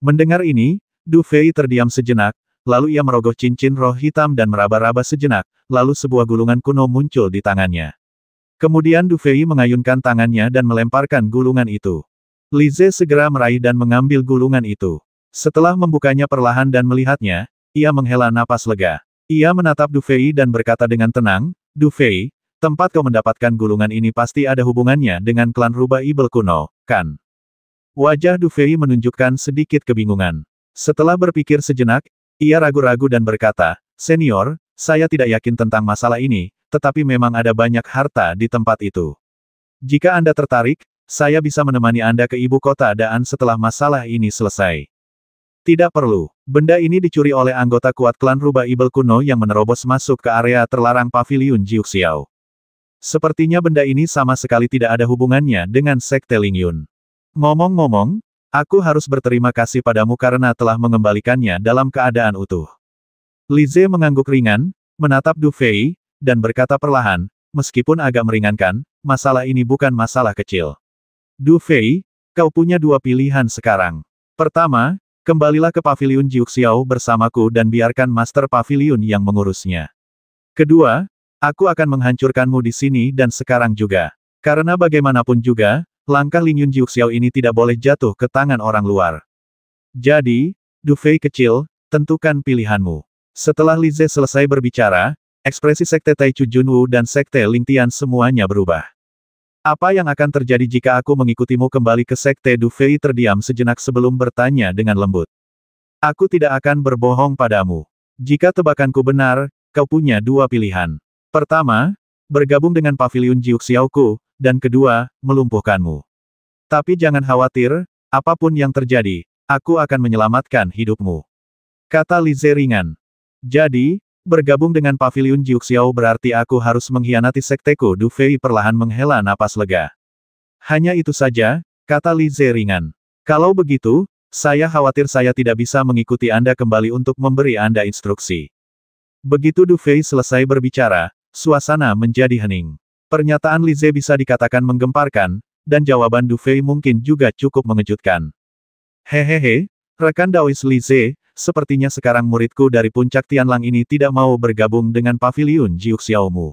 Mendengar ini, Du Fei terdiam sejenak, lalu ia merogoh cincin roh hitam dan meraba-raba sejenak, lalu sebuah gulungan kuno muncul di tangannya. Kemudian Du Fei mengayunkan tangannya dan melemparkan gulungan itu. Li Ze segera meraih dan mengambil gulungan itu. Setelah membukanya perlahan dan melihatnya, ia menghela napas lega. Ia menatap Du Fei dan berkata dengan tenang, Du Fei, tempat kau mendapatkan gulungan ini pasti ada hubungannya dengan klan rubah ibel kuno, kan? Wajah Du Fei menunjukkan sedikit kebingungan. Setelah berpikir sejenak, ia ragu-ragu dan berkata, Senior, saya tidak yakin tentang masalah ini, tetapi memang ada banyak harta di tempat itu. Jika Anda tertarik, saya bisa menemani Anda ke ibu kota Daan setelah masalah ini selesai. Tidak perlu. Benda ini dicuri oleh anggota kuat klan rubah ibel kuno yang menerobos masuk ke area terlarang paviliun Jiuxiao. Sepertinya benda ini sama sekali tidak ada hubungannya dengan sekte Lingyun. Ngomong-ngomong, aku harus berterima kasih padamu karena telah mengembalikannya dalam keadaan utuh. Li Ze mengangguk ringan, menatap Du Fei, dan berkata perlahan, meskipun agak meringankan, masalah ini bukan masalah kecil. Du Fei, kau punya dua pilihan sekarang. Pertama, kembalilah ke paviliun Jiuxiao bersamaku dan biarkan Master Paviliun yang mengurusnya. Kedua, aku akan menghancurkanmu di sini dan sekarang juga. Karena bagaimanapun juga, langkah Lingyun Jiuxiao ini tidak boleh jatuh ke tangan orang luar. Jadi, Du Fei kecil, tentukan pilihanmu. Setelah Li Ze selesai berbicara, ekspresi sekte Taichu Junwu dan sekte Lingtian semuanya berubah. Apa yang akan terjadi jika aku mengikutimu kembali ke sekte? Du Fei terdiam sejenak sebelum bertanya dengan lembut. Aku tidak akan berbohong padamu. Jika tebakanku benar, kau punya dua pilihan. Pertama, bergabung dengan paviliun Jiuxiao-ku, dan kedua, melumpuhkanmu. Tapi jangan khawatir, apapun yang terjadi, aku akan menyelamatkan hidupmu. Kata Li Ze ringan. Jadi, bergabung dengan paviliun Jiuxiao berarti aku harus mengkhianati sekteku. Du Fei perlahan menghela napas lega. Hanya itu saja, kata Li Ze ringan. Kalau begitu, saya khawatir saya tidak bisa mengikuti Anda kembali untuk memberi Anda instruksi. Begitu Du Fei selesai berbicara, suasana menjadi hening. Pernyataan Li Ze bisa dikatakan menggemparkan, dan jawaban Du Fei mungkin juga cukup mengejutkan. Hehehe, rekan Daois Li Ze, sepertinya sekarang muridku dari puncak Tianlang ini tidak mau bergabung dengan paviliun Jiuxiao-mu.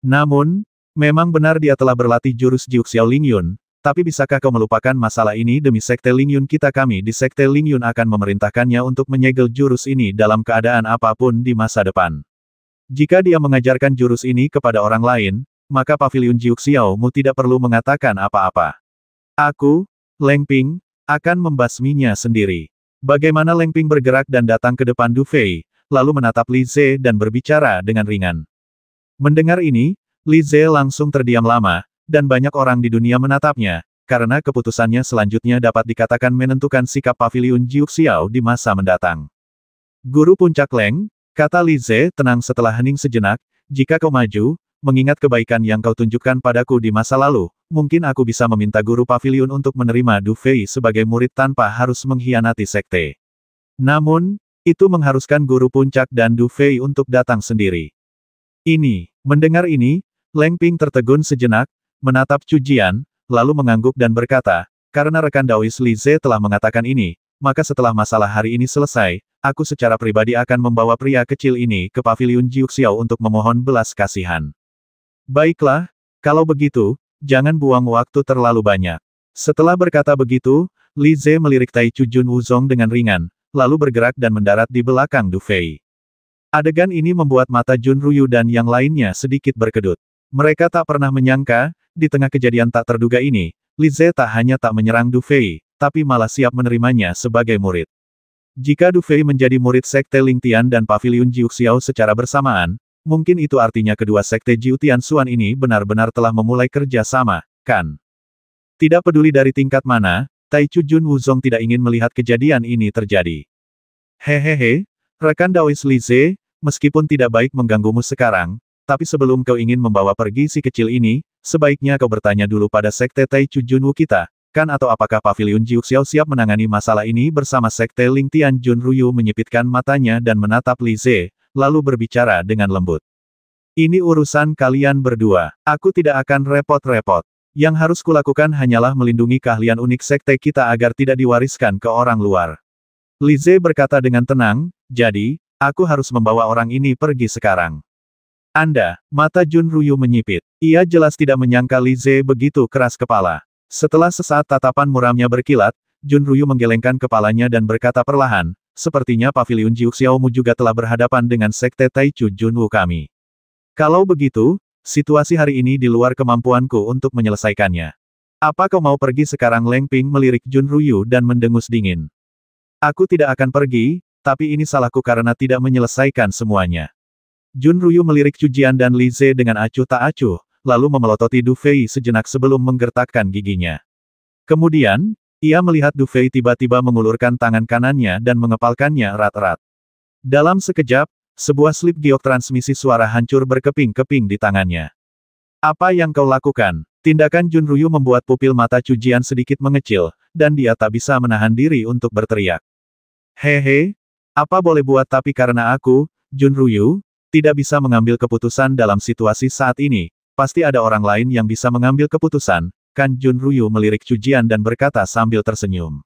Namun, memang benar dia telah berlatih jurus Jiu Xiao Lingyun, tapi bisakah kau melupakan masalah ini demi Sekte Lingyun kita? Kami di Sekte Lingyun akan memerintahkannya untuk menyegel jurus ini dalam keadaan apapun di masa depan. Jika dia mengajarkan jurus ini kepada orang lain, maka Paviliun Jiu Xiao mu tidak perlu mengatakan apa-apa. Aku, Leng Ping, akan membasminya sendiri. Bagaimana Leng Ping bergerak dan datang ke depan Du Fei, lalu menatap Li Ze dan berbicara dengan ringan. Mendengar ini, Li Ze langsung terdiam lama, dan banyak orang di dunia menatapnya, karena keputusannya selanjutnya dapat dikatakan menentukan sikap Paviliun Jiu Xiao di masa mendatang. Guru Puncak Leng, kata Li Ze tenang setelah hening sejenak, jika kau maju, mengingat kebaikan yang kau tunjukkan padaku di masa lalu, mungkin aku bisa meminta Guru Paviliun untuk menerima Du Fei sebagai murid tanpa harus mengkhianati sekte. Namun, itu mengharuskan Guru Puncak dan Du Fei untuk datang sendiri. Mendengar ini, Leng Ping tertegun sejenak, menatap Chu Jian, lalu mengangguk dan berkata, karena rekan Daois Li Ze telah mengatakan ini, maka setelah masalah hari ini selesai, aku secara pribadi akan membawa pria kecil ini ke Paviliun Jiu Xiao untuk memohon belas kasihan. Baiklah, kalau begitu, jangan buang waktu terlalu banyak. Setelah berkata begitu, Li Ze melirik Tai Chu Jun Wuzong dengan ringan, lalu bergerak dan mendarat di belakang Du Fei. Adegan ini membuat mata Jun Ruyu dan yang lainnya sedikit berkedut. Mereka tak pernah menyangka, di tengah kejadian tak terduga ini, Li Ze tak hanya tak menyerang Du Fei, tapi malah siap menerimanya sebagai murid. Jika Du Fei menjadi murid Sekte Ling Tian dan Paviliun Jiu Xiao secara bersamaan, mungkin itu artinya kedua Sekte Jiu Tian Xuan ini benar-benar telah memulai kerja sama, kan? Tidak peduli dari tingkat mana, Tai Chu Jun Wuzong tidak ingin melihat kejadian ini terjadi. Hehehe, rekan Daois Li Ze, meskipun tidak baik mengganggumu sekarang, tapi sebelum kau ingin membawa pergi si kecil ini, sebaiknya kau bertanya dulu pada Sekte Tai Chu Jun Wu kita, kan? Atau apakah Paviliun Jiu Xiao siap menangani masalah ini bersama Sekte Ling Tian? Jun Ruyu menyipitkan matanya dan menatap Li Ze, lalu berbicara dengan lembut. Ini urusan kalian berdua, aku tidak akan repot-repot. Yang harus kulakukan hanyalah melindungi keahlian unik sekte kita agar tidak diwariskan ke orang luar. Li Ze berkata dengan tenang, jadi, aku harus membawa orang ini pergi sekarang. Anda, mata Jun Ruyu menyipit. Ia jelas tidak menyangka Li Ze begitu keras kepala. Setelah sesaat tatapan muramnya berkilat, Jun Ruyu menggelengkan kepalanya dan berkata perlahan, sepertinya Paviliun Jiu Xiao mu juga telah berhadapan dengan Sekte Tai Chu Jun Wu kami. Kalau begitu, situasi hari ini di luar kemampuanku untuk menyelesaikannya. Apa kau mau pergi sekarang? Leng Ping melirik Jun Ruyu dan mendengus dingin. Aku tidak akan pergi, tapi ini salahku karena tidak menyelesaikan semuanya. Jun Ruyu melirik Chu Jian dan Li Ze dengan acuh tak acuh, lalu memelototi Du Fei sejenak sebelum menggertakkan giginya. Kemudian, ia melihat Du Fei tiba-tiba mengulurkan tangan kanannya dan mengepalkannya erat-erat. Dalam sekejap, sebuah slip giok transmisi suara hancur berkeping-keping di tangannya. Apa yang kau lakukan? Tindakan Jun Ruyu membuat pupil mata Chu Jian sedikit mengecil, dan dia tak bisa menahan diri untuk berteriak. Hehe, apa boleh buat tapi karena aku, Jun Ruyu, tidak bisa mengambil keputusan dalam situasi saat ini, pasti ada orang lain yang bisa mengambil keputusan, kan? Jun Ruyu melirik Chu Jian dan berkata sambil tersenyum.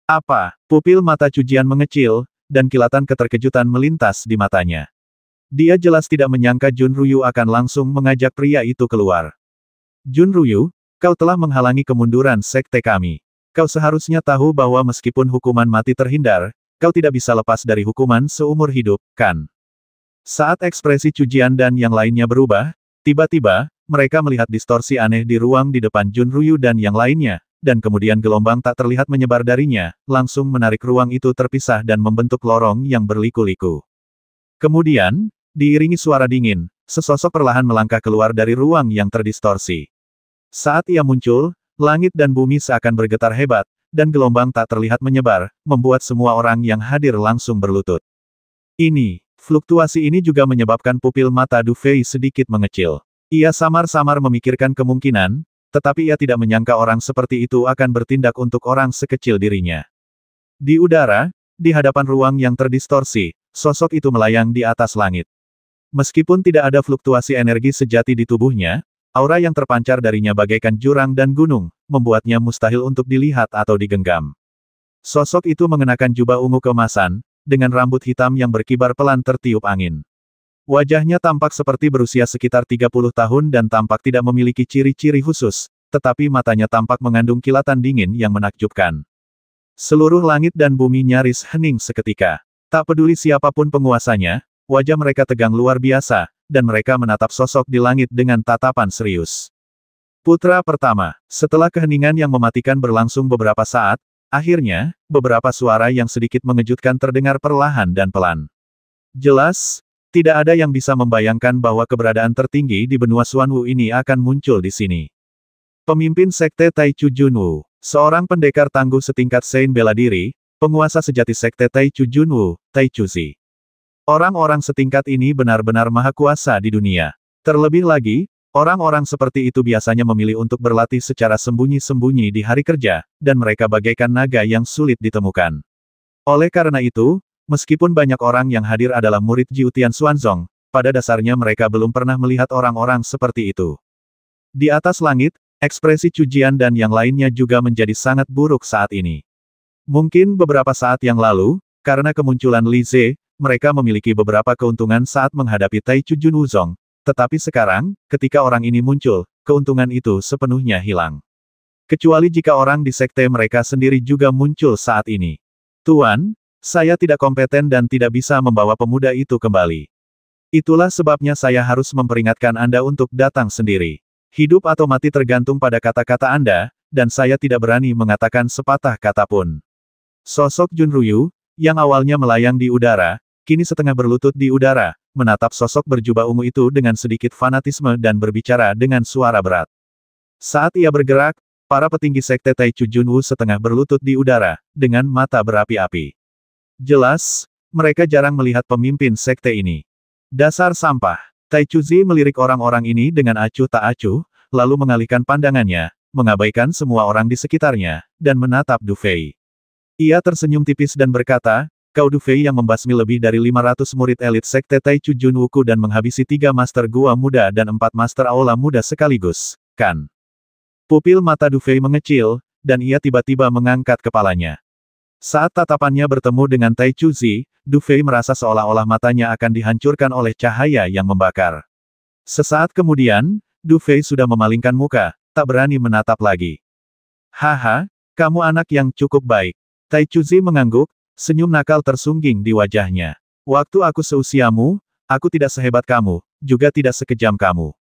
Apa? Pupil mata Chu Jian mengecil, dan kilatan keterkejutan melintas di matanya. Dia jelas tidak menyangka Jun Ruyu akan langsung mengajak pria itu keluar. Jun Ruyu, kau telah menghalangi kemunduran sekte kami. Kau seharusnya tahu bahwa meskipun hukuman mati terhindar, kau tidak bisa lepas dari hukuman seumur hidup, kan? Saat ekspresi Chu Jian dan yang lainnya berubah, tiba-tiba, mereka melihat distorsi aneh di ruang di depan Jun Ruyu dan yang lainnya, dan kemudian gelombang tak terlihat menyebar darinya, langsung menarik ruang itu terpisah dan membentuk lorong yang berliku-liku. Kemudian, diiringi suara dingin, sesosok perlahan melangkah keluar dari ruang yang terdistorsi. Saat ia muncul, langit dan bumi seakan bergetar hebat, dan gelombang tak terlihat menyebar, membuat semua orang yang hadir langsung berlutut. Fluktuasi ini juga menyebabkan pupil mata Du Fei sedikit mengecil. Ia samar-samar memikirkan kemungkinan, tetapi ia tidak menyangka orang seperti itu akan bertindak untuk orang sekecil dirinya. Di udara, di hadapan ruang yang terdistorsi, sosok itu melayang di atas langit. Meskipun tidak ada fluktuasi energi sejati di tubuhnya, aura yang terpancar darinya bagaikan jurang dan gunung, membuatnya mustahil untuk dilihat atau digenggam. Sosok itu mengenakan jubah ungu keemasan, dengan rambut hitam yang berkibar pelan tertiup angin. Wajahnya tampak seperti berusia sekitar 30 tahun dan tampak tidak memiliki ciri-ciri khusus, tetapi matanya tampak mengandung kilatan dingin yang menakjubkan. Seluruh langit dan bumi nyaris hening seketika. Tak peduli siapapun penguasanya, wajah mereka tegang luar biasa, dan mereka menatap sosok di langit dengan tatapan serius. Putra pertama, setelah keheningan yang mematikan berlangsung beberapa saat, akhirnya, beberapa suara yang sedikit mengejutkan terdengar perlahan dan pelan. Jelas, tidak ada yang bisa membayangkan bahwa keberadaan tertinggi di benua Xuanwu ini akan muncul di sini. Pemimpin Sekte Taichu Junwu, seorang pendekar tangguh setingkat Sein bela diri, penguasa sejati Sekte Taichu Junwu, Taichu Zi. Orang-orang setingkat ini benar-benar maha kuasa di dunia. Terlebih lagi, orang-orang seperti itu biasanya memilih untuk berlatih secara sembunyi-sembunyi di hari kerja, dan mereka bagaikan naga yang sulit ditemukan. Oleh karena itu, meskipun banyak orang yang hadir adalah murid Jiutian Xuanzong, pada dasarnya mereka belum pernah melihat orang-orang seperti itu. Di atas langit, ekspresi Chu Jian dan yang lainnya juga menjadi sangat buruk saat ini. Mungkin beberapa saat yang lalu, karena kemunculan Li Ze, mereka memiliki beberapa keuntungan saat menghadapi Taichu Junwu Zong, tetapi sekarang, ketika orang ini muncul, keuntungan itu sepenuhnya hilang. Kecuali jika orang di sekte mereka sendiri juga muncul saat ini. Tuan, saya tidak kompeten dan tidak bisa membawa pemuda itu kembali. Itulah sebabnya saya harus memperingatkan Anda untuk datang sendiri. Hidup atau mati tergantung pada kata-kata Anda, dan saya tidak berani mengatakan sepatah kata pun. Sosok Jun Ruyu, yang awalnya melayang di udara, kini setengah berlutut di udara, menatap sosok berjubah ungu itu dengan sedikit fanatisme dan berbicara dengan suara berat. Saat ia bergerak, para petinggi sekte Taichu Junwu setengah berlutut di udara, dengan mata berapi-api. Jelas, mereka jarang melihat pemimpin sekte ini. Dasar sampah. Taichu Zi melirik orang-orang ini dengan acuh tak acuh, lalu mengalihkan pandangannya, mengabaikan semua orang di sekitarnya, dan menatap Du Fei. Ia tersenyum tipis dan berkata, "Kau Du Fei yang membasmi lebih dari 500 murid elit sekte Taichu Junwuku dan menghabisi 3 master gua muda dan 4 master aula muda sekaligus, kan?" Pupil mata Du Fei mengecil, dan ia tiba-tiba mengangkat kepalanya. Saat tatapannya bertemu dengan Taichu Zi, Du Fei merasa seolah-olah matanya akan dihancurkan oleh cahaya yang membakar. Sesaat kemudian, Du Fei sudah memalingkan muka, tak berani menatap lagi. "Haha, kamu anak yang cukup baik." Taichu Zi mengangguk, senyum nakal tersungging di wajahnya. "Waktu aku seusiamu, aku tidak sehebat kamu, juga tidak sekejam kamu.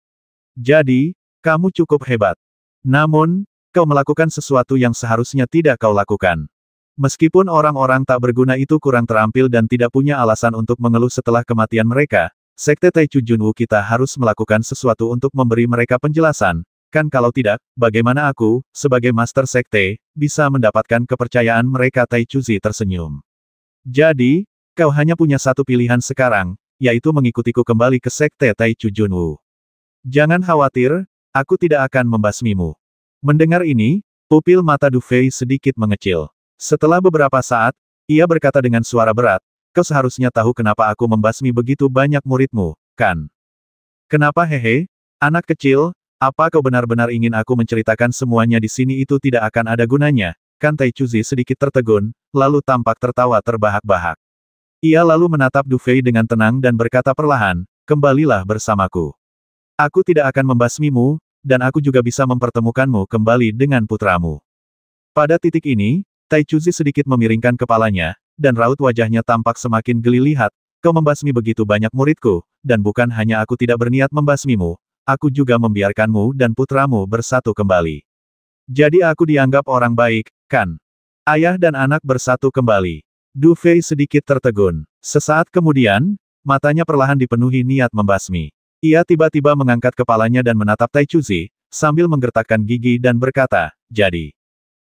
Jadi, kamu cukup hebat. Namun, kau melakukan sesuatu yang seharusnya tidak kau lakukan. Meskipun orang-orang tak berguna itu kurang terampil dan tidak punya alasan untuk mengeluh setelah kematian mereka, Sekte Taichu Junwu kita harus melakukan sesuatu untuk memberi mereka penjelasan, kan kalau tidak, bagaimana aku, sebagai Master Sekte, bisa mendapatkan kepercayaan mereka?" Taichu Zi tersenyum. "Jadi, kau hanya punya satu pilihan sekarang, yaitu mengikutiku kembali ke Sekte Taichu Junwu. Jangan khawatir, aku tidak akan membasmimu." Mendengar ini, pupil mata Du Fei sedikit mengecil. Setelah beberapa saat, ia berkata dengan suara berat, "Kau seharusnya tahu kenapa aku membasmi begitu banyak muridmu, kan?" "Kenapa hehe? Anak kecil, apa kau benar-benar ingin aku menceritakan semuanya di sini? Itu tidak akan ada gunanya, kan?" Taichu Zi sedikit tertegun, lalu tampak tertawa terbahak-bahak. Ia lalu menatap Du Fei dengan tenang dan berkata perlahan, "Kembalilah bersamaku. Aku tidak akan membasmimu, dan aku juga bisa mempertemukanmu kembali dengan putramu." Pada titik ini, Taichu Zi sedikit memiringkan kepalanya, dan raut wajahnya tampak semakin geli. "Lihat, kau membasmi begitu banyak muridku, dan bukan hanya aku tidak berniat membasmimu, aku juga membiarkanmu dan putramu bersatu kembali. Jadi aku dianggap orang baik, kan? Ayah dan anak bersatu kembali." Du Fei sedikit tertegun. Sesaat kemudian, matanya perlahan dipenuhi niat membasmi. Ia tiba-tiba mengangkat kepalanya dan menatap Taichu Zi, sambil menggertakkan gigi dan berkata, "Jadi,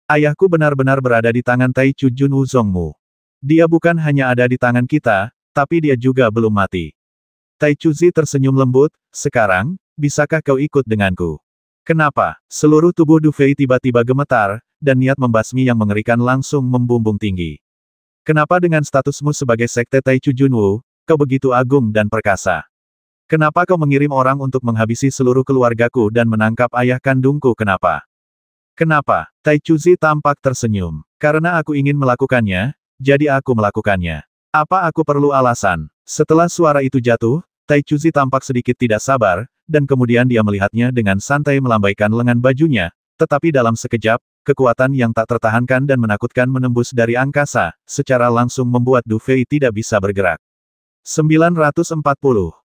ayahku benar-benar berada di tangan Taichu Junwu Zongmu. Dia bukan hanya ada di tangan kita, tapi dia juga belum mati." Taichu Zi tersenyum lembut, "Sekarang, bisakah kau ikut denganku?" "Kenapa?" Seluruh tubuh Du Fei tiba-tiba gemetar, dan niat membasmi yang mengerikan langsung membumbung tinggi. "Kenapa dengan statusmu sebagai Sekte Taichu Junwu, kau begitu agung dan perkasa? Kenapa kau mengirim orang untuk menghabisi seluruh keluargaku dan menangkap ayah kandungku? Kenapa?" "Kenapa?" Taichu Zi tampak tersenyum. "Karena aku ingin melakukannya, jadi aku melakukannya. Apa aku perlu alasan?" Setelah suara itu jatuh, Tai Chuzi tampak sedikit tidak sabar, dan kemudian dia melihatnya dengan santai melambaikan lengan bajunya, tetapi dalam sekejap, kekuatan yang tak tertahankan dan menakutkan menembus dari angkasa, secara langsung membuat Du Fei tidak bisa bergerak. 940.